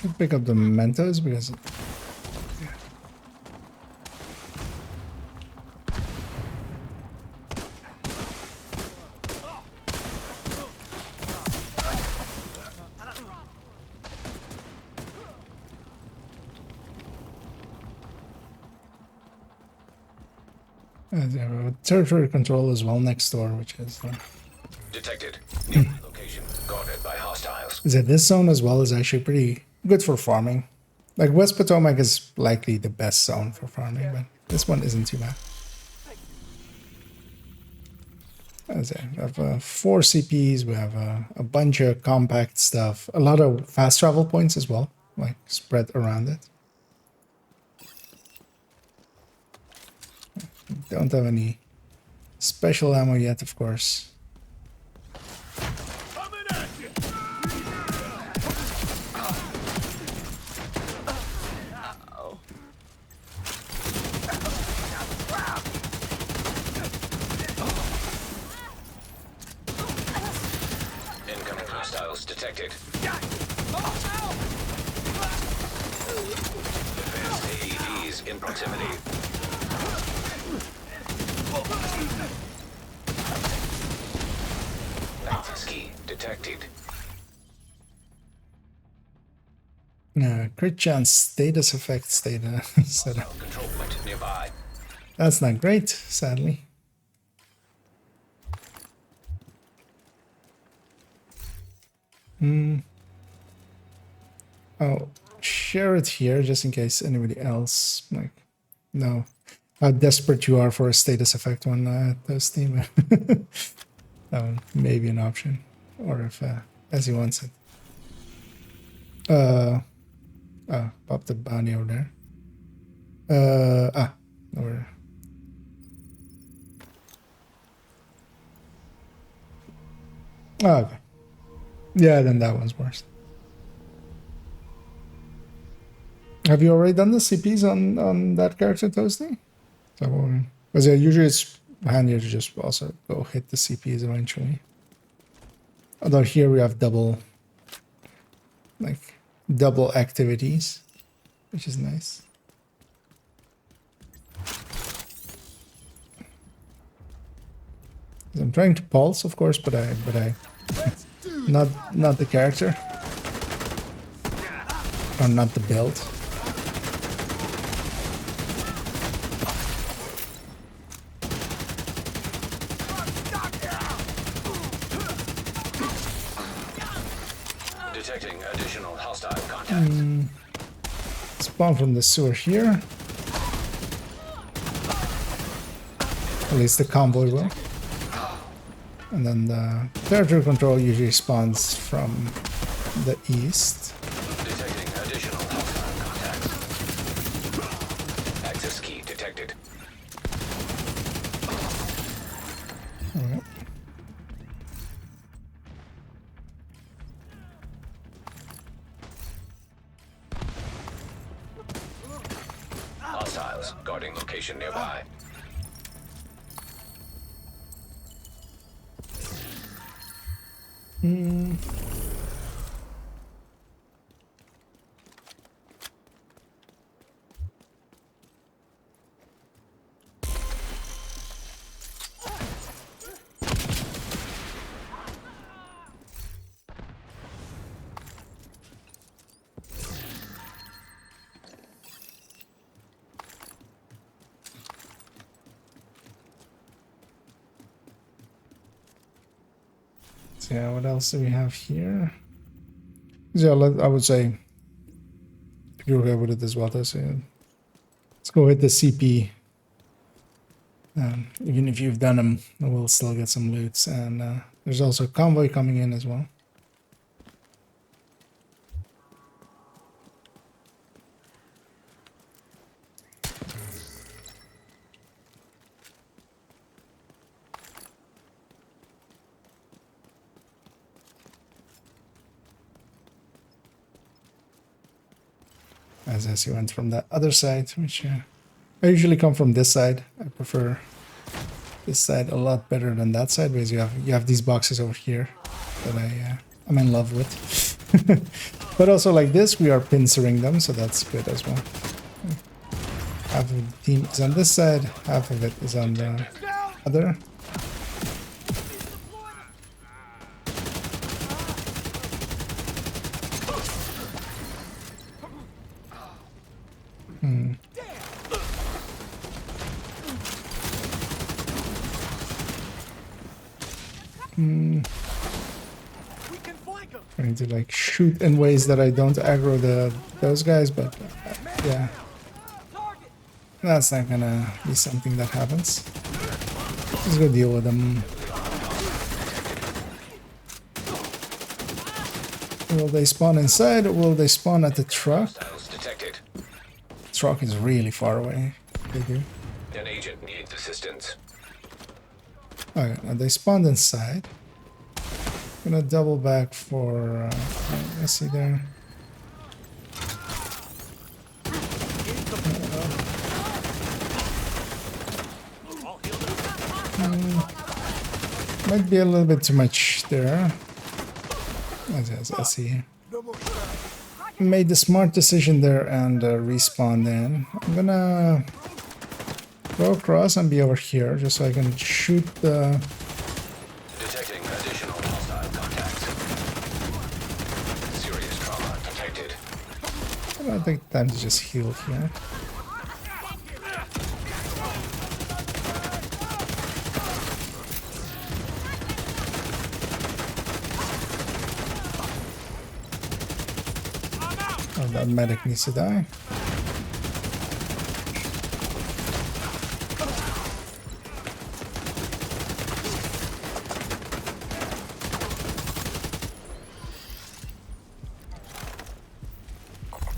Should pick up the Mentos because there are territory control as well next door, which is Detected. Nearby location guarded by hostiles. is that this zone as well is actually pretty good for farming. Like West Potomac is likely the best zone for farming, but this one isn't too bad. As I have 4 CPs, we have a bunch of compact stuff, a lot of fast travel points as well, like spread around it. Don't have any special ammo yet, of course. Incoming hostiles detected. Advanced AEDs in proximity. Access key detected. Crit chance status effects data setup. Control point nearby. That's not great, sadly. I'll share it here just in case anybody else know how desperate you are for a status effect on those Steam. That one may be an option, or if as he wants it. Pop the bounty over there. Over. Oh, okay. Yeah, then that one's worse. Have you already done the CPs on that character, Toasty? Because usually it's handier to just also go hit the CPs eventually. Although here we have double activities, which is nice. I'm trying to pulse, of course, but I not the character, or not the build. Detecting additional hostile contact. Spawn from the sewer here. At least the convoy will. And then the territory control usually spawns from the east. Detecting additional hostile contacts. Access key detected. Alright. Hostiles guarding location nearby. So yeah, what else do we have here? Yeah, I would say if you're okay with it as well, let's go hit the CP. Even if you've done them, we'll still get some loots, and there's also a convoy coming in as well. As he went from the other side, which I usually come from this side. I prefer this side a lot better than that side because you have these boxes over here that I'm in love with. But also like this, we are pincering them, so that's good as well. Half of the team is on this side, half of it is on the other. Trying to like shoot in ways that I don't aggro those guys, but yeah, that's not gonna be something that happens. Just go deal with them. Will they spawn inside or will they spawn at the truck? Truck is really far away. They do. An agent needs assistance. Okay, now they spawned inside. Gonna double back for let's see there. Might be a little bit too much there. Let's see. Made the smart decision there and respawn in. I'm gonna go across and be over here just so I can shoot the. Detecting additional hostile contacts. Serious trauma detected. I think time to just heal here. Oh, that medic needs to die.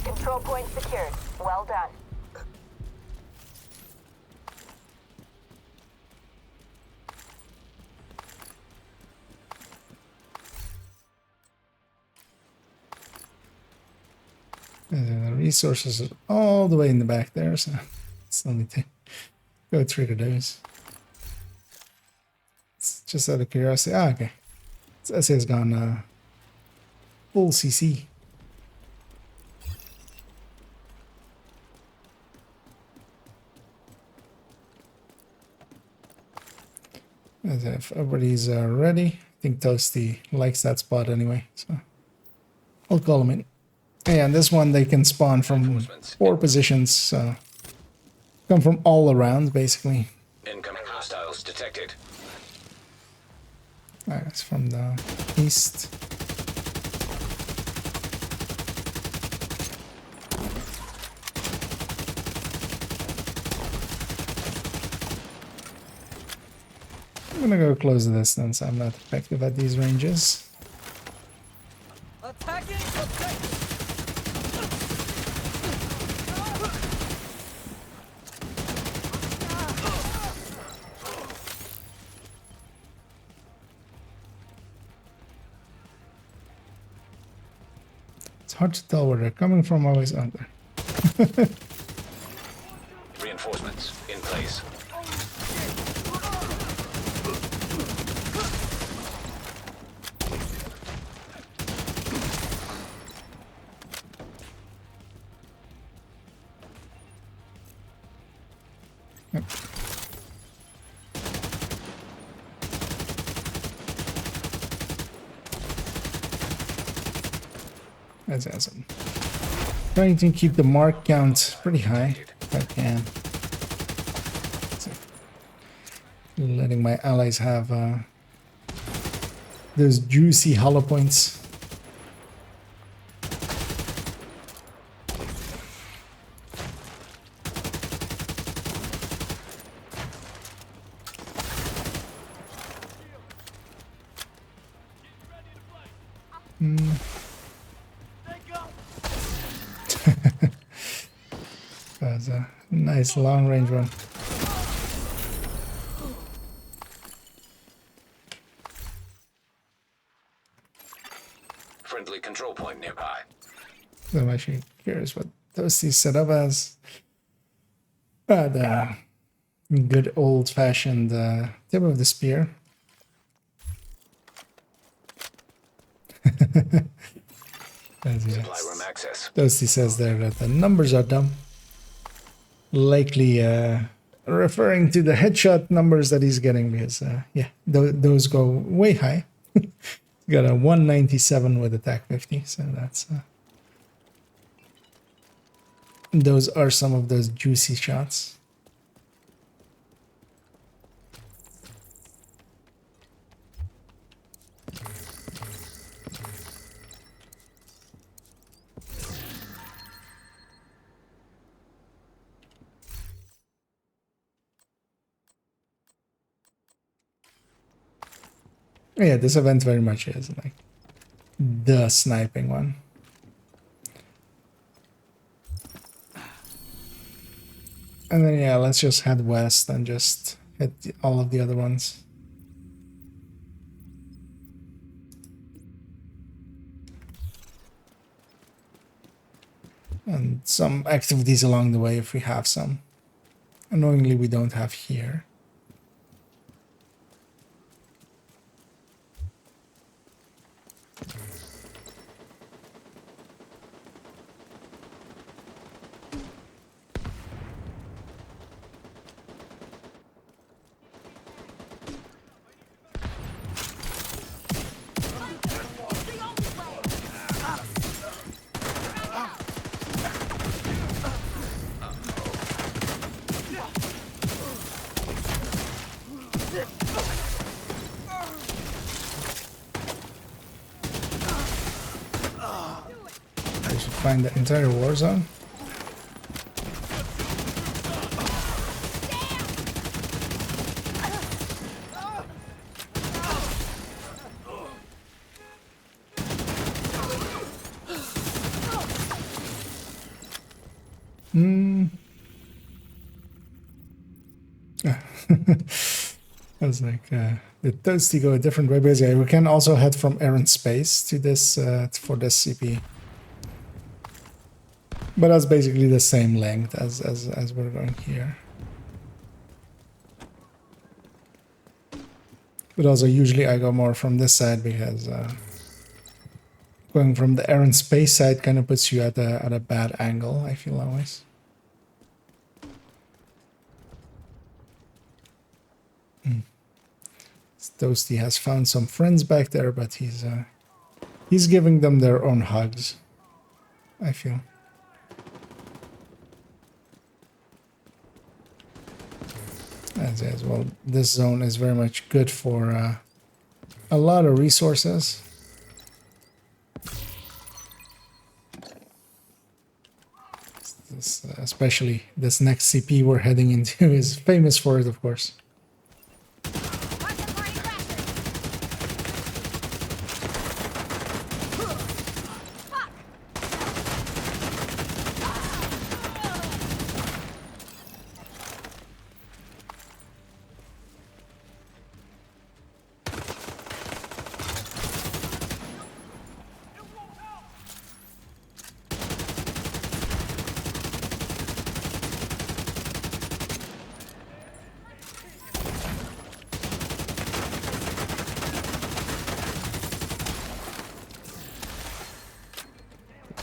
Control point secured. Well done. And the resources are all the way in the back there, so still need to go through to those. It's just out of curiosity. Ah, okay. This has gone full CC. As if everybody's ready. I think Toasty likes that spot anyway, so I'll call him in. And this one they can spawn from 4 positions, so come from all around basically. Incoming hostiles detected. Alright, it's from the east. I'm gonna go close the distance. I'm not effective at these ranges. Attacking! It's hard to tell where they're coming from always out there. Reinforcements in place. Yep. That's awesome. Trying to keep the mark count pretty high if I can. So, letting my allies have those juicy hollow points. That's a nice long range one. Friendly control point nearby. So I'm actually curious what Toasty set up as the good old-fashioned tip of the spear. Supply room access. Toasty says there that the numbers are dumb. Likely referring to the headshot numbers that he's getting because, yeah, those go way high. Got a 197 with attack 50, so that's... those are some of those juicy shots. Yeah, this event very much is like the sniping one. And then yeah, let's just head west and just hit all of the other ones. And some activities along the way if we have some. Annoyingly, we don't have here. Find the entire war zone. I was like, it does to go a different way. Basically, we can also head from Aaron Space to this for this CP. But that's basically the same length as we're going here. But also usually I go more from this side because going from the Aaron Space side kind of puts you at a bad angle, I feel always. Toasty has found some friends back there, but he's giving them their own hugs, I feel. As well, this zone is very much good for a lot of resources. Especially this next CP we're heading into is famous for it, of course.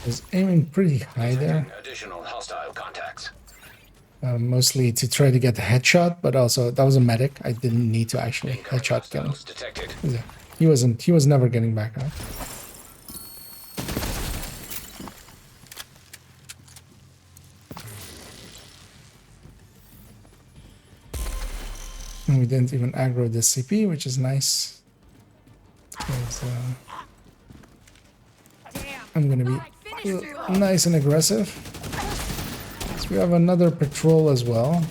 Was aiming pretty high there. Additional hostile contacts. Mostly to try to get the headshot, but also that was a medic. I didn't need to actually headshot kill him. Detected. Yeah, he was never getting back up. And we didn't even aggro the CP, which is nice. I'm gonna be nice and aggressive. So we have another patrol as well.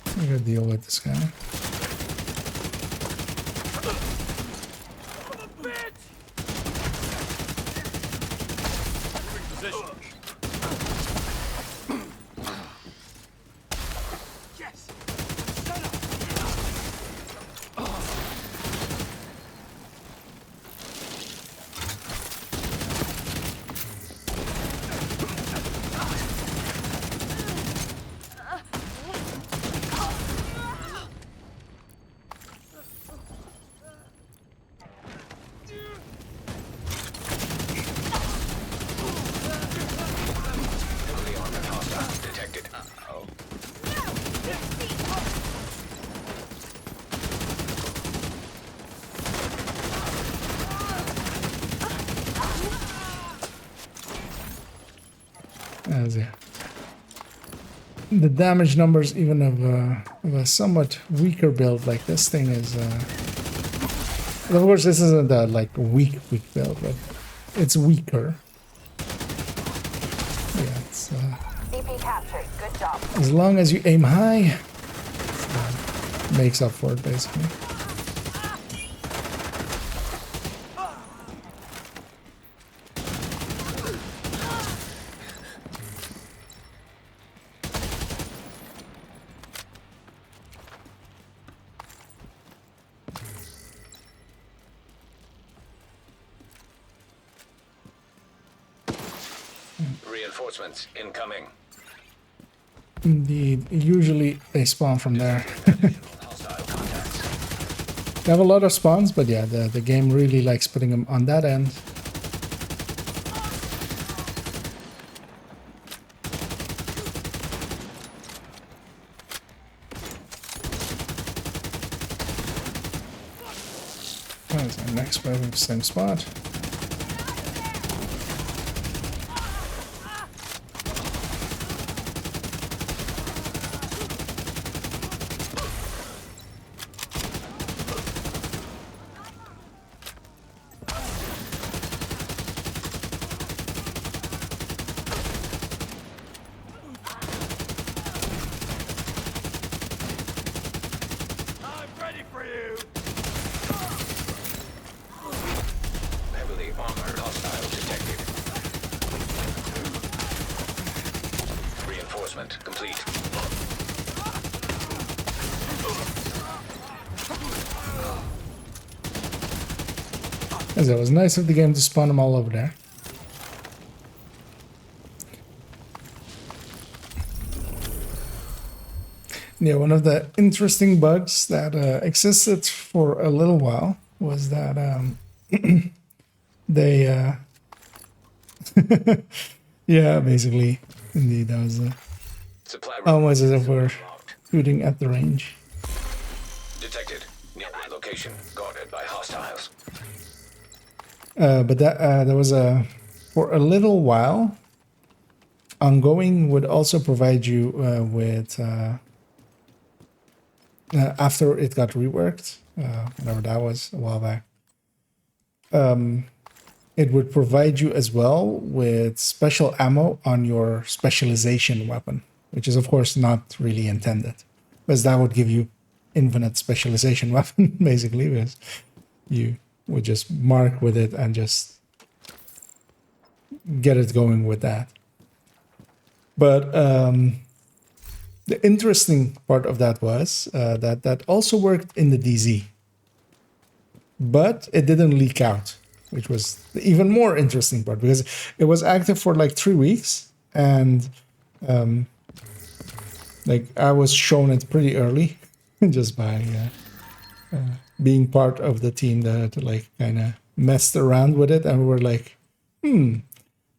I'm gonna deal with this guy. As yeah. The damage numbers even of a somewhat weaker build like this thing is of course this isn't a like weak build, but it's weaker. Yeah, it's CP captured. Good job. as long as you aim high, makes up for it basically. Reinforcements incoming. Indeed, usually they spawn from there. Hostile contacts. They have a lot of spawns, but yeah, the game really likes putting them on that end. There's our next wave, same spot. Heavily armored hostile detected. Reinforcement complete. As it was nice of the game to spawn them all over there. Yeah, one of the interesting bugs that existed for a little while was that they yeah, basically, indeed, that was almost as if we're shooting at the range. Detected. Nearby location guarded by hostiles. But that there was for a little while, ongoing would also provide you with after it got reworked, whenever that was a while back. It would provide you as well with special ammo on your specialization weapon, which is of course not really intended, because that would give you infinite specialization weapon basically, because you would just mark with it and just get it going with that. But the interesting part of that was that also worked in the DZ, but it didn't leak out, which was the even more interesting part, because it was active for like 3 weeks, and like I was shown it pretty early just by being part of the team that like kind of messed around with it, and we were like,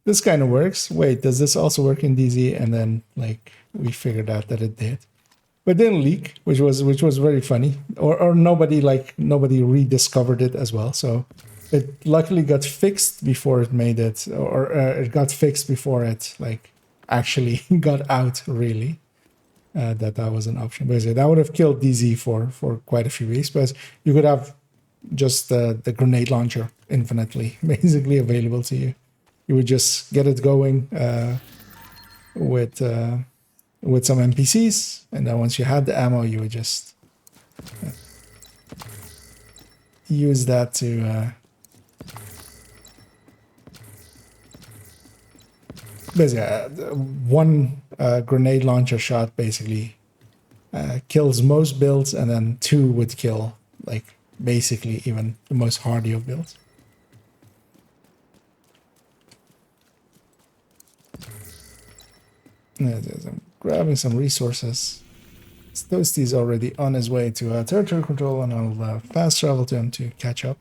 this kind of works. Wait, does this also work in DZ? And then like we figured out that it did, but didn't leak, which was very funny. Or nobody rediscovered it as well. So it luckily got fixed before it made it, or it got fixed before it like actually got out really. That was an option. Basically, that would have killed DZ for quite a few weeks, because you could have just the grenade launcher infinitely basically available to you. You would just get it going with some NPCs, and then once you had the ammo, you would just use that to basically one grenade launcher shot basically kills most builds, and then 2 would kill like basically even the most hardy of builds. I'm grabbing some resources. Toasty's already on his way to territory control, and I'll fast travel to him to catch up.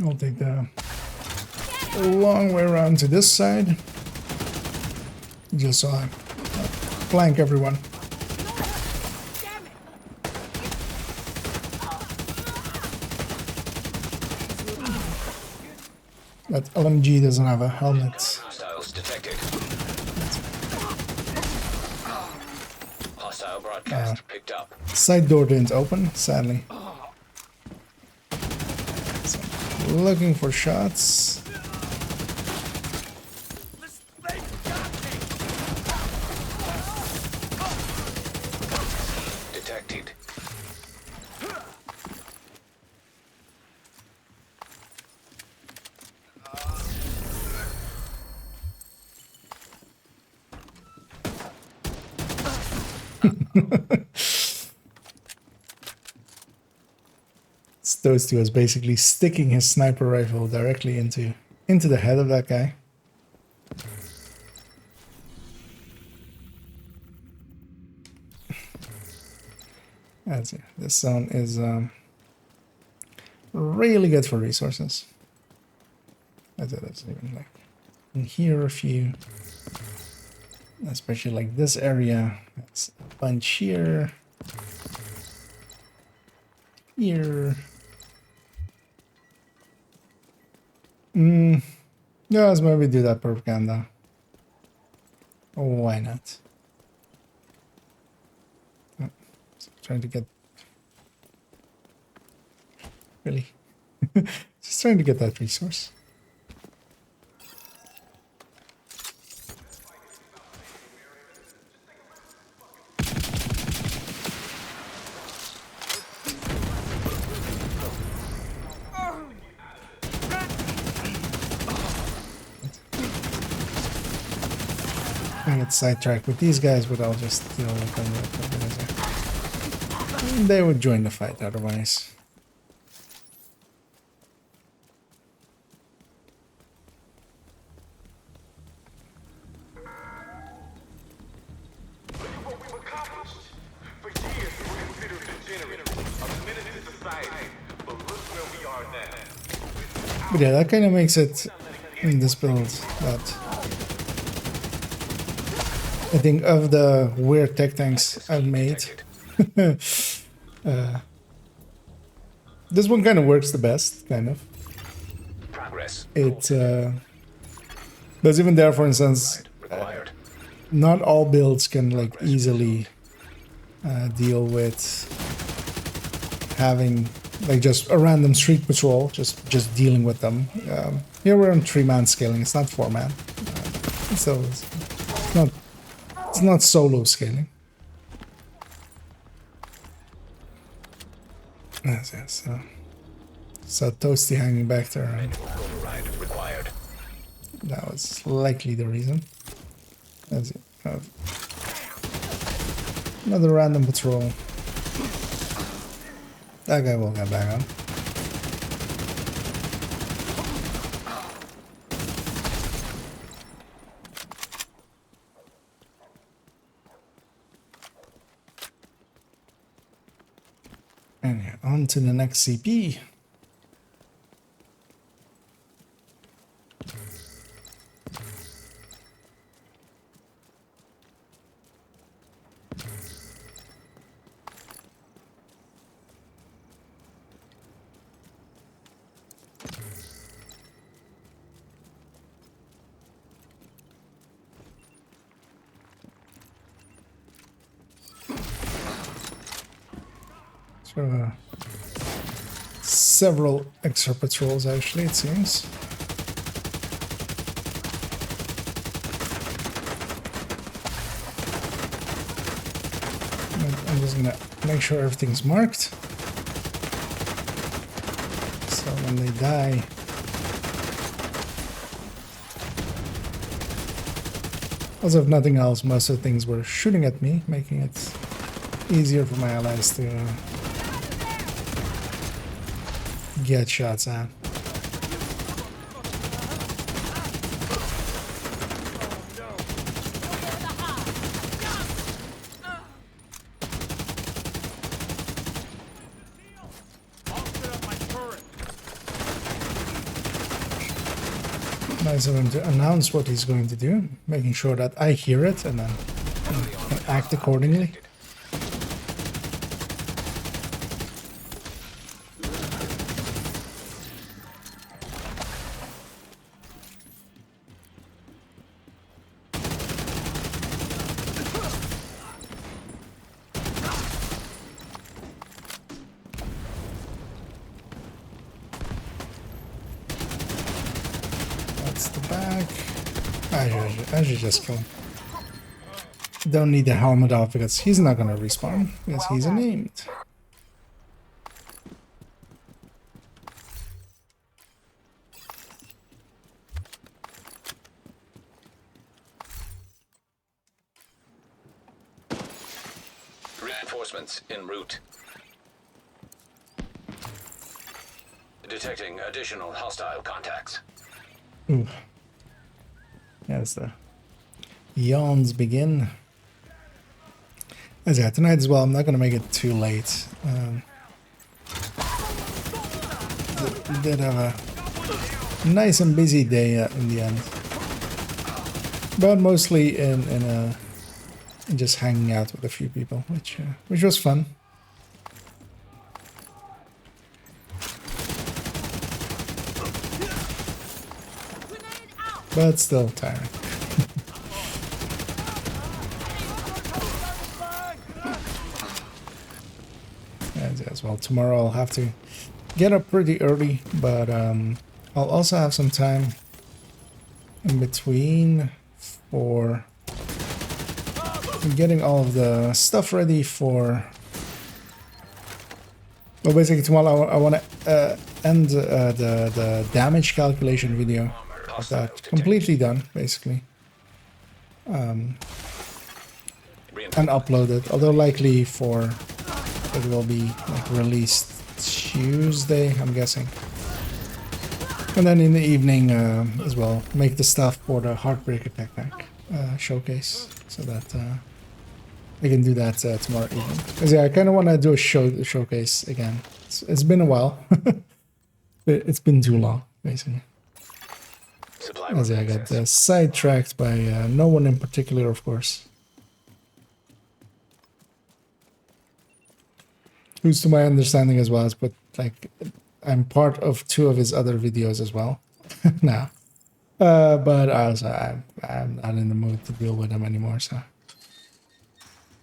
I'll take the a long way around to this side. Just so I flank everyone. That LMG doesn't have a helmet. Hostiles detected. Hostile broadcast picked up. Side door didn't open, sadly. So, looking for shots. Detected. Toasty was basically sticking his sniper rifle directly into the head of that guy. That's it. This zone is really good for resources. That's it. It's even like in here a few, especially like this area. That's a bunch here. Here. Yeah, let's maybe do that propaganda. Oh, why not? Oh, trying to get... Really? Just trying to get that resource. I get sidetracked with these guys, but I'll just deal with them. They would join the fight otherwise. But yeah, that kind of makes it in this build that I think of the weird tech tanks I've made, this one kind of works the best, kind of. It, but even there, for instance, not all builds can like easily deal with having like just a random street patrol, just dealing with them. Here we're on 3-man scaling, it's not 4-man, so it's not solo scaling. Yes. So Toasty hanging back there. That was likely the reason. That's it. Another random patrol. That guy will get back on. And yeah, on to the next CP. So, several extra patrols actually, it seems. I'm just gonna make sure everything's marked. So when they die, also if nothing else, most of the things were shooting at me, making it easier for my allies to get shots at. Nice of him to announce what he's going to do, making sure that I hear it and then can act accordingly. That's the back. I should just kill him. Don't need the helmet off because he's not gonna respawn because he's unnamed. Reinforcements en route. Detecting additional hostile contacts. Ooh. Yeah, as the yawns begin. As yeah, tonight as well, I'm not gonna make it too late. Did have a nice and busy day in the end, but mostly in just hanging out with a few people, which was fun. But still tiring. As well, tomorrow I'll have to get up pretty early, but I'll also have some time in between for getting all of the stuff ready for. Well, basically tomorrow I want to end the damage calculation video. That completely done, basically, and upload it. Although likely it will be like released Tuesday, I'm guessing. And then in the evening as well, make the stuff for the Heartbreaker Tech Pack showcase, so that I can do that tomorrow evening. Because yeah, I kind of want to do a showcase again. It's been a while. It's been too long, basically. As I got sidetracked by no one in particular, of course. Who's to my understanding as well as, but like I'm part of 2 of his other videos as well now. But also I'm not in the mood to deal with them anymore, so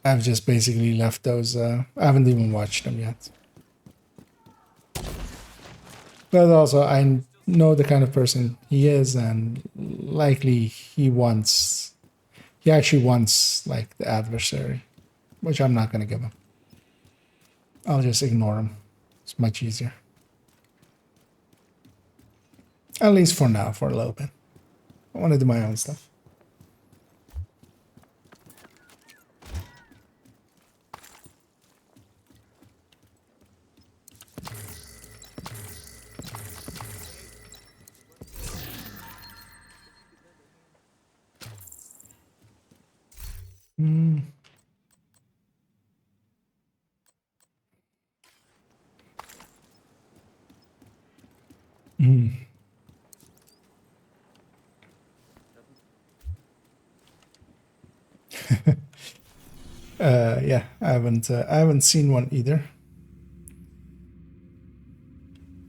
I've just basically left those. I haven't even watched them yet. But also I know the kind of person he is, and likely he actually wants like the adversary, which I'm not gonna give him. I'll just ignore him. It's much easier. At least for now, for a little bit. I want to do my own stuff. Yeah, I haven't seen one either.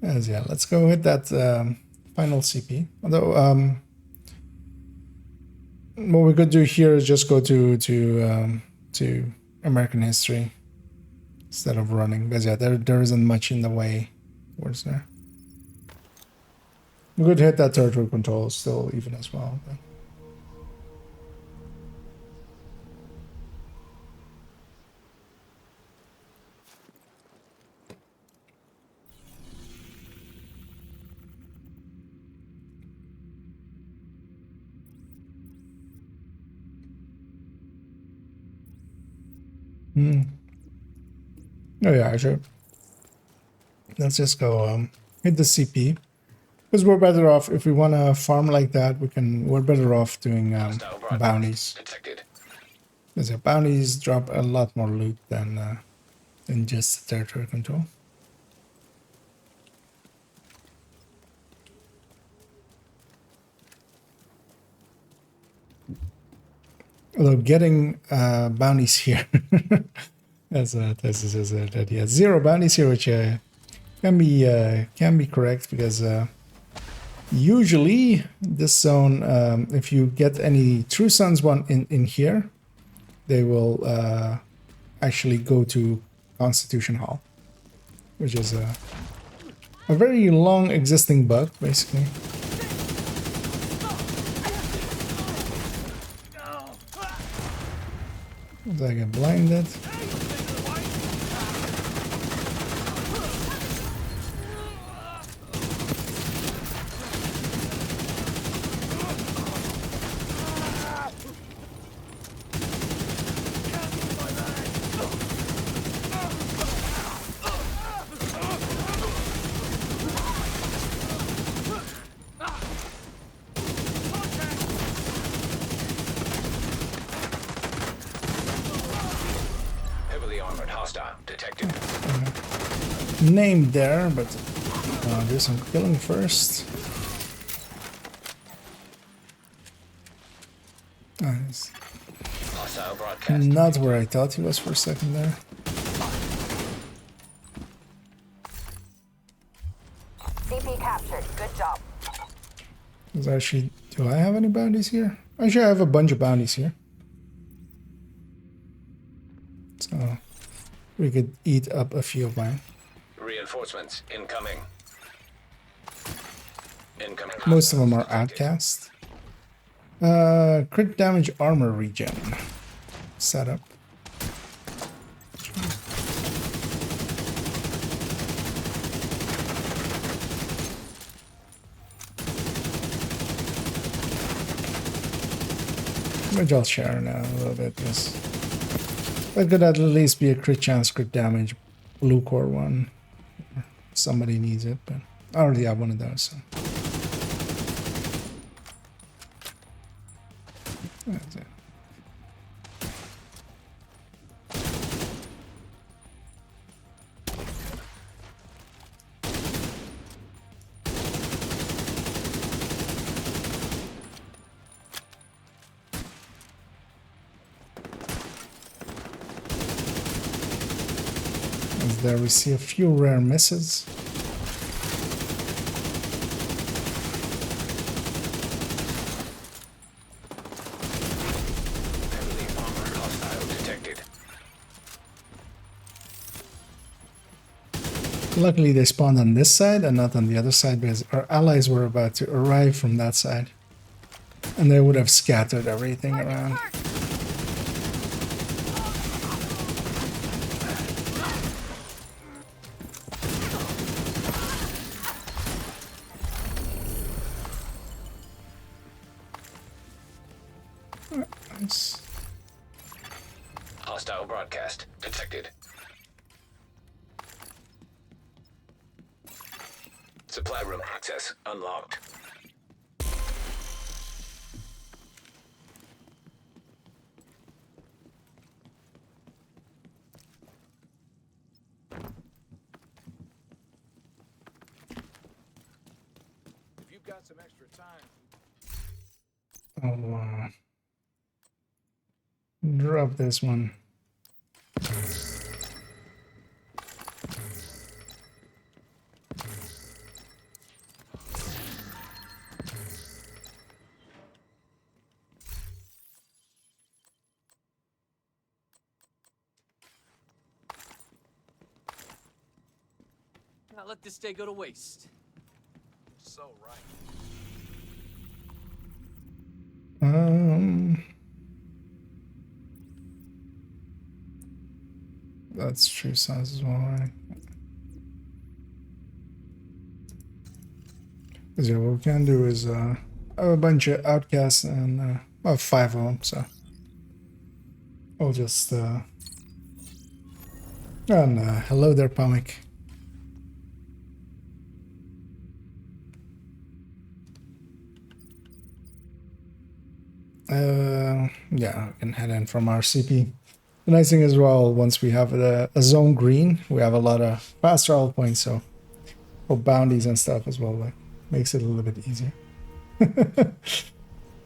As yeah, let's go hit that final CP. Although what we could do here is just go to American history instead of running, because yeah, there isn't much in the way towards there. We could hit that territory control still even as well. But. Oh yeah, sure. Let's just go hit the CP, because we're better off if we want to farm like that. We're better off doing bounties. Because yeah, bounties drop a lot more loot than just territory control. Although getting bounties here, as that yeah, 0 bounties here, which can be correct because usually this zone, if you get any True Sons one in here, they will actually go to Constitution Hall, which is a very long existing bug, basically. I get blinded. Named there, but do some killing first. Nice. Not where I thought he was for a second there. CP captured. Good job. Actually, do I have any bounties here? Actually, I have a bunch of bounties here. So we could eat up a few of mine. Reinforcements incoming. Incoming. Most of them are outcast. Crit damage armor regen setup. Which I'll share now a little bit. Because that could at least be a crit chance, crit damage, blue core one. Somebody needs it, but I already have one of those. So. That's it. As there we see a few rare misses. Luckily they spawned on this side and not on the other side because our allies were about to arrive from that side. And they would have scattered everything around. Nice. Hostile broadcast detected. Supply room access unlocked. If you've got some extra time. I'll drop this one. Not let this day go to waste. So right. That's true size as well, right? Because yeah, what we can do is have a bunch of outcasts and well, 5 of them, so I'll just and hello there, Pomic. Yeah, we can head in from our CP. The nice thing as well, once we have a zone green, we have a lot of fast travel points, so for bounties and stuff as well, like makes it a little bit easier.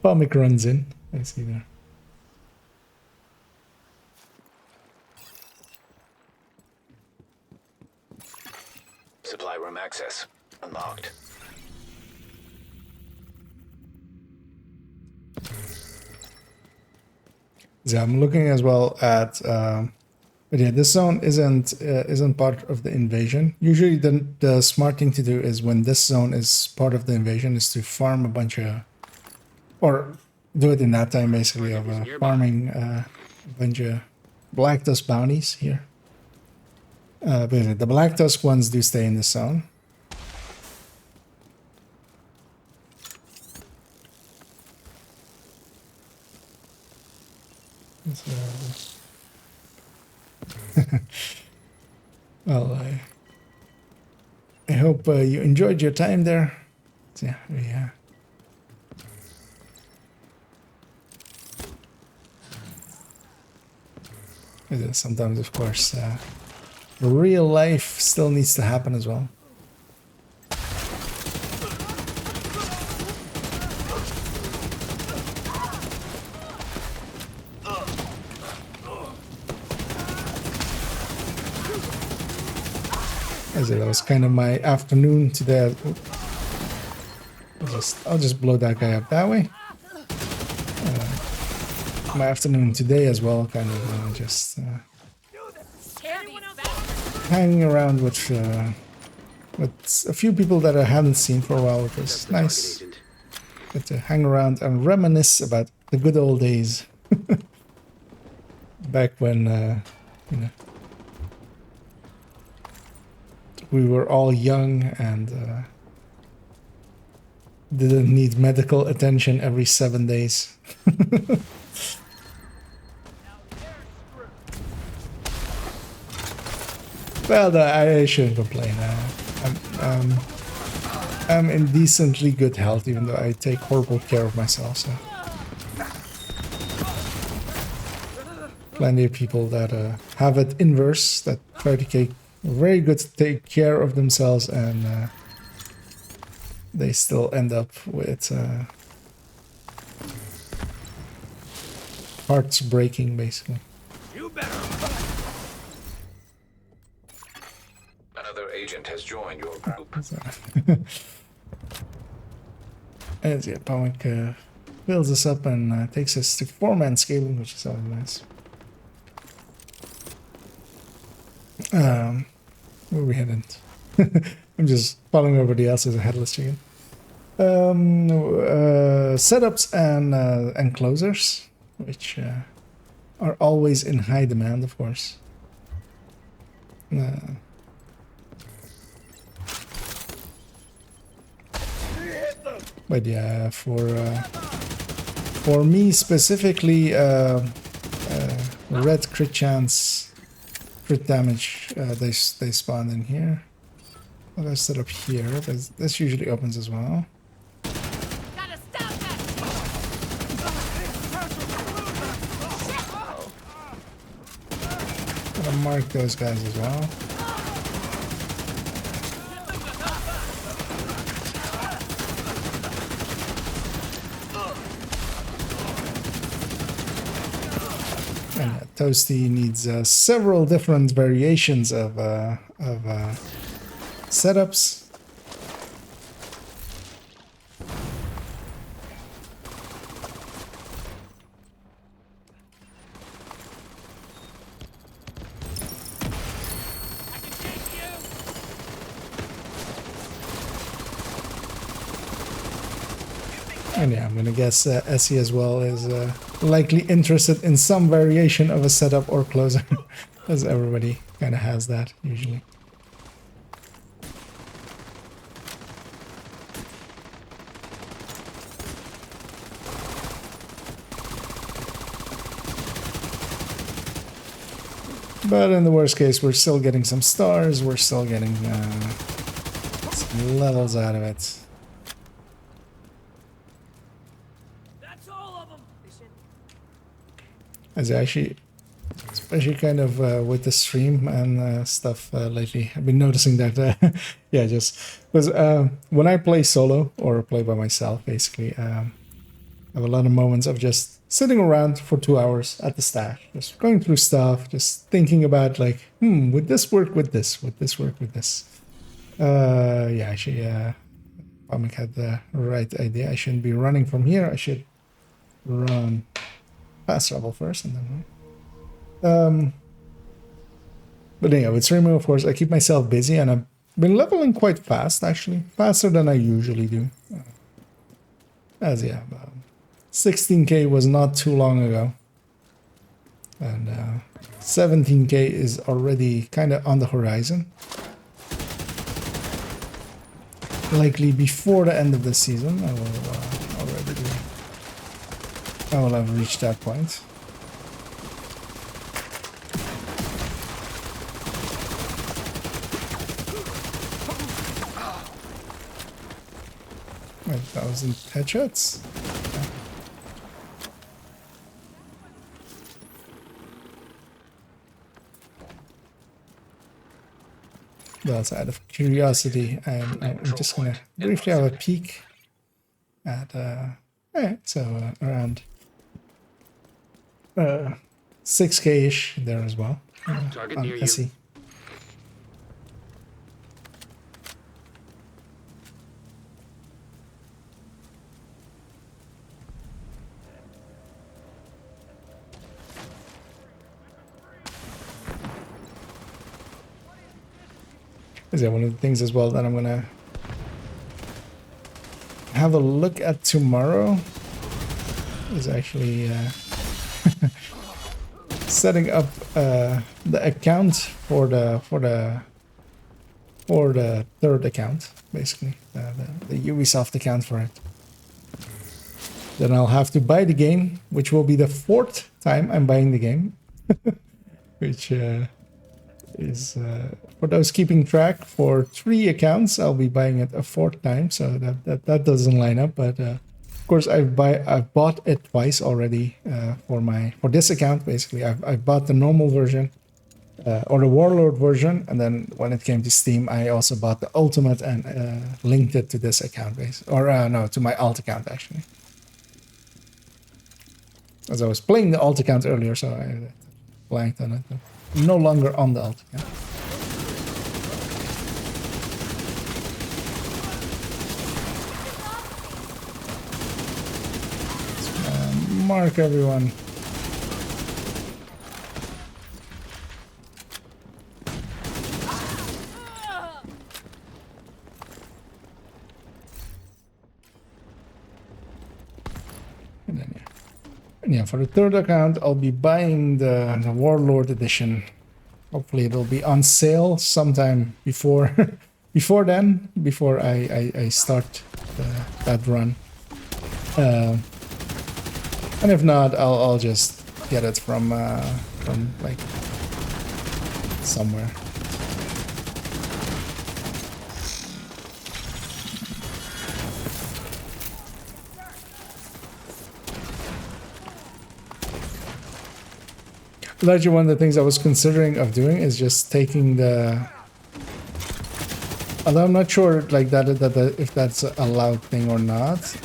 Pomic runs in, I see there. access unlocked. Yeah, I'm looking as well at. But yeah, this zone isn't part of the invasion. Usually, the smart thing to do is when this zone is part of the invasion is to farm a bunch of, or do it in that time basically of farming a bunch of Black Tusk bounties here. But the Black Tusk ones do stay in this zone. Well, I hope you enjoyed your time there. So, yeah, sometimes, of course, real life still needs to happen as well. That was kind of my afternoon today. I'll just blow that guy up that way. My afternoon today as well, kind of just hanging around with a few people that I haven't seen for a while, which is nice. Get to hang around and reminisce about the good old days. Back when, you know, we were all young and didn't need medical attention every 7 days. Well, I shouldn't complain. I'm in decently good health, even though I take horrible care of myself. So, plenty of people that have it inverse, that try to take take care of themselves, and they still end up with hearts breaking, basically. Another agent has joined your group. As yeah, Powick builds us up and takes us to 4-man scaling, which is always nice. Where are we headed? I'm just following everybody else as a headless chicken. Setups and closers, which are always in high demand, of course. But yeah, for me specifically, red crit chance, crit damage, they spawn in here. I'll go set up here, but this usually opens as well. Gotta mark those guys as well. And Toasty needs several different variations of setups. And yeah, I'm gonna guess Essie as well is likely interested in some variation of a setup or closer, as everybody kind of has that usually. But in the worst case, we're still getting some stars, we're still getting some levels out of it. As actually, especially kind of with the stream and stuff lately, I've been noticing that, yeah, just because when I play solo or play by myself, basically, I have a lot of moments of just sitting around for 2 hours at the stash, just going through stuff, just thinking about like, would this work with this? Would this work with this? Yeah, actually, Comic had the right idea. I shouldn't be running from here. I should run fast travel first and then run. But yeah, with streaming, of course, I keep myself busy, and I've been leveling quite fast, actually. Faster than I usually do. As yeah, 16k was not too long ago. And 17k is already kind of on the horizon. Likely before the end of the season, I will have reached that point. Wait, 1,000 headshots? That's out of curiosity. I'm just gonna briefly have a peek at around 6k-ish there as well. Target On near you. SE. Is that one of the things as well that I'm gonna have a look at tomorrow? Is actually setting up the account for the third account, basically the Ubisoft account for it. Then I'll have to buy the game, which will be the 4th time I'm buying the game, which is for those keeping track. For 3 accounts, I'll be buying it a 4th time, so that doesn't line up. But of course, I've bought it twice already for this account. Basically, I've bought the normal version or the Warlord version, and then when it came to Steam, I also bought the Ultimate and linked it to this account base, or no, to my alt account actually. As I was playing the alt account earlier, so I blanked on it. No longer on the alt account. Mark everyone. And then yeah, for the third account, I'll be buying the Warlord edition. Hopefully, it'll be on sale sometime before before I start that run. And if not, I'll just get it from like somewhere. But actually, one of the things I was considering of doing is just taking the. Although I'm not sure like that if that's a allowed thing or not.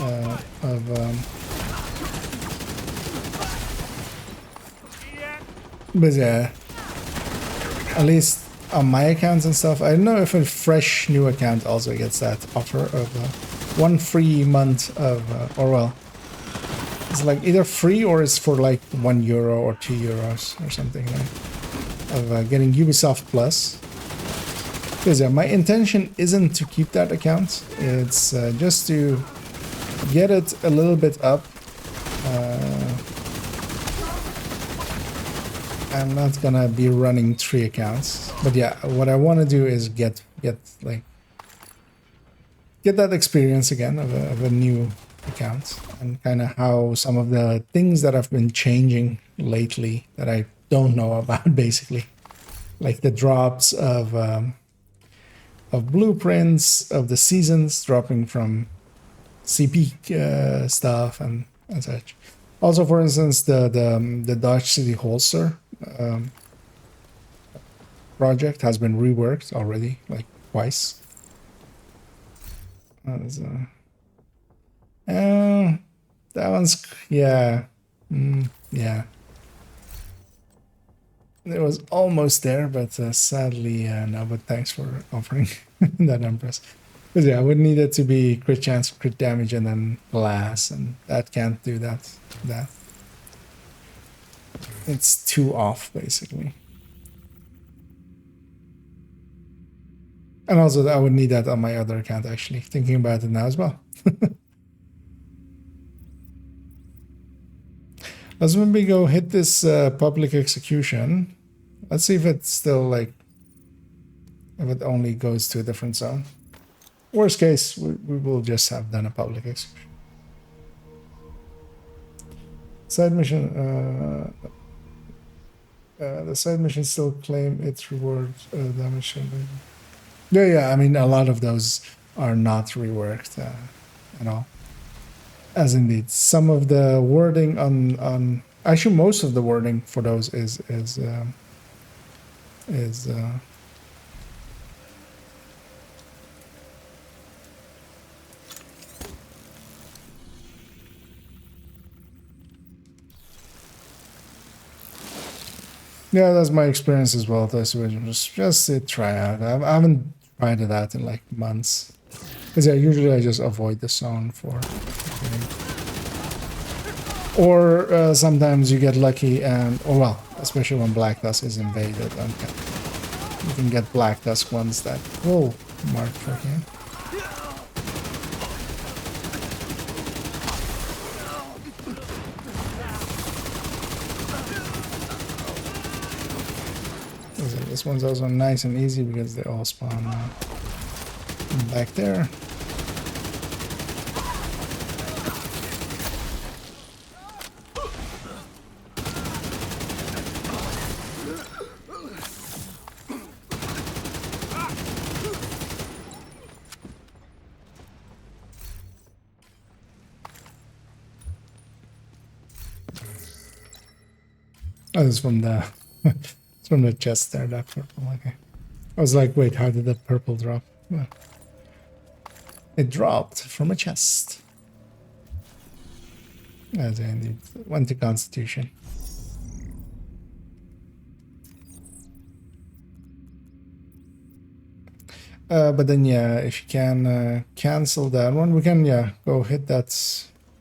But yeah, at least on my accounts and stuff, I don't know if a fresh new account also gets that offer of 1 free month of, or well, it's like either free or it's for like €1 or €2 or something like of getting Ubisoft Plus. Because yeah, my intention isn't to keep that account. It's just to get it a little bit up. I'm not gonna be running 3 accounts, but yeah, what I want to do is get that experience again of a new account, and kind of how some of the things that have been changing lately that I don't know about, basically, like the drops of blueprints of the seasons dropping from CP stuff and such. Also, for instance, the Dodge City holster project has been reworked already, like twice. That one's yeah, yeah. It was almost there, but sadly, no. But thanks for offering that, Empress. Because yeah, I would need it to be crit chance, crit damage, and then glass, and that can't do that. It's too off, basically. And also, I would need that on my other account, actually. Thinking about it now as well. Let's maybe go hit this public execution. Let's see if it's still like, if it only goes to a different zone. Worst case, we will just have done a public execution. Side mission, the side missions still claim its reward damage. Yeah, I mean, a lot of those are not reworked at all. As indeed, some of the wording on actually most of the wording for those is yeah, that's my experience as well. This was just a try out. I haven't tried it out in like months. Because yeah, usually I just avoid the zone for. Or sometimes you get lucky and, oh well, especially when Black Dusk is invaded. Okay. You can get Black Dusk ones that will mark for him. This one's also nice and easy because they all spawn back there. Oh, this is from the it's from the chest there, that purple. Okay. I was like, wait, how did that purple drop? Well, it dropped from a chest. As indeed went to Constitution. But then yeah, if you can cancel that one, we can go hit that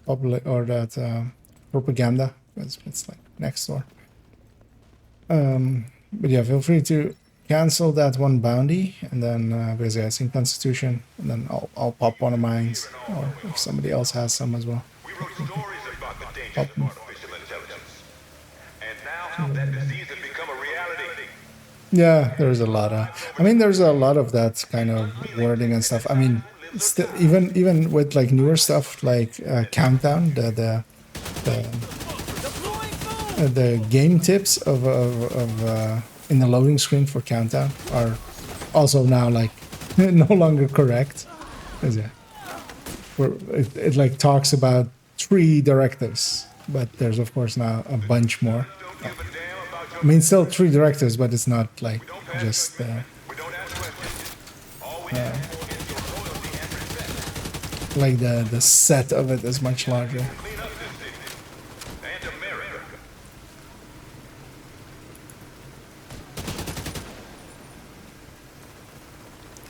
public or that propaganda, because it's like next door. But yeah, feel free to cancel that one bounty, and then because yeah, it's in Constitution, and then I'll pop one of mine, or if somebody else has some as well. Pop them. Yeah, there's a lot of. I mean, there's a lot of that kind of wording and stuff. I mean, even with like newer stuff like Countdown, the game tips of in the loading screen for Countdown are also now like no longer correct. Yeah, it like talks about 3 directives, but there's of course now a bunch more. I mean, still 3 directives, but it's not like just like the set of it is much larger.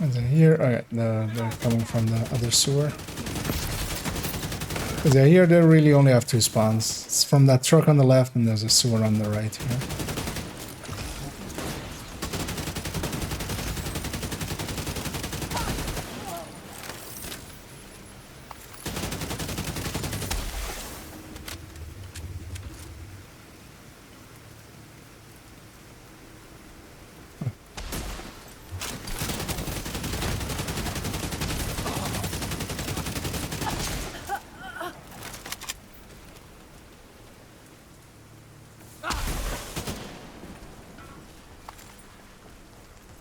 And then here, alright, they're coming from the other sewer. Because yeah, here they really only have 2 spawns. It's from that truck on the left, and there's a sewer on the right here.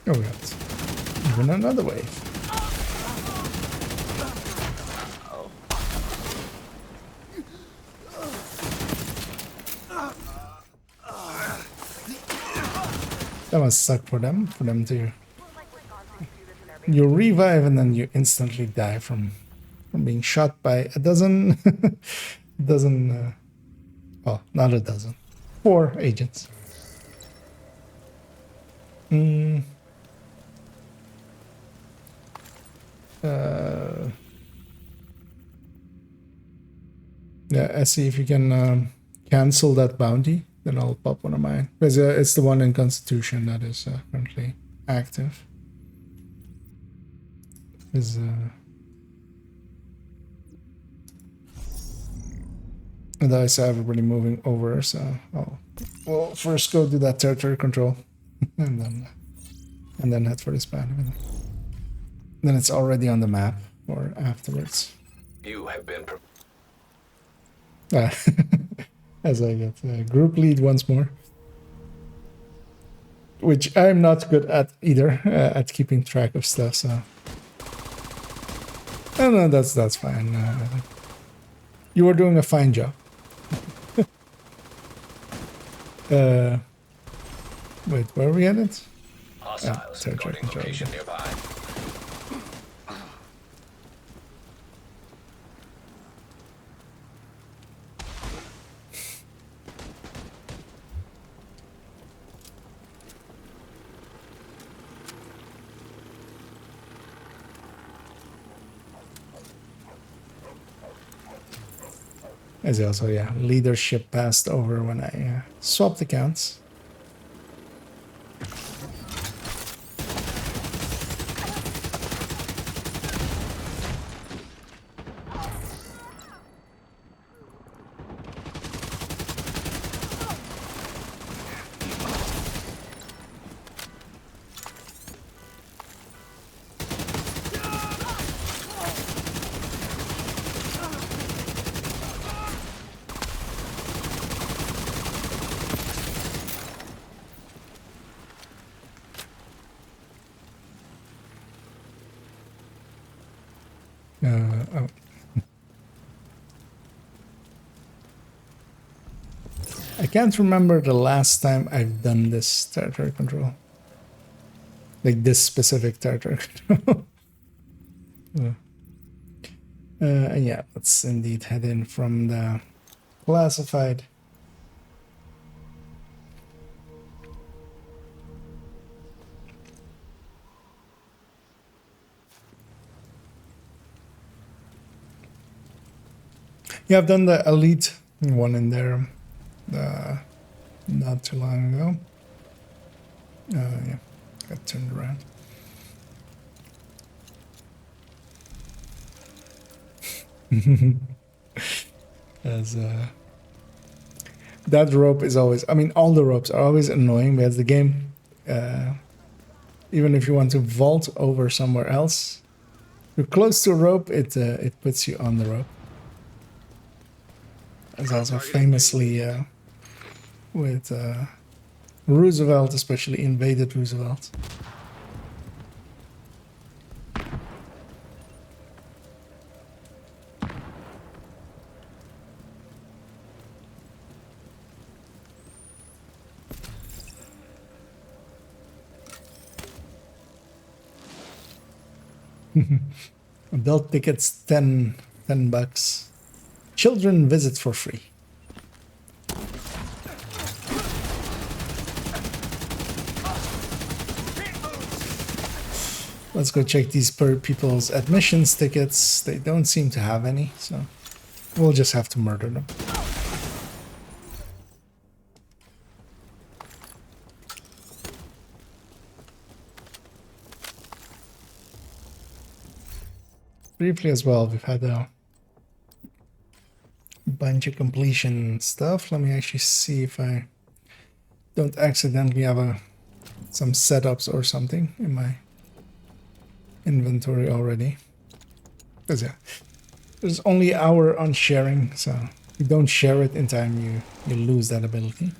Oh, we got even another wave. That must suck for them to. You revive and then you instantly die from being shot by a dozen, well, not a dozen, 4 agents. Yeah, I see if you can cancel that bounty, then I'll pop one of mine. Because it's the one in Constitution that is currently active. Is and I saw everybody moving over, so we'll first go do that territory control, and then head for this bounty. Then it's already on the map, or afterwards. You have been. As I get group lead once more, which I'm not good at either, at keeping track of stuff. So, oh, no, that's fine. You were doing a fine job. Wait, where are we headed? Hostiles recording location nearby. As also, yeah, leadership passed over when I swapped accounts. Oh. I can't remember the last time I've done this territory control. Like this specific territory control. And yeah, let's indeed head in from the classified. Yeah, I've done the elite one in there not too long ago. Yeah, got turned around. As that rope is always, I mean, all the ropes are always annoying because the game, even if you want to vault over somewhere else, you're close to a rope, it puts you on the rope. As also famously with Roosevelt, especially invaded Roosevelt. Adult tickets, 10 bucks. Children visit for free. Let's go check these people's admissions tickets. They don't seem to have any, so we'll just have to murder them. Briefly as well, we've had a bunch of completion stuff. Let me actually see if I don't accidentally have some setups or something in my inventory already. Because yeah, there's only an hour on sharing, so if you don't share it in time, you lose that ability.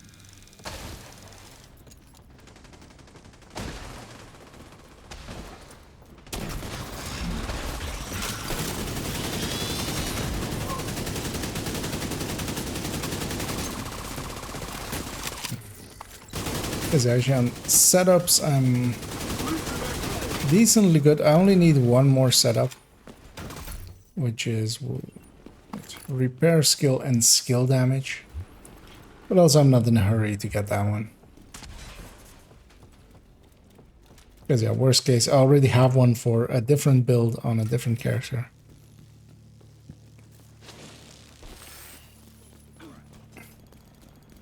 Because actually on setups, I'm decently good. I only need one more setup, which is repair skill and skill damage. But also I'm not in a hurry to get that one. Because yeah, worst case, I already have one for a different build on a different character.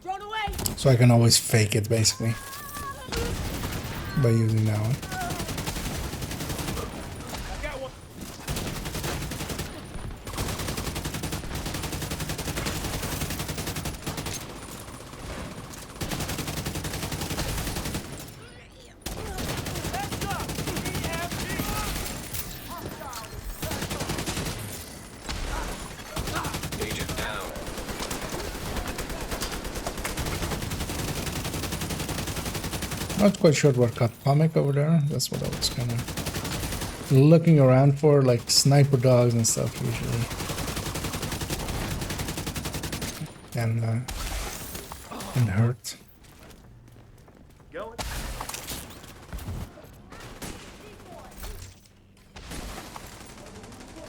Run away! So I can always fake it basically by using that one. Agent down. Not quite sure what got comic over there. That's what I was kind of looking around for, like sniper dogs and stuff usually. And hurt.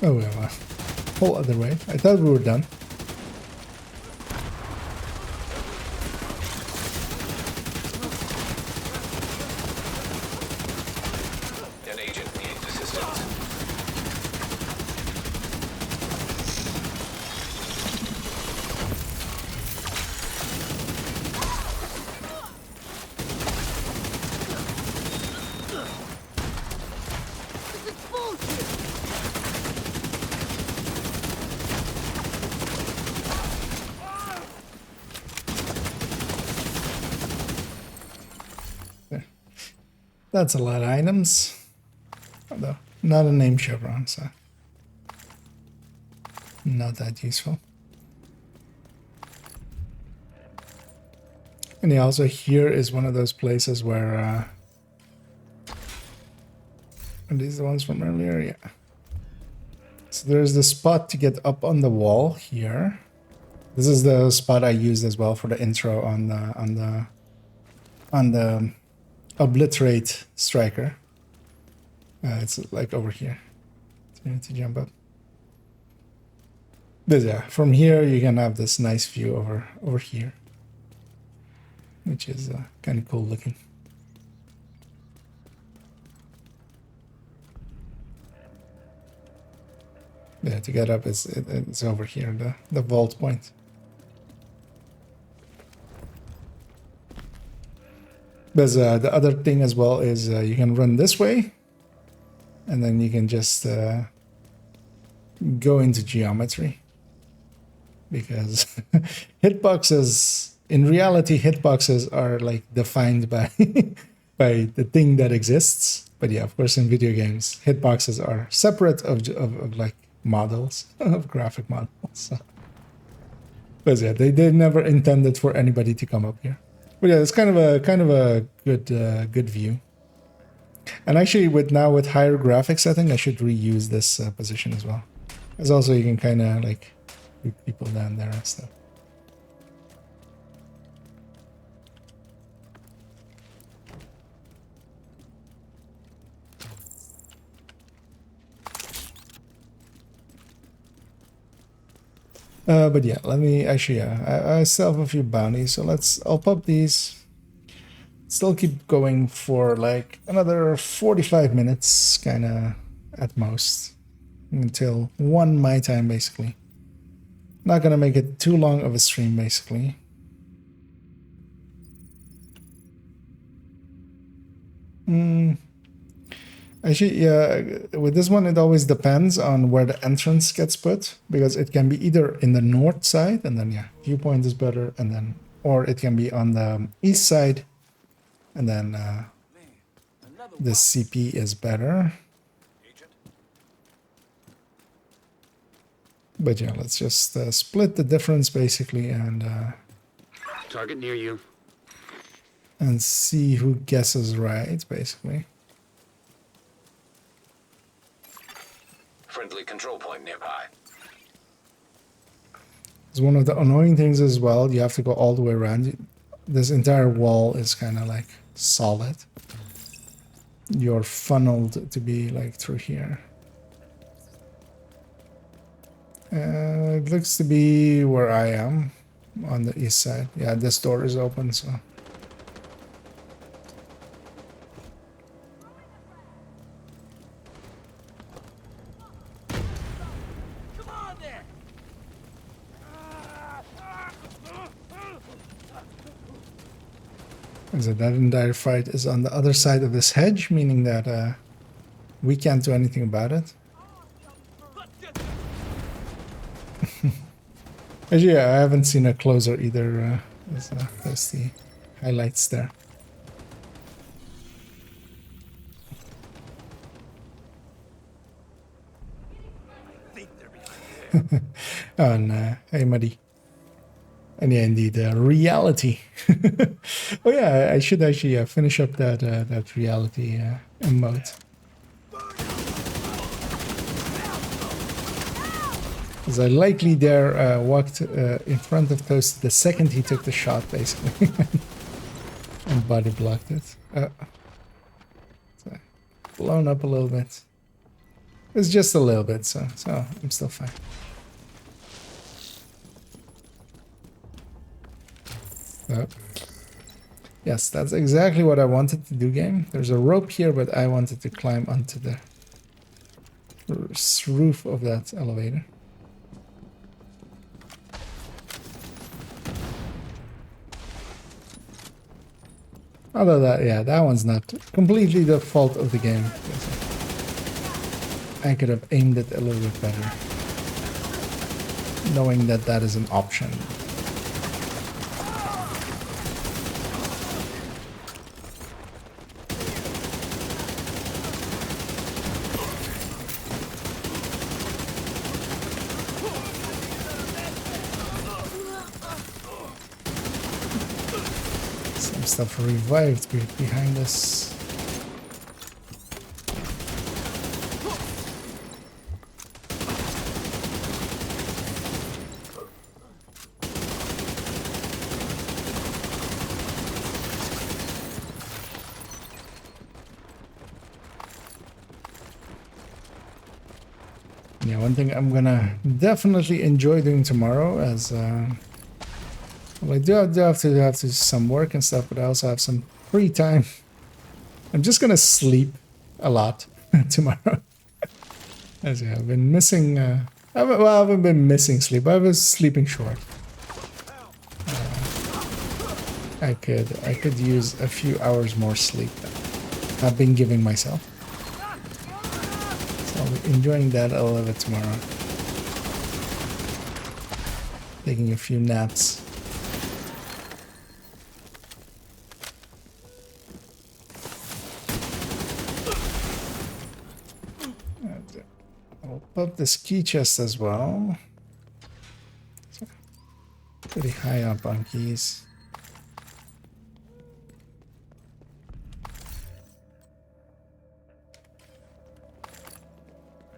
Oh, we have a whole other way. I thought we were done. An agent needs assistance. That's a lot of items. Although, not a name chevron, so not that useful. And yeah, also here is one of those places where are these the ones from earlier? Yeah. So there's the spot to get up on the wall here. This is the spot I used as well for the intro on the obliterate striker. It's like over here. So you need to jump up. But yeah, from here you can have this nice view over here, which is kind of cool looking. Yeah, to get up it's over here, the vault point. There's the other thing as well is you can run this way, and then you can just go into geometry, because hitboxes, in reality, hitboxes are like defined by by the thing that exists. But yeah, of course, in video games, hitboxes are separate of like models, of graphic models. So. But yeah, they never intended for anybody to come up here. But yeah, it's kind of a good view. And actually, with higher graphics setting, I should reuse this position as well. As also you can kind of like put people down there and stuff. But yeah, let me actually, I still have a few bounties, so I'll pop these. Still keep going for like another 45 minutes, kind of at most, until 1 my time, basically. Not gonna make it too long of a stream, basically. Actually, yeah, with this one, it always depends on where the entrance gets put, because it can be either in the north side, and then, yeah, viewpoint is better, and then, or it can be on the east side, and then the CP is better. But yeah, let's just split the difference, basically, and Target near you. And see who guesses right, basically. Friendly control point nearby. It's one of the annoying things as well. You have to go all the way around. This entire wall is kind of like solid. You're funneled to be like through here. It looks to be where I am on the east side. Yeah, this door is open, so. So that entire fight is on the other side of this hedge, meaning that we can't do anything about it. Actually, yeah, I haven't seen a closer either. There's the highlights there. Oh, no. Hey, Muddy. And yeah, indeed, reality. Oh yeah, I should actually finish up that reality emote. As I likely there walked in front of Toast the second he took the shot, basically, and body blocked it. So blown up a little bit. It's just a little bit, so I'm still fine. Yes, that's exactly what I wanted to do, game. There's a rope here, but I wanted to climb onto the roof of that elevator. Although that one's not completely the fault of the game. I could have aimed it a little bit better, knowing that that is an option. Stuff revived behind us. Yeah, one thing I'm gonna definitely enjoy doing tomorrow as well, I do have to do some work and stuff, but I also have some free time. I'm just gonna sleep a lot tomorrow. As yeah, I've been missing. I haven't been missing sleep. I was sleeping short. I could use a few hours more sleep than I've been giving myself. So I'll be enjoying that a little bit tomorrow. Taking a few naps. Up this key chest as well. Pretty high up on keys.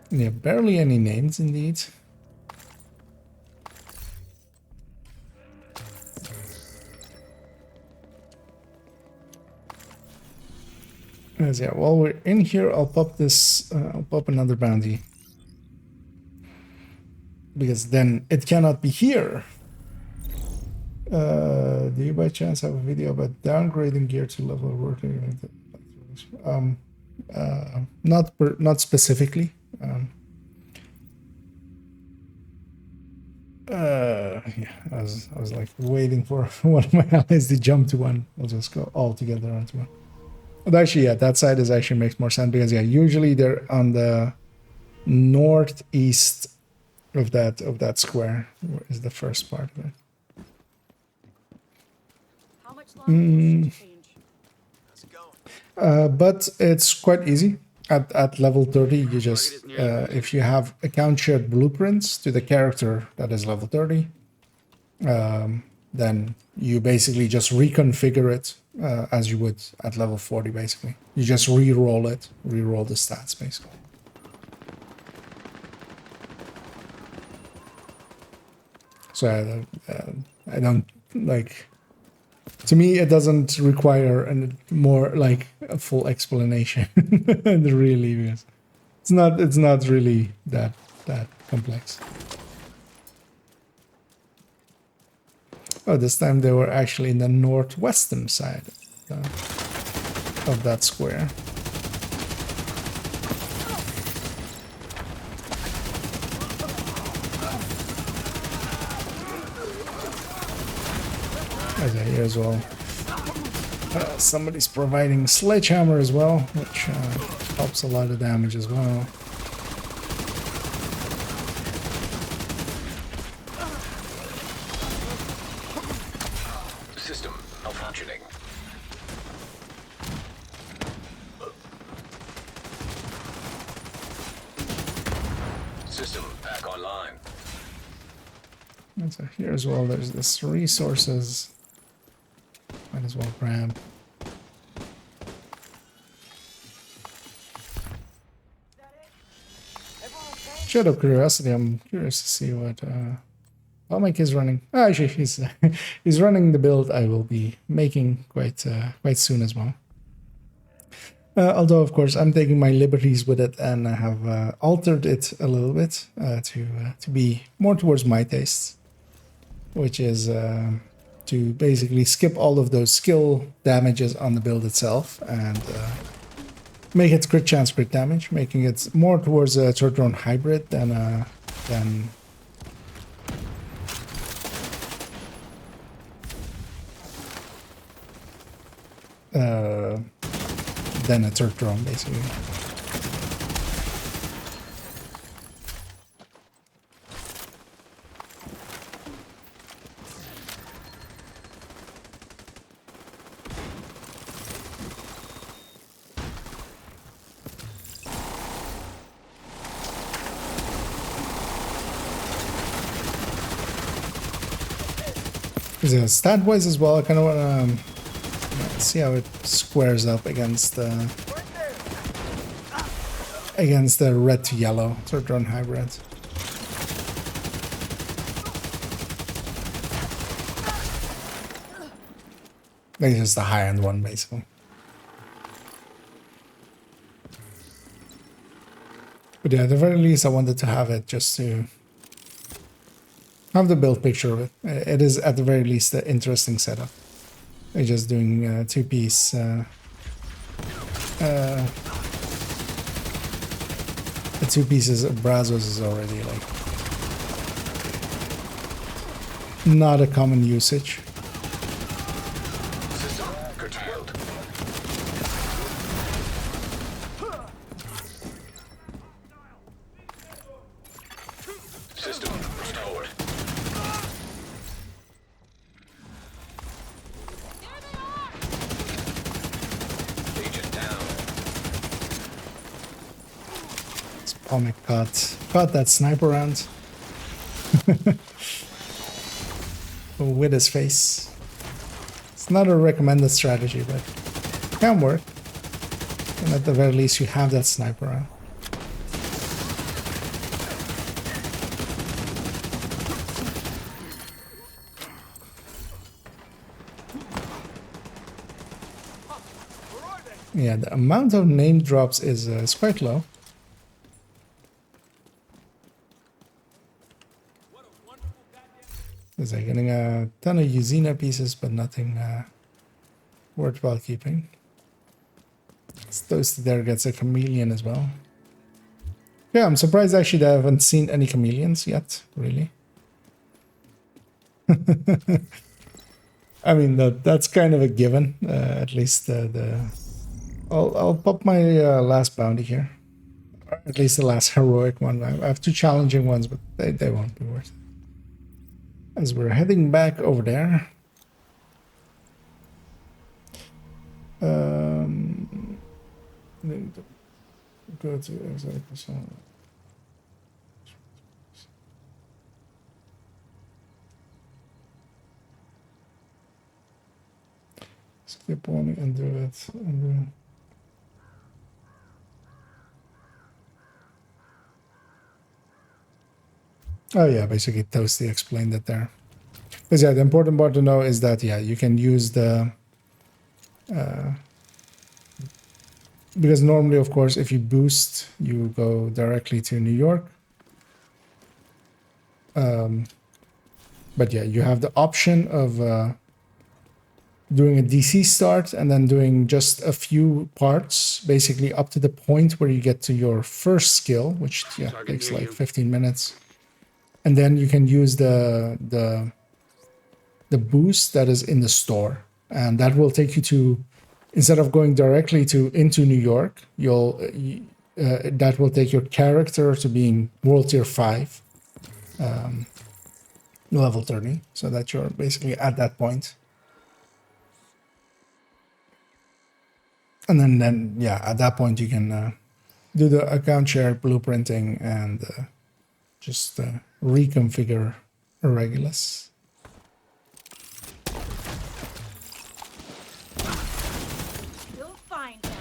Yeah, barely any names indeed. As yeah, while we're in here, I'll pop this. I'll pop another bounty. Because then it cannot be here. Do you by chance have a video about downgrading gear to level of working? Not specifically. Yeah, I was like waiting for one of my allies to jump to one. We'll just go all together onto one. But actually, yeah, that side is actually makes more sense because yeah, usually they're on the northeast of that square is the first part of it. How much longer but it's quite easy. At level 30, you just if you have account shared blueprints to the character that is level 30, then you basically just reconfigure it as you would at level 40. Basically, you just re-roll it, re-roll the stats basically. So I don't like. To me, it doesn't require more like a full explanation. Really, because it's not really that complex. Oh, this time they were actually in the northwestern side of that square. Here as well. Somebody's providing sledgehammer as well, which helps a lot of damage as well. System malfunctioning. System back online. And so here as well, there's this resources. Might as well grab. Out of curiosity, I'm curious to see what Mike is running. Oh, actually, he's he's running the build I will be making quite soon as well. Although, of course, I'm taking my liberties with it and I have altered it a little bit to be more towards my tastes, which is to basically skip all of those skill damages on the build itself and make it crit chance crit damage, making it more towards a turret drone hybrid than a turret drone, basically. Stat-wise as well, I kind of want to see how it squares up against the red to yellow turret drone hybrid. Like just the high-end one, basically. But yeah, at the very least, I wanted to have it just to have the build picture of it. It is at the very least an interesting setup. They're just doing two-piece the two pieces of Brazos is already like not a common usage. System curtailed. System restored. Agent down. Pomic caught that sniper round with his face. It's not a recommended strategy, but it can work. And at the very least, you have that sniper round. Yeah, the amount of name drops is quite low. Because they're getting a ton of Usina pieces, but nothing worthwhile keeping. Toasty there gets a chameleon as well. Yeah, I'm surprised actually that I haven't seen any chameleons yet, really. I mean, that's kind of a given, at least I'll pop my last bounty here. Or at least the last heroic one. I have two challenging ones, but they won't be worth it. As we're heading back over there. Go to exactly. Skip one and do it. Oh yeah, basically Toasty explained it there. Because yeah, the important part to know is that yeah, you can use the because normally, of course, if you boost, you go directly to New York. But yeah, you have the option of doing a DC start and then doing just a few parts, basically up to the point where you get to your first skill, which yeah, takes like 15 minutes. And then you can use the boost that is in the store. and that will take you to, instead of going directly into New York, that will take your character to being World Tier 5, level 30, so that you're basically at that point. And then yeah, at that point you can do the account share blueprinting and just reconfigure Regulus. You'll find them.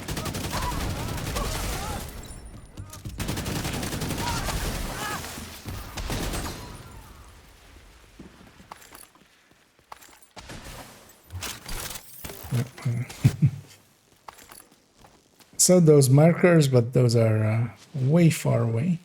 So those markers, but those are way far away.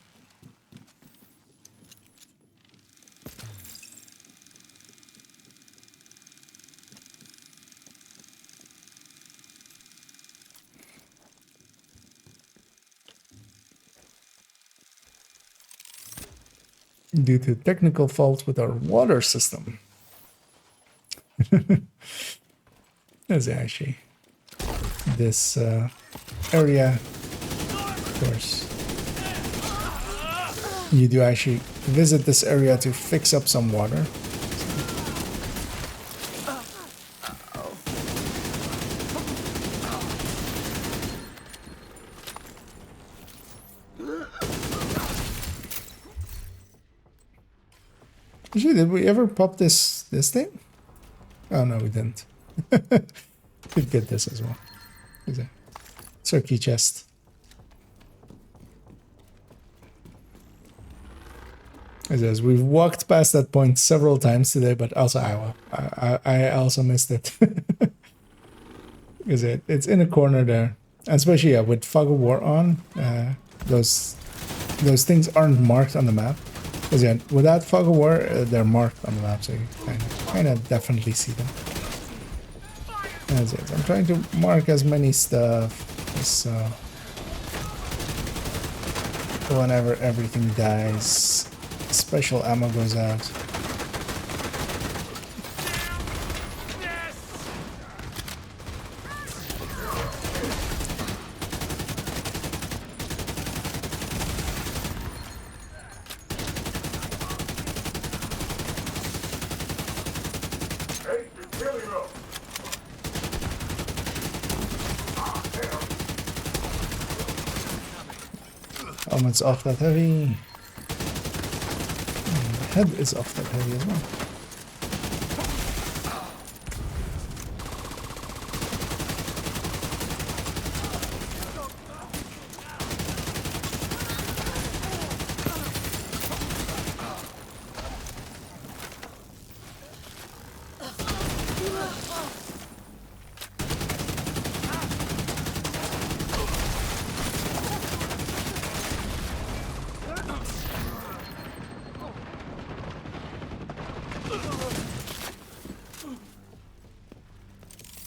Due to technical fault with our water system. There's actually this area, of course. You do actually visit this area to fix up some water. Actually, did we ever pop this thing? Oh no, we didn't. Could get this as well. Turkey chest. As we've walked past that point several times today, but also I also missed it. Because it's in a corner there, and especially with Fog of War on, those things aren't marked on the map. Because yeah, without Fog of War, they're marked on the map, so you kind of definitely see them. That's it. I'm trying to mark as many stuff as whenever everything dies, special ammo goes out. Helmet's off that heavy. And the head is off that heavy as well.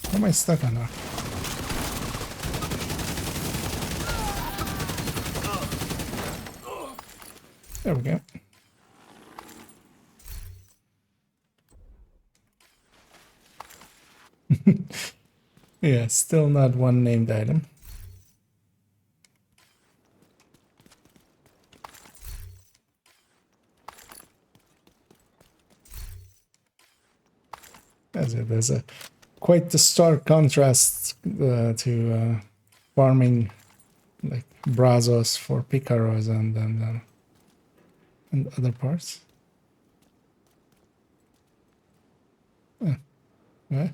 How am I stuck on that? There we go. Yeah, still not one named item. There's a quite the stark contrast to farming like Brazos for Picaros and other parts. Yeah.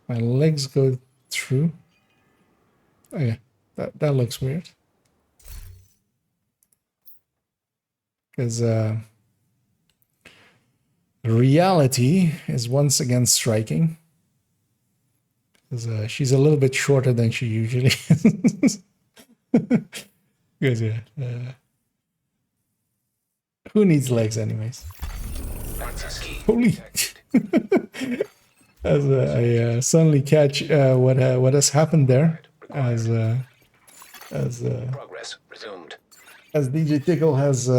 My legs go through. Oh yeah, that looks weird. Because reality is once again striking. Because she's a little bit shorter than she usually is. Because yeah, who needs legs anyways? Holy! As I suddenly catch what has happened there, as Progress resumed. DJ Tickle has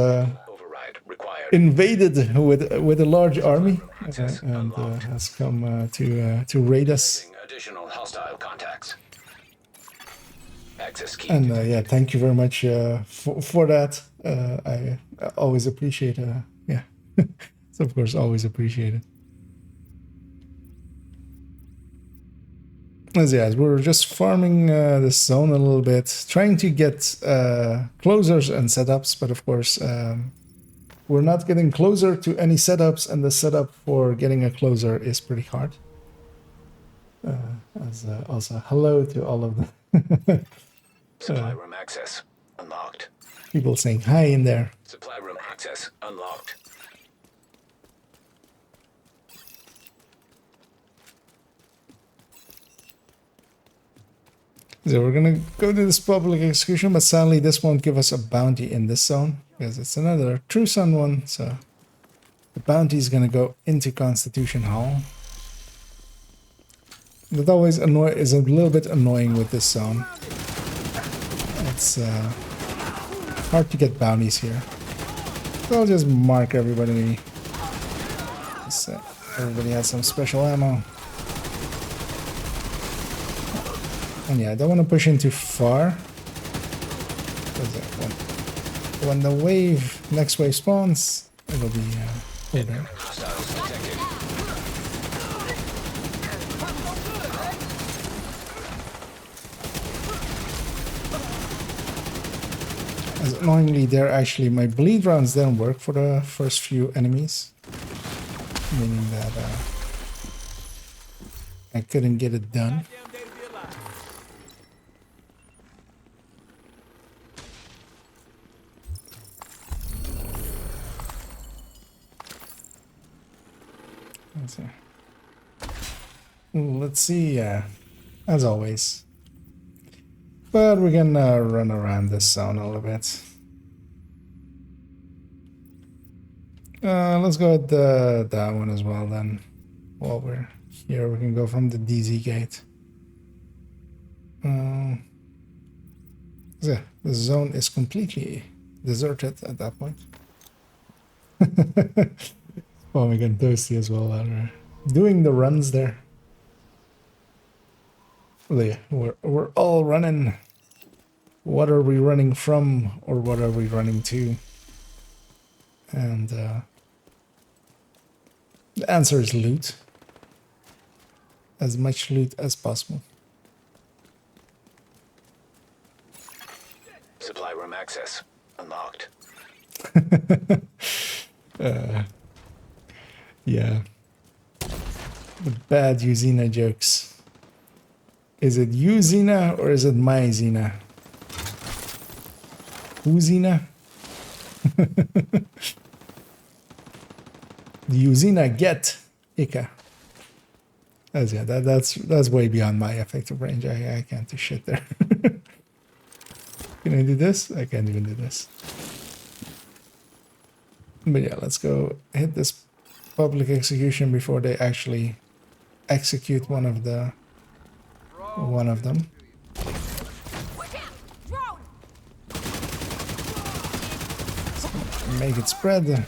invaded with a large army. access and unlocked. has come to raid us. Additional hostile contacts. Access key. And yeah, thank you very much for that. I always appreciate yeah, it's of course always appreciated. As yeah, we're just farming this zone a little bit, trying to get closers and setups, but of course we're not getting closer to any setups, and the setup for getting a closer is pretty hard. Also, hello to all of them. Supply room access unlocked. People saying hi in there. Supply room access unlocked. So we're gonna go to this public execution, but sadly this won't give us a bounty in this zone because it's another True Sun one. So the bounty is gonna go into Constitution Hall. That always is a little bit annoying with this zone. It's hard to get bounties here. So I'll just mark everybody. So everybody has some special ammo. And yeah, I don't want to push in too far. When the next wave spawns, it'll be over. As annoyingly, my bleed rounds didn't work for the first few enemies, meaning that I couldn't get it done. Let's see, as always. But we can run around this zone a little bit. Let's go with that one as well then. While we're here, we can go from the DZ gate. The zone is completely deserted at that point. Oh my god, Toasty as well. Doing the runs there. Yeah, we're all running. What are we running from, or what are we running to? And the answer is loot. As much loot as possible. Supply room access unlocked. Yeah. The bad Uzina jokes. Is it Uzina or is it my Zina? Uzina? Uzina get Ika. That's way beyond my effective range. I can't do shit there. Can I do this? I can't even do this. But yeah, let's go hit this public execution before they actually execute one of them. Make it spread.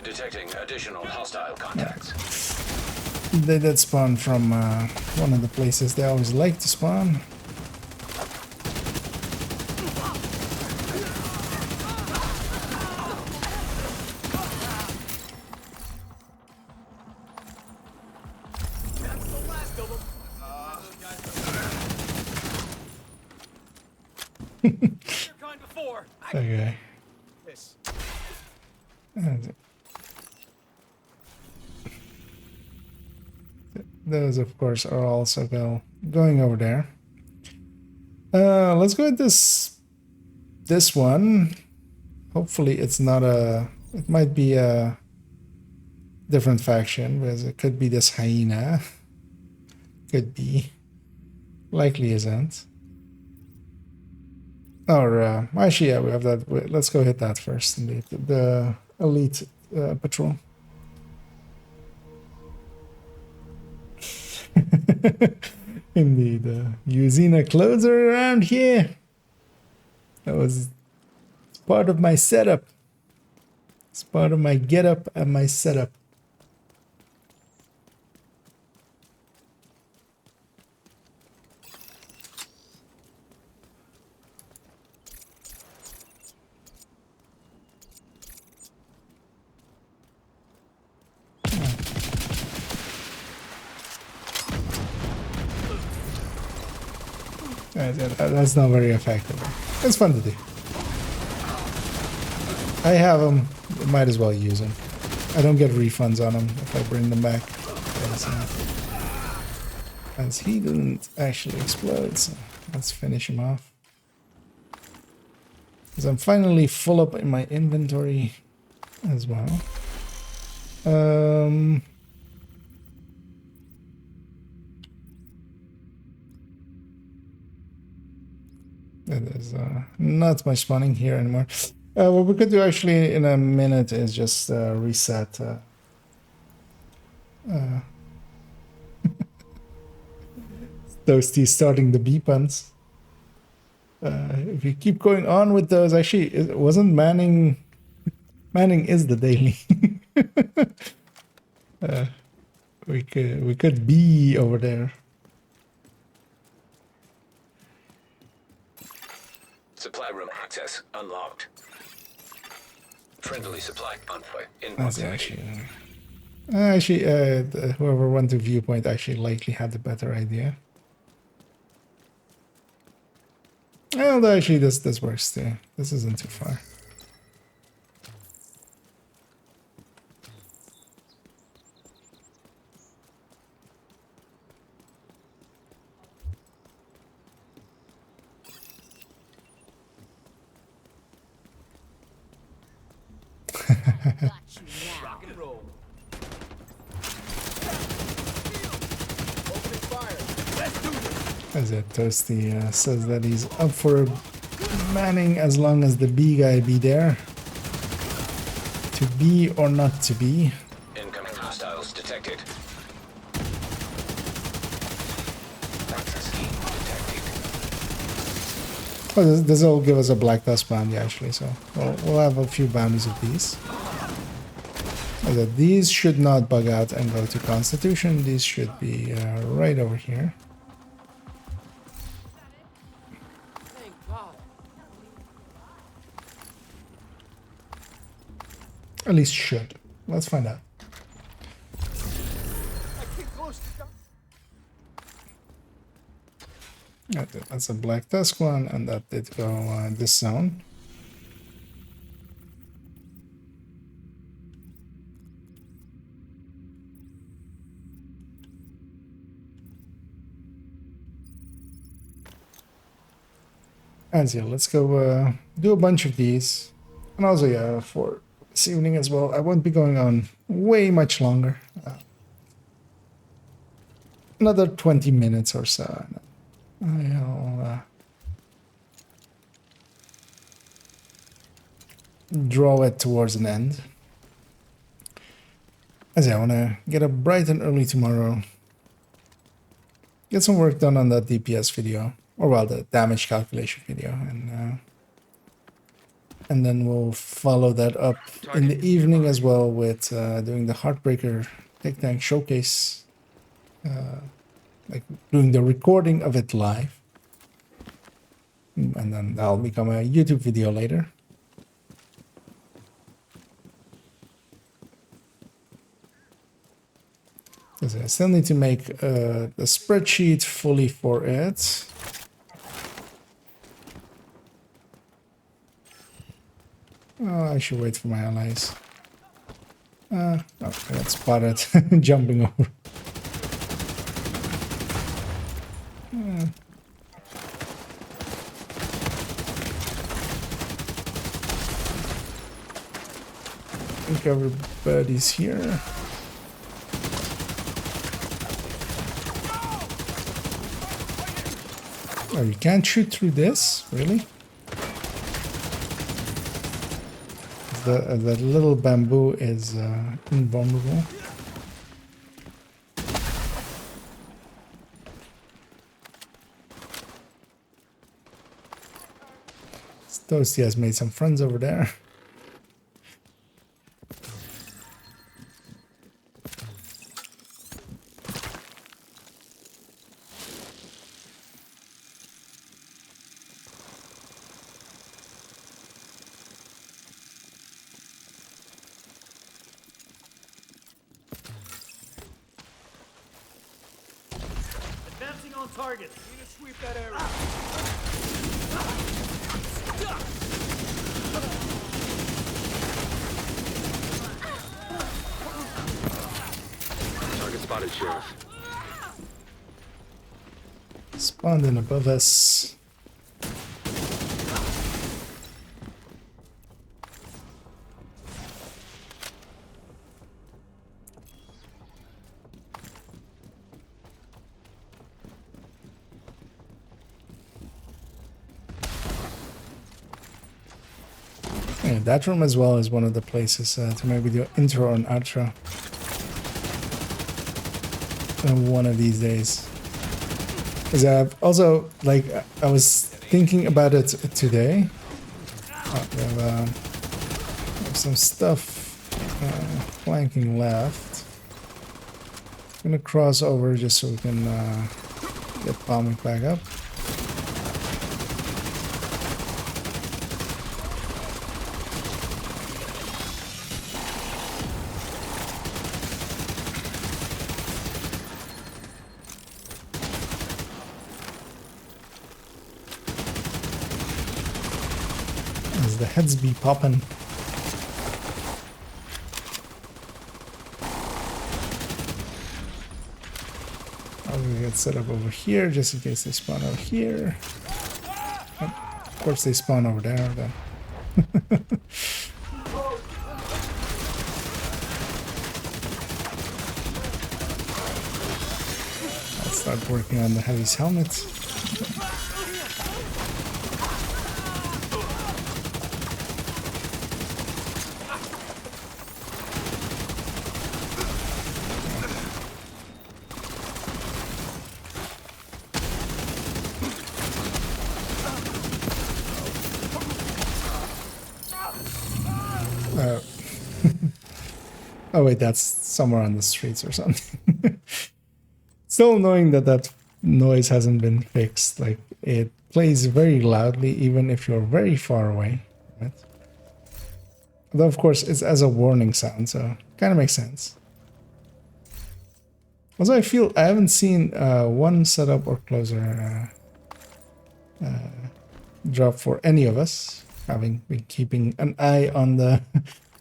Detecting additional hostile contacts. They did spawn from one of the places they always like to spawn. Okay. Those, of course, are also going over there. Let's go with this one. Hopefully, it's not a. It might be a different faction, because it could be this hyena. Could be. Likely isn't. Or actually, yeah, we have that. Let's go hit that first. Indeed, the elite patrol. Indeed, Usina clothes are around here. That was part of my setup. It's part of my getup and my setup. That's not very effective. It's fun to do. I have them. Might as well use them. I don't get refunds on them if I bring them back. As he didn't actually explode, so let's finish him off. Because I'm finally full up in my inventory as well. There's not much spawning here anymore. What we could do actually in a minute is just reset. Toasty starting the bee puns. If you keep going on with those, actually, it wasn't Manning. Manning is the daily. We could be over there. Supply room access unlocked. Friendly supply convoy in That's proximity. actually, whoever went to Viewpoint actually likely had the better idea. Well, actually, this works too. This isn't too far. Rock and roll. As it Toasty says that he's up for Manning as long as the B guy be there. To be or not to be. Incoming hostiles detected. Well, this will give us a black dust bounty actually, so we'll have a few bounties of these. These should not bug out and go to Constitution. These should be right over here. At least should. Let's find out. That's a black tusk one, and that did go this zone. And yeah, let's go do a bunch of these. And also, yeah, for this evening as well, I won't be going on way much longer. Another 20 minutes or so. I'll draw it towards an end. As I want to get up bright and early tomorrow. Get some work done on that DPS video. Or well, the damage calculation video. And then we'll follow that up in the evening as well with doing the Heartbreaker Take Tank Showcase. Like doing the recording of it live. And then that'll become a YouTube video later. Because I still need to make the spreadsheet fully for it. Oh, I should wait for my allies. Oh, I got spotted jumping over. I think everybody's here. Oh, you can't shoot through this? Really? the little bamboo is invulnerable. Toasty has made some friends over there. Advancing on target. Need to sweep that area. Target spotted, Sheriff. Spawned in above us. Yeah, that room as well is one of the places to maybe do intro and outro. One of these days. Because I've also, like, I was thinking about it today. We have some stuff flanking left. I'm gonna cross over just so we can get bombing back up. As the heads be popping. I'm gonna get set up over here just in case they spawn over here. And of course they spawn over there then. I'll start working on the heavy's helmet. Oh wait, that's somewhere on the streets or something. Still annoying that that noise hasn't been fixed. Like, it plays very loudly even if you're very far away, right? Although of course it's as a warning sound, so kind of makes sense. Also, I feel I haven't seen one setup or closer drop for any of us, having been keeping an eye on the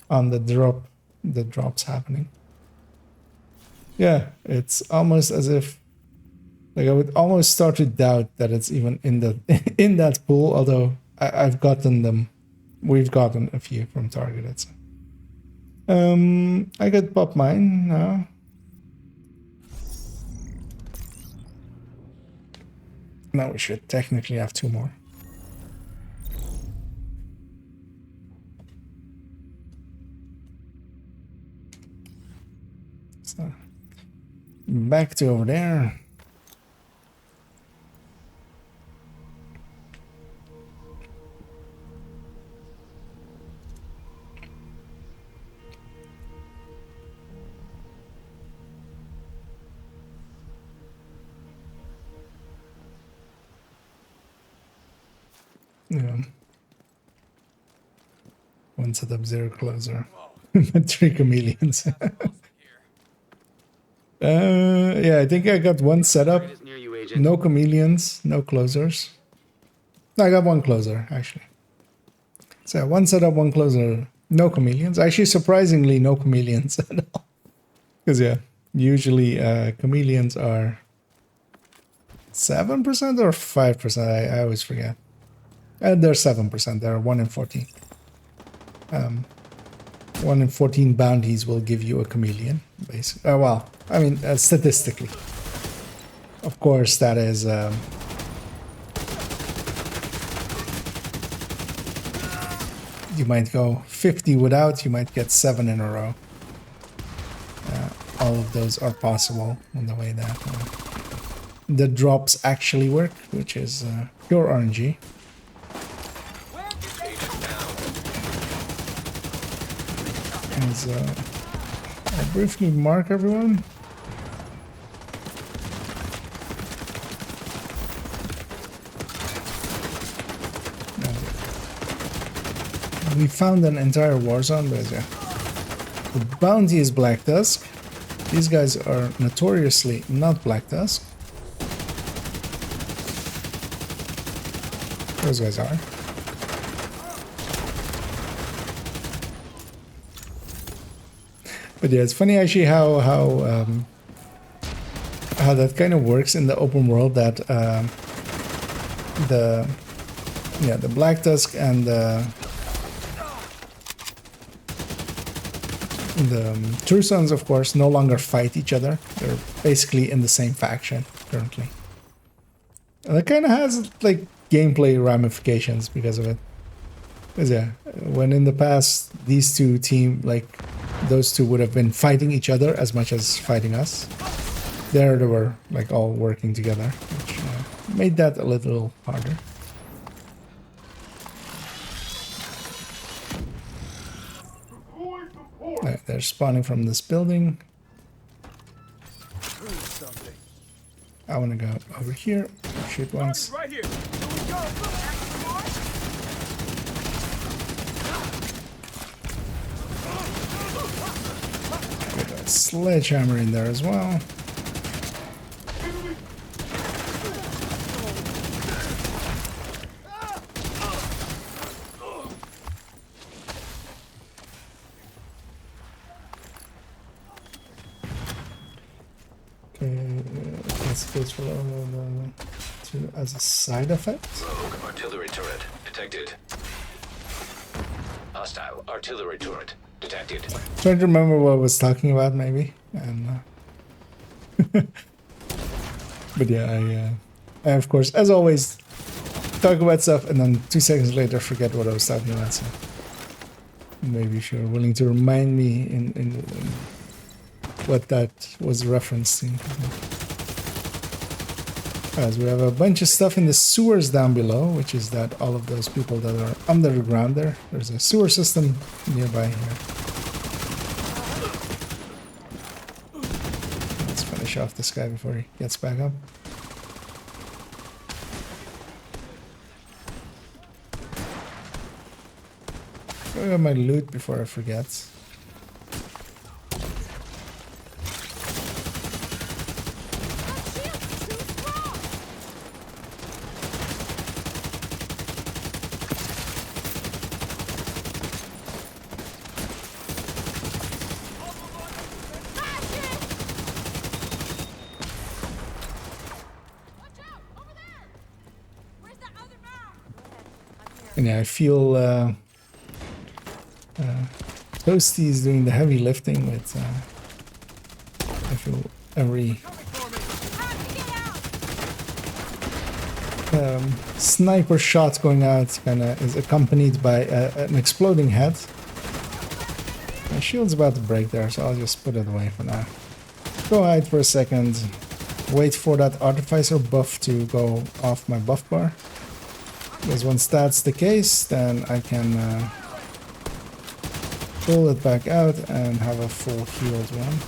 on the drops happening. Yeah, it's almost as if, like, I would almost start to doubt that it's even in the in that pool. Although I've gotten them, we've gotten a few from targeted. So. I could pop mine now. Now we should technically have two more. So, back to over there. Yeah. One setup, zero closer. 3 chameleons. Yeah, I think I got one setup. No chameleons, no closers. No, I got one closer, actually. So one setup, one closer, no chameleons. Actually, surprisingly, no chameleons at all. Because, yeah, usually chameleons are 7% or 5%. I always forget. They're 7%. They're 1 in 14. 1 in 14 bounties will give you a chameleon, basically. Well, I mean, statistically. Of course, that is... you might go 50 without, you might get 7 in a row. All of those are possible in the way that the drops actually work, which is pure RNG. As I briefly mark everyone. We found an entire war zone, but yeah. The bounty is Black Dusk. These guys are notoriously not Black Dusk. Those guys are. But yeah, it's funny actually how that kind of works in the open world. That the Black Dusk and the True Sons, of course, no longer fight each other. They're basically in the same faction currently. And that kind of has like gameplay ramifications because of it. Because yeah, when in the past these two those two would have been fighting each other as much as fighting us. There they were like all working together, which made that a little harder. They're spawning from this building. I want to go over here, shoot once. Right here. Get a sledgehammer in there as well. As a side effect. Rogue artillery turret detected. Hostile artillery turret detected. Trying to remember what I was talking about, maybe. And but yeah, I of course, as always, talk about stuff and then 2 seconds later forget what I was talking about. So maybe if you're willing to remind me in what that was referencing. As we have a bunch of stuff in the sewers down below, which is that all of those people that are under the ground there. There's a sewer system nearby here. Let's finish off this guy before he gets back up. I got my loot before I forget. And yeah, I feel Toasty is doing the heavy lifting with I feel every sniper shot going out kind of is accompanied by an exploding head. My shield's about to break there, so I'll just put it away for now. Go hide for a second, wait for that artificer buff to go off my buff bar. Because once that's the case, then I can pull it back out and have a full healed one.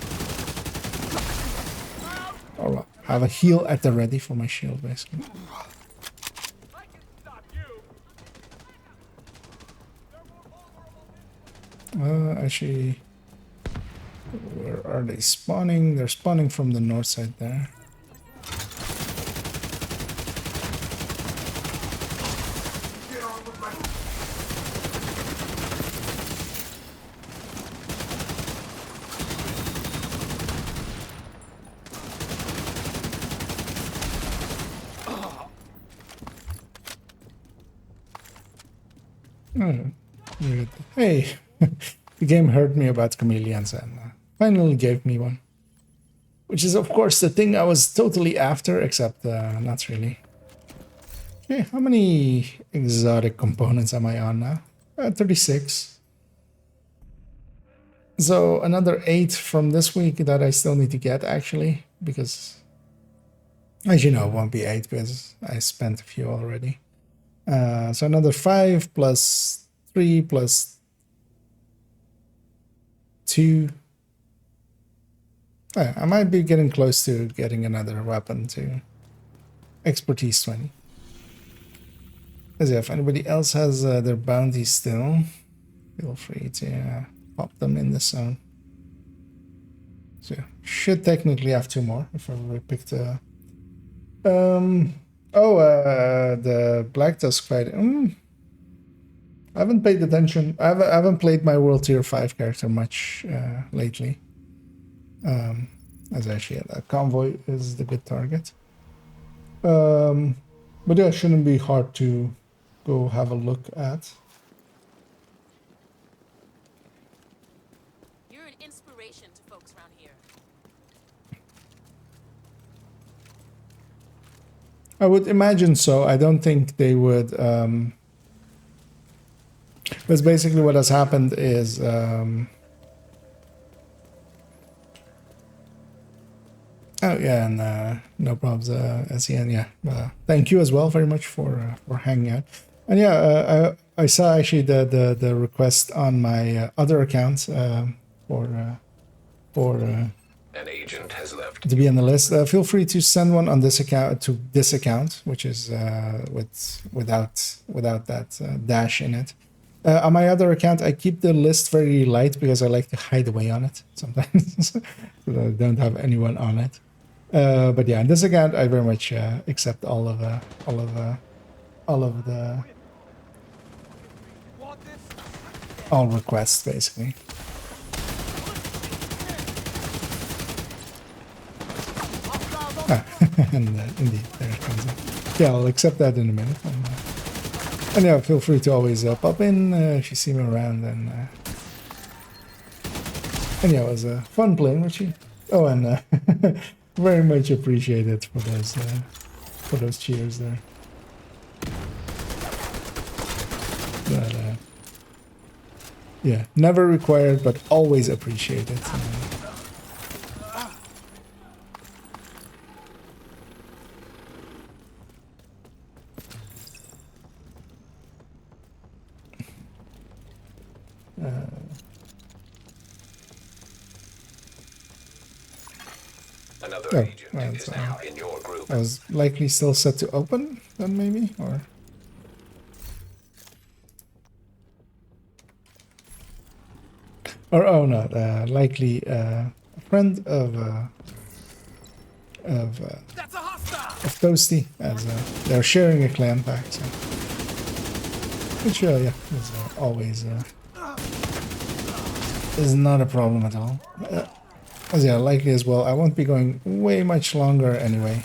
Or have a heal at the ready for my shield, basically. Actually, where are they spawning? They're spawning from the north side there. Hey, the game heard me about chameleons and finally gave me one. Which is, of course, the thing I was totally after, except not really. Okay, how many exotic components am I on now? 36. So another 8 from this week that I still need to get, actually, because as you know, it won't be 8 because I spent a few already. So another 5 plus 3 plus 2. I might be getting close to getting another weapon to expertise 20. As if anybody else has their bounties still, feel free to pop them in the zone. So should technically have 2 more if I picked a. The Black Tusk fight. I haven't paid attention. I haven't played my World Tier 5 character much lately. As actually a convoy is the good target. But yeah, it shouldn't be hard to go have a look at. You're an inspiration to folks around here. I would imagine so. I don't think they would. Because basically what has happened is. Oh yeah, and no problems, SEN. Yeah, thank you as well very much for hanging out. And yeah, I saw actually the request on my other account for An agent has left. to be on the list. Feel free to send one on this account to this account, which is without that dash in it. On my other account, I keep the list very light because I like to hide away on it sometimes, so I don't have anyone on it. But yeah, on this account, I very much accept all of the all requests basically. And indeed, there it comes in. Yeah, I'll accept that in a minute. And yeah, feel free to always pop in if you see me around. And yeah, it was fun playing with you. Oh, and very much appreciated for those cheers there. But yeah, never required, but always appreciated. Another agent is now in your group. I was likely still set to open, then maybe, or. Or oh no, likely a friend of Toasty, as they're sharing a clan pack, so. Which yeah, is always is not a problem at all. As yeah, likely as well. I won't be going way much longer anyway.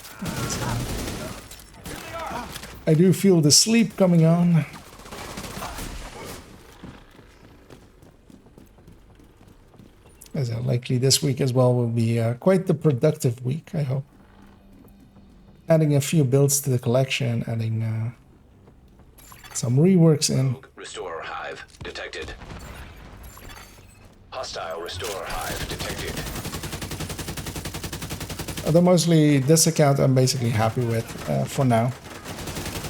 I do feel the sleep coming on. As likely this week as well will be quite the productive week, I hope. Adding a few builds to the collection, adding some reworks in. Restore hive detected. Hostile restore hive detected. Although mostly this account I'm basically happy with for now.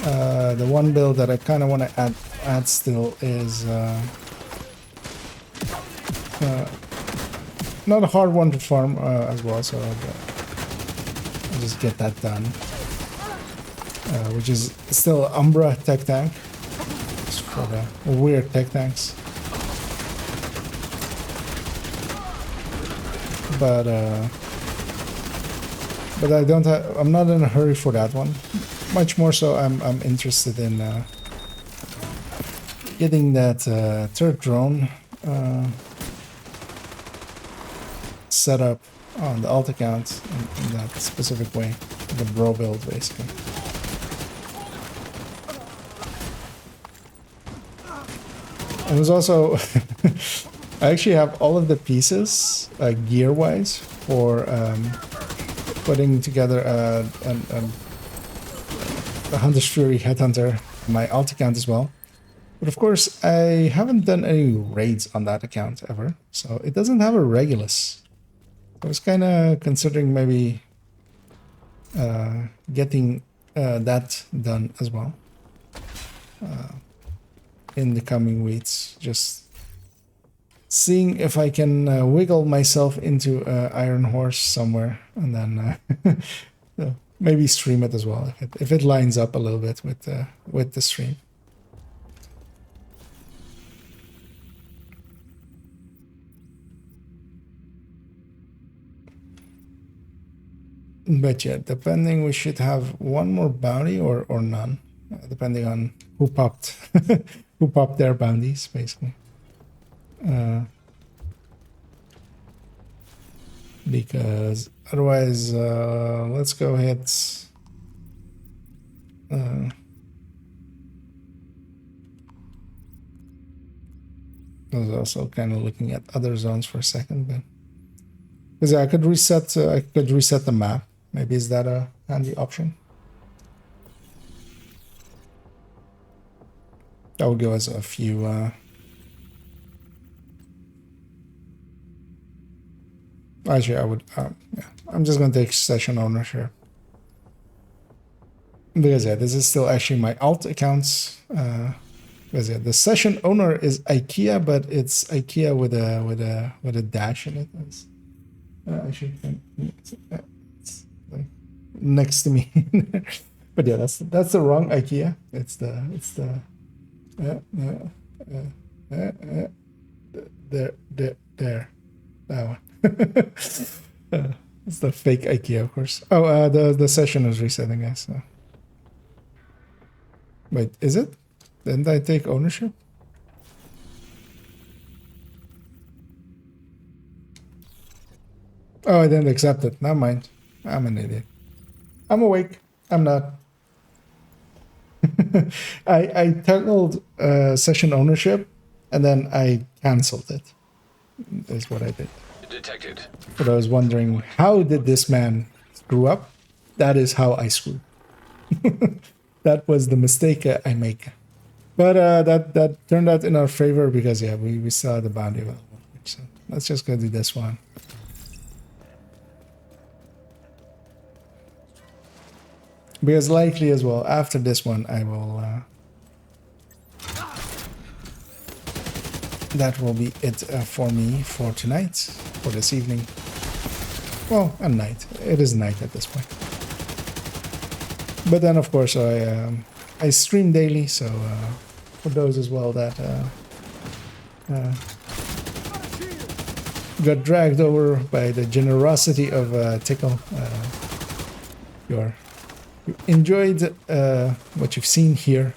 The one build that I kind of want to add still is not a hard one to farm as well, so I'll just get that done. Which is still Umbra tech tank. Just for the weird tech tanks. But I don't have. I'm not in a hurry for that one. Much more so, I'm interested in getting that third drone set up on the alt account in that specific way, the bro build basically. And there's also I actually have all of the pieces gear wise for putting together a Hunter's Fury Headhunter, my alt account as well. But of course, I haven't done any raids on that account ever, so it doesn't have a Regulus. I was kind of considering maybe getting that done as well in the coming weeks. Just seeing if I can wiggle myself into Iron Horse somewhere, and then maybe stream it as well if it lines up a little bit with the stream. But yeah, depending, we should have one more bounty or none, depending on who popped who popped their bounties, basically. Because otherwise, let's go hit. I was also kind of looking at other zones for a second, but because I could reset the map. Maybe is that a handy option? That would give us a few. Actually, I would. Yeah, I'm just gonna take session ownership because yeah, this is still actually my alt accounts. Because yeah, the session owner is IKEA, but it's IKEA with a dash in it. Actually, it's like next to me. But yeah, that's the wrong IKEA. It's the there that one. It's the fake IKEA, of course. Oh, the session is resetting, guys. So. Wait, is it? Didn't I take ownership? Oh, I didn't accept it. Never mind. I'm an idiot. I'm awake. I'm not. I toggled session ownership and then I canceled it. Is what I did. Detected. But I was wondering, how did this man screw up? That is how I screwed. That was the mistake I make. But that turned out in our favor because yeah, we saw the bounty available. So let's just go do this one. Because likely as well, after this one, I will... that will be it for me for tonight, for this evening. Well, a night. It is night at this point. But then, of course, I stream daily, so for those as well that got dragged over by the generosity of Tickle, you enjoyed what you've seen here.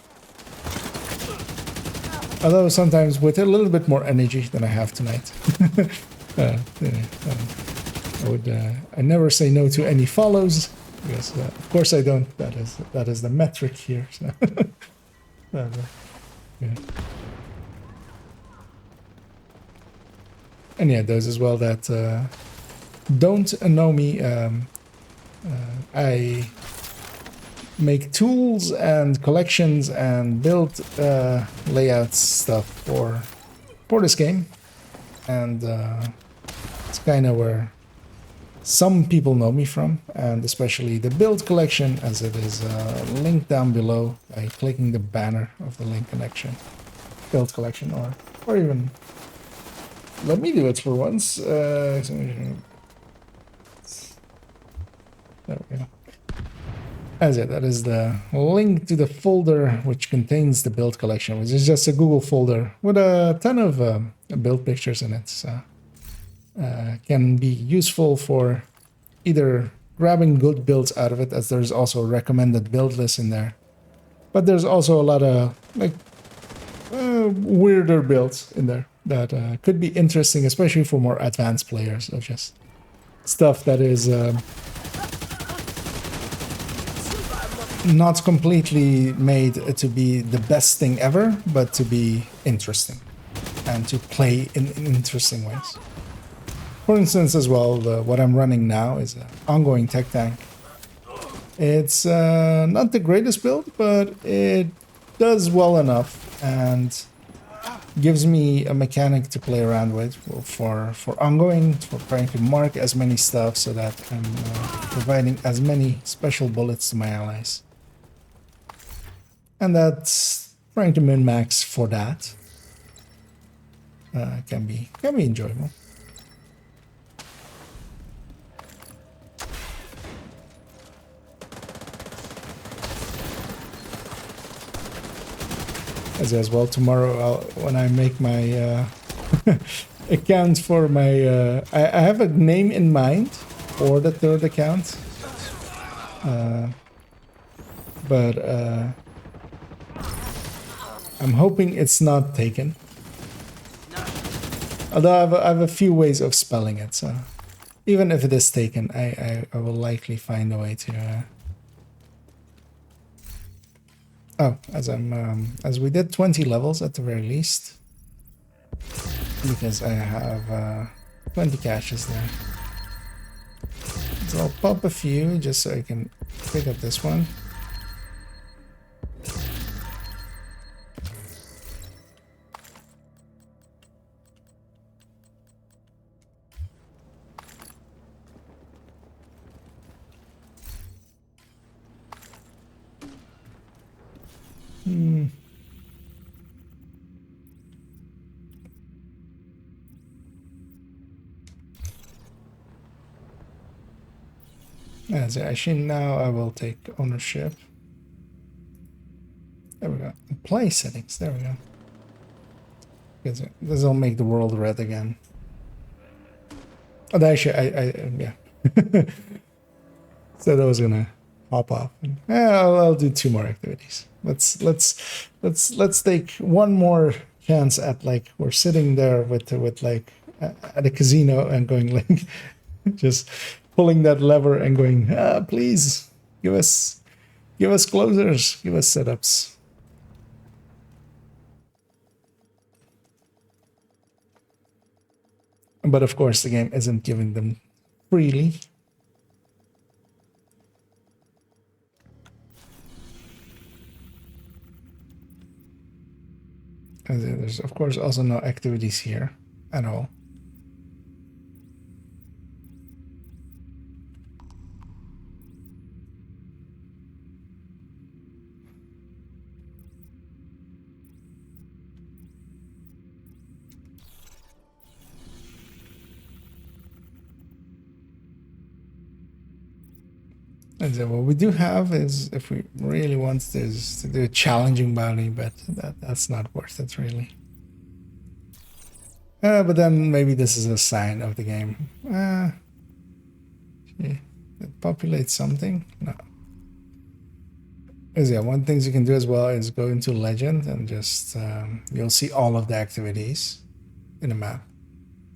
Although sometimes with a little bit more energy than I have tonight. I never say no to any follows, because of course I don't. That is the metric here. So. Yeah. And yeah, those as well that don't know me. I make tools and collections and build layout stuff for this game, and it's kind of where some people know me from, and especially the build collection, as it is linked down below by clicking the banner of the link connection. Build collection, or even let me do it for once. There we go. As it, that is the link to the folder which contains the build collection, which is just a Google folder with a ton of build pictures in it. So can be useful for either grabbing good builds out of it, as there's also a recommended build list in there. But there's also a lot of like weirder builds in there that could be interesting, especially for more advanced players, of just stuff that is not completely made to be the best thing ever, but to be interesting and to play in interesting ways. For instance, as well, what I'm running now is an ongoing tech tank. It's not the greatest build, but it does well enough and gives me a mechanic to play around with for ongoing, for trying to mark as many stuff so that I'm providing as many special bullets to my allies. And that's trying to min-max for that. Can be enjoyable. As well, tomorrow when I make my account for my... I have a name in mind for the third account. But I'm hoping it's not taken. Although I have a few ways of spelling it, so even if it is taken, I will likely find a way to... Oh, as we did 20 levels at the very least, because I have 20 caches there. So I'll pop a few just so I can pick up this one. As actually now I will take ownership. There we go. Play settings. There we go. Because this will make the world red again. Oh, actually, yeah. So that was gonna hop off. I'll do 2 more activities. Let's take one more chance at, like, we're sitting there with like at a casino and going like just pulling that lever and going, please give us closers, give us setups. But of course the game isn't giving them freely. And there's of course also no activities here at all. And then what we do have is, if we really want this, to do a challenging bounty, but that's not worth it really. But then maybe this is a sign of the game. It populates something? No. Because yeah, one thing you can do as well is go into Legend and just, you'll see all of the activities in the map.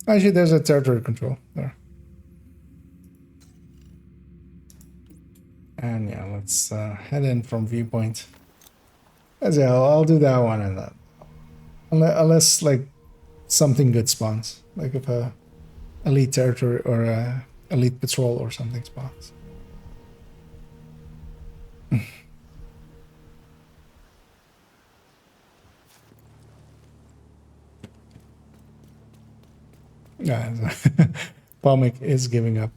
Actually, there's a territory control there. And yeah, let's head in from viewpoint. As yeah, I'll do that one and that. Unless like something good spawns, like if a elite territory or a elite patrol or something spawns. Yeah, Pomic is giving up.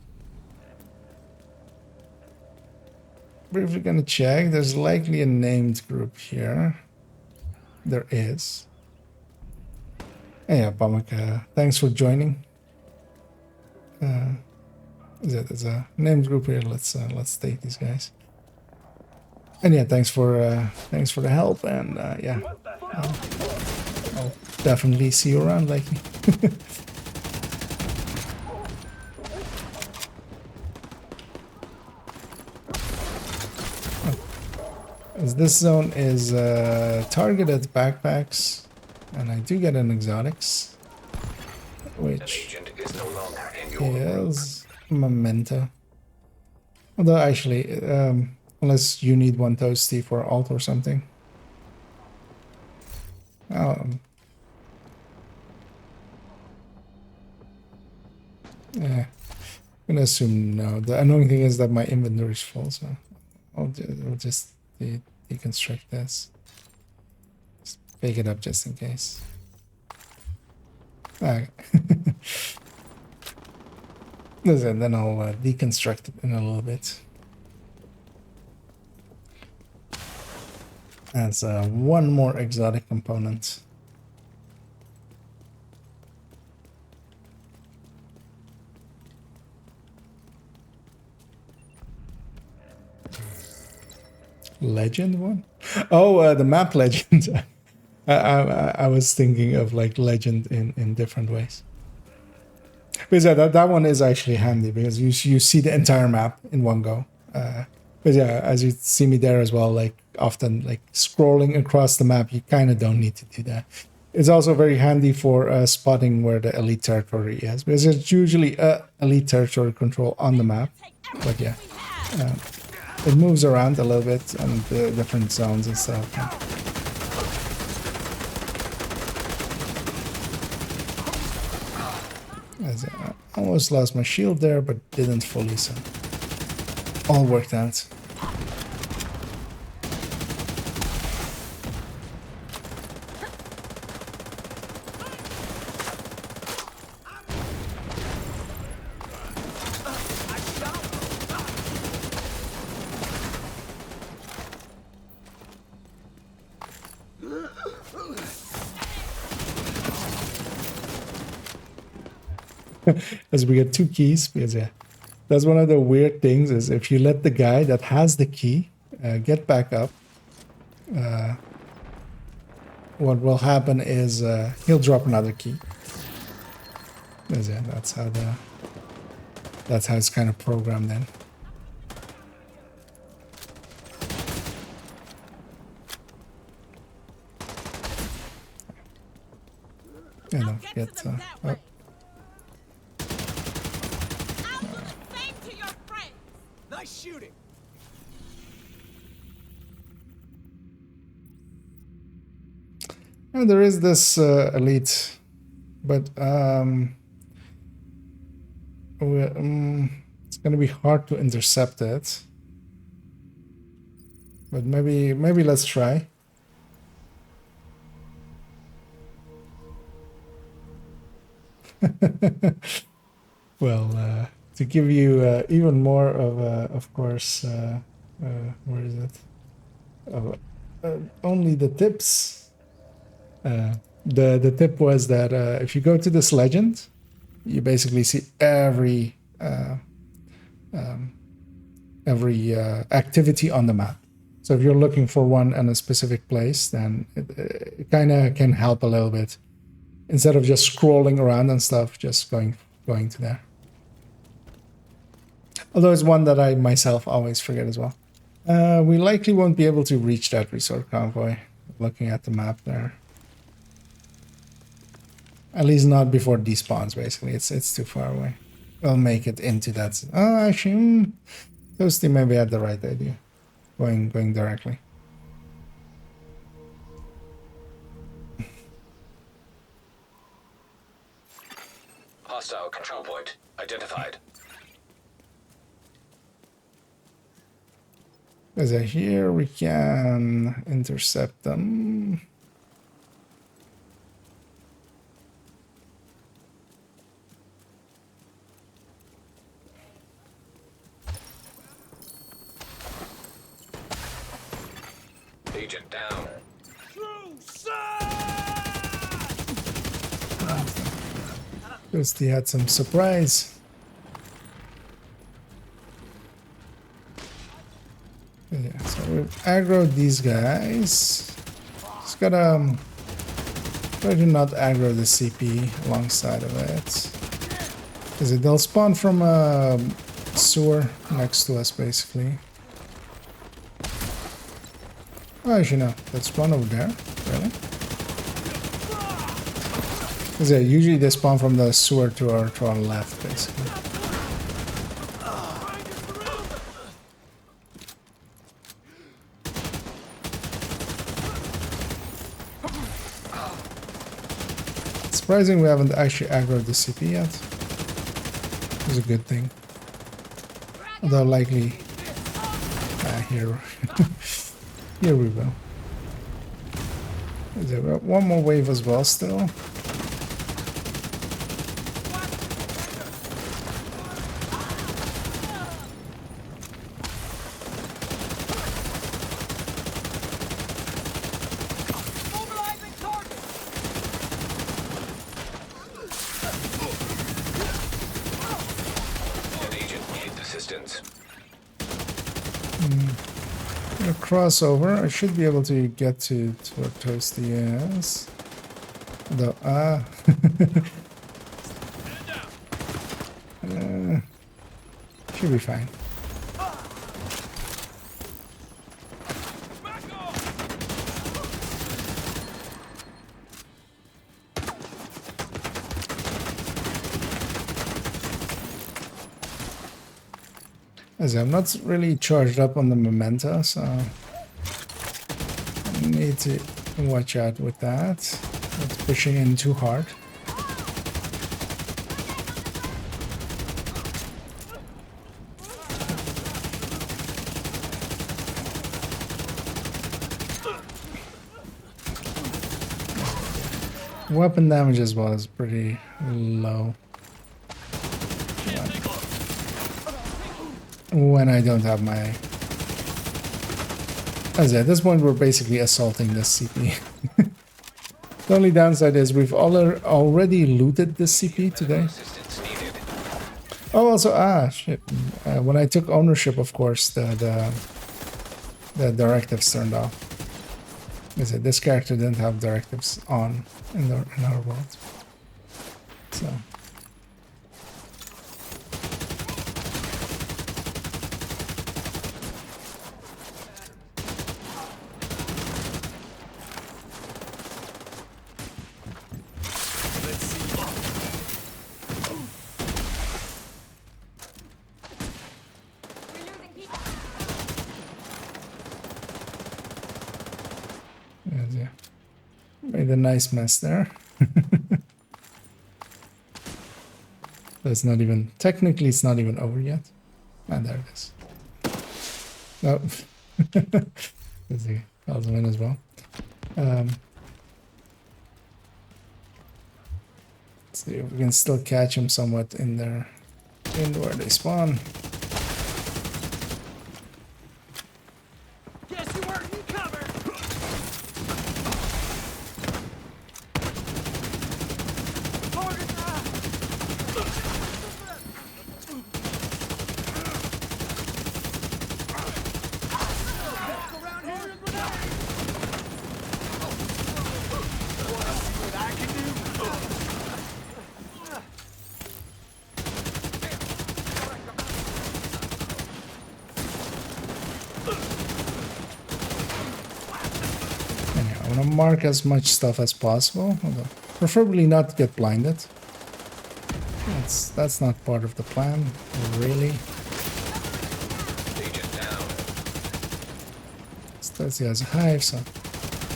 But if we're gonna check, there's likely a named group here. There is. Hey, yeah, Pomic, thanks for joining. There's a named group here. Let's take these guys. And yeah, thanks for the help. And yeah, I'll definitely see you around, likely. This zone is targeted backpacks, and I do get an exotics, which is Memento. Although actually, unless you need one toasty for alt or something. Yeah, I'm gonna assume no. The annoying thing is that my inventory is full, so I'll just deconstruct this. Pick it up just in case. Okay. Listen, then I'll deconstruct it in a little bit. As one more exotic component. Legend one? Oh, the map legend. I was thinking of like legend in different ways. Because yeah, that one is actually handy because you see the entire map in one go. But yeah, as you see me there as well, like often like scrolling across the map, you kind of don't need to do that. It's also very handy for spotting where the elite territory is because there's usually elite territory control on the map. But yeah, it moves around a little bit and the different zones and stuff. I almost lost my shield there, but didn't fully, so all worked out. As we get 2 keys, because yeah, that's one of the weird things is if you let the guy that has the key get back up, what will happen is he'll drop another key. Because yeah, that's how it's kind of programmed in. Yeah, don't forget. Oh. Nice shooting. And there is this elite, but it's gonna be hard to intercept it. But maybe let's try. Well, to give you even more of course, where is it? Only the tips. The tip was that if you go to this legend, you basically see every activity on the map. So if you're looking for one in a specific place, then it kind of can help a little bit. Instead of just scrolling around and stuff, just going to there. Although it's one that I myself always forget as well. We likely won't be able to reach that resort convoy, looking at the map there. At least not before it despawns, basically. It's too far away. We'll make it into that. Oh, actually, Toasty maybe had the right idea. Going directly. Hostile control point identified. Because here we can intercept them. Agent down. Toasty had some surprise. Yeah, so we've aggroed these guys. Just gotta try to not aggro the CP alongside of it. Because they'll spawn from a sewer next to us, basically. Oh, actually no, let's spawn over there. Really? Because yeah, usually they spawn from the sewer to our left, basically. Surprising we haven't actually aggroed the CP yet. It's a good thing. Although likely... here... here we will. There we got one more wave as well still. An agent needs assistance. A crossover. I should be able to get to towards the ass. Though should be fine. As I'm not really charged up on the memento, so I need to watch out with that. Not pushing in too hard. Weapon damage as well is pretty low when I don't have my... As at this point we're basically assaulting this CP. The only downside is we've already looted this CP today. Oh, also, shit. When I took ownership, of course, the directives turned off. Is it? This character didn't have directives on in our world. So. Yeah. Made a nice mess there. That's not even... Technically, it's not even over yet. And there it is. Oh. Let's see. Calls him in as well. Let's see if we can still catch him somewhat in there. In where they spawn. I want to mark as much stuff as possible, although preferably not get blinded. That's not part of the plan, really. Still he has a hive, so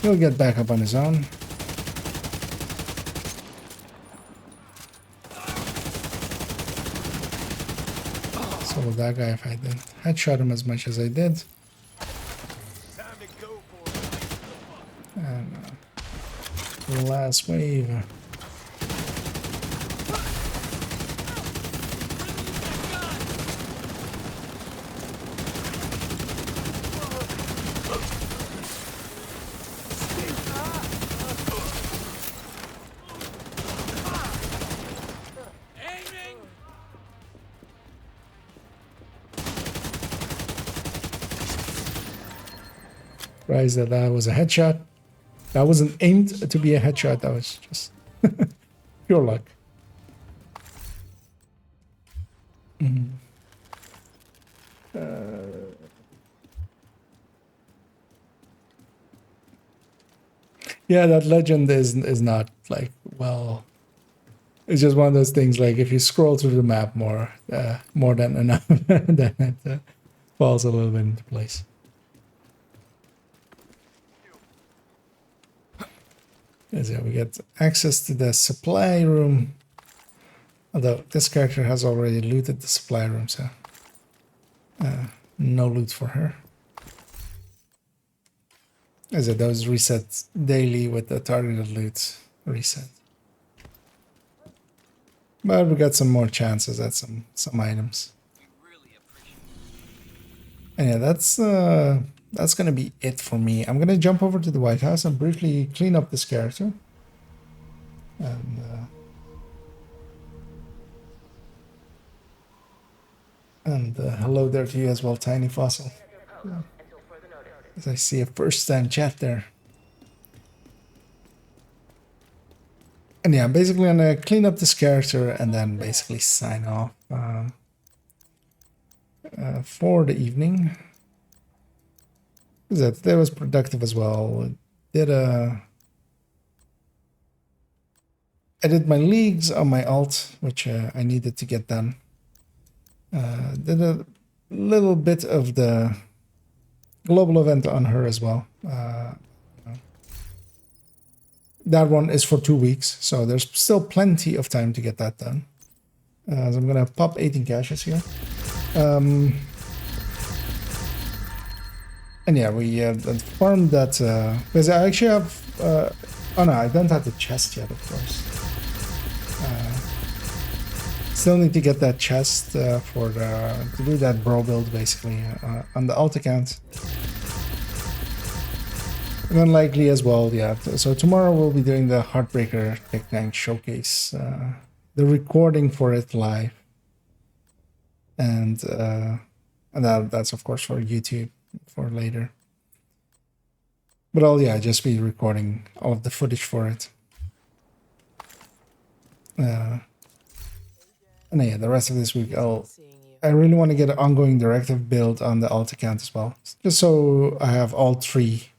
he'll get back up on his own. So with that guy, if I didn't headshot him as much as I did. And the last wave. Surprised that was a headshot. That wasn't aimed to be a headshot. That was just pure luck. Yeah, that legend is not like, well, it's just one of those things. Like if you scroll through the map more than enough, then it falls a little bit into place. So we get access to the supply room. Although this character has already looted the supply room, so no loot for her. As it those resets daily with the targeted loot reset. But we got some more chances at some items. And yeah, that's gonna be it for me. I'm gonna jump over to the White House and briefly clean up this character. And hello there to you as well, Tiny Fossil. Yeah. As I see a first-time chat there. And yeah, I'm basically gonna clean up this character and then basically sign off for the evening. That was productive as well. I did my leagues on my alt, which I needed to get done. Did a little bit of the global event on her as well. That one is for 2 weeks, so there's still plenty of time to get that done. So I'm gonna pop 18 caches here. And yeah, we farmed that, because I actually have, oh no, I don't have the chest yet, of course. Still need to get that chest to do that bro build, basically, on the alt account. And then likely as well, yeah. So tomorrow we'll be doing the Heartbreaker Tech Tank Showcase, the recording for it live. And that's of course for YouTube for later. But I'll just be recording all of the footage for it. And yeah, the rest of this week I really want to get an ongoing directive build on the alt account as well, just so I have all 3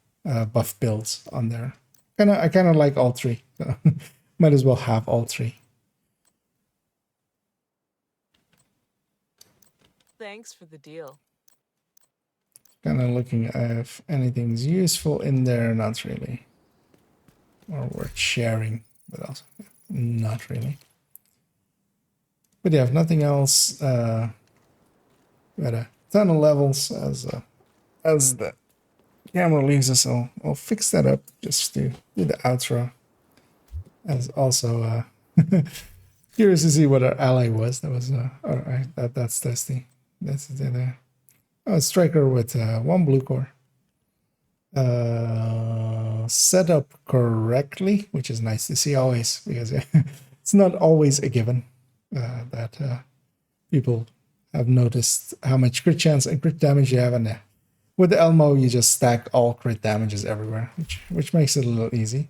buff builds on there. I kind of like all 3. So might as well have all 3. Thanks for the deal. Kind of looking if anything's useful in there, not really. Or worth sharing, but also not really. But yeah, if nothing else, we had a ton of levels as the camera leaves us. I'll fix that up just to do the outro. As also curious to see what our ally was. That was alright. That's testy. That's it there. Oh, striker with 1 blue core. Set up correctly, which is nice to see always, because it's not always a given that people have noticed how much crit chance and crit damage you have, and with the Elmo you just stack all crit damages everywhere, which makes it a little easy.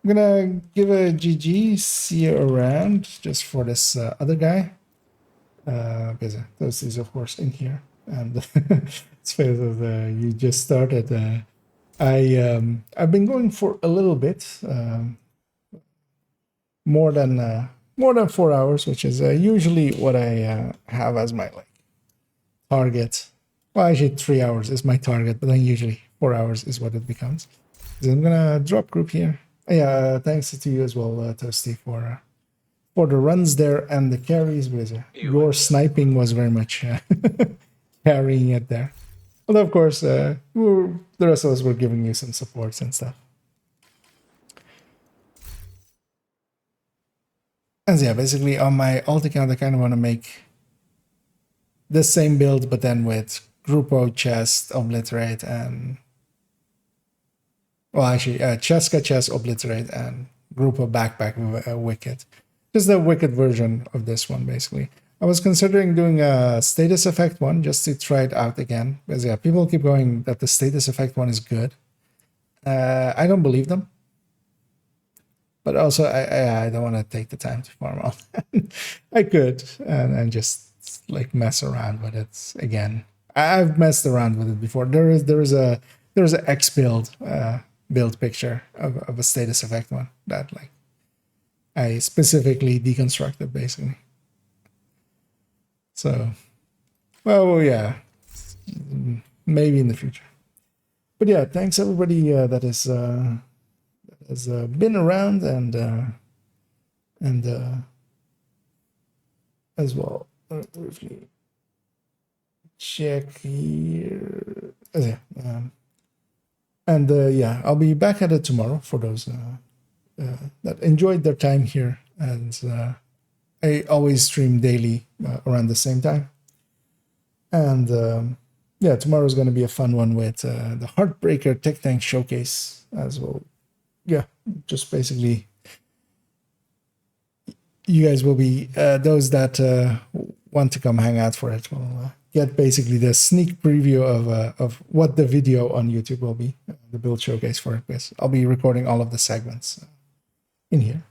I'm gonna give a GG, see you around, just for this other guy, because those is of course in here. And it's fair that you just started. I've been going for a little bit, more than 4 hours, which is usually what I have as my target. Well, actually 3 hours is my target, but then usually 4 hours is what it becomes. So I'm gonna drop group here. Yeah, thanks to you as well, Toasty, for the runs there and the carries. Because your sniping was very much carrying it there. Although, of course, the rest of us were giving you some supports and stuff. And yeah, basically on my alt account, I kind of want to make the same build, but then with Grupo, Chest, Obliterate, and... Well, actually, Cheska, Chest, Obliterate, and Grupo Backpack Wicked. Just the Wicked version of this one, basically. I was considering doing a status effect one just to try it out again. Because yeah, people keep going that the status effect one is good. I don't believe them. But also, I don't want to take the time to farm all that. I could and just like mess around with it again. I've messed around with it before. There is a X build picture of a status effect one that like I specifically deconstructed basically. So, well, yeah, maybe in the future. But yeah, thanks everybody that has been around and as well. Briefly check here. And yeah, I'll be back at it tomorrow for those that enjoyed their time here. And I always stream daily around the same time. And yeah, tomorrow is going to be a fun one with the Heartbreaker Tech Tank Showcase as well. Yeah, just basically, you guys will be, those that want to come hang out for it will get basically the sneak preview of what the video on YouTube will be, the build showcase for it, because I'll be recording all of the segments in here.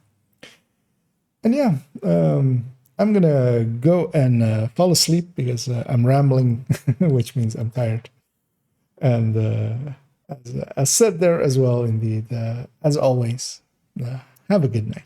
And yeah, I'm gonna go and fall asleep because I'm rambling, which means I'm tired. And as said there as well, indeed, as always, have a good night.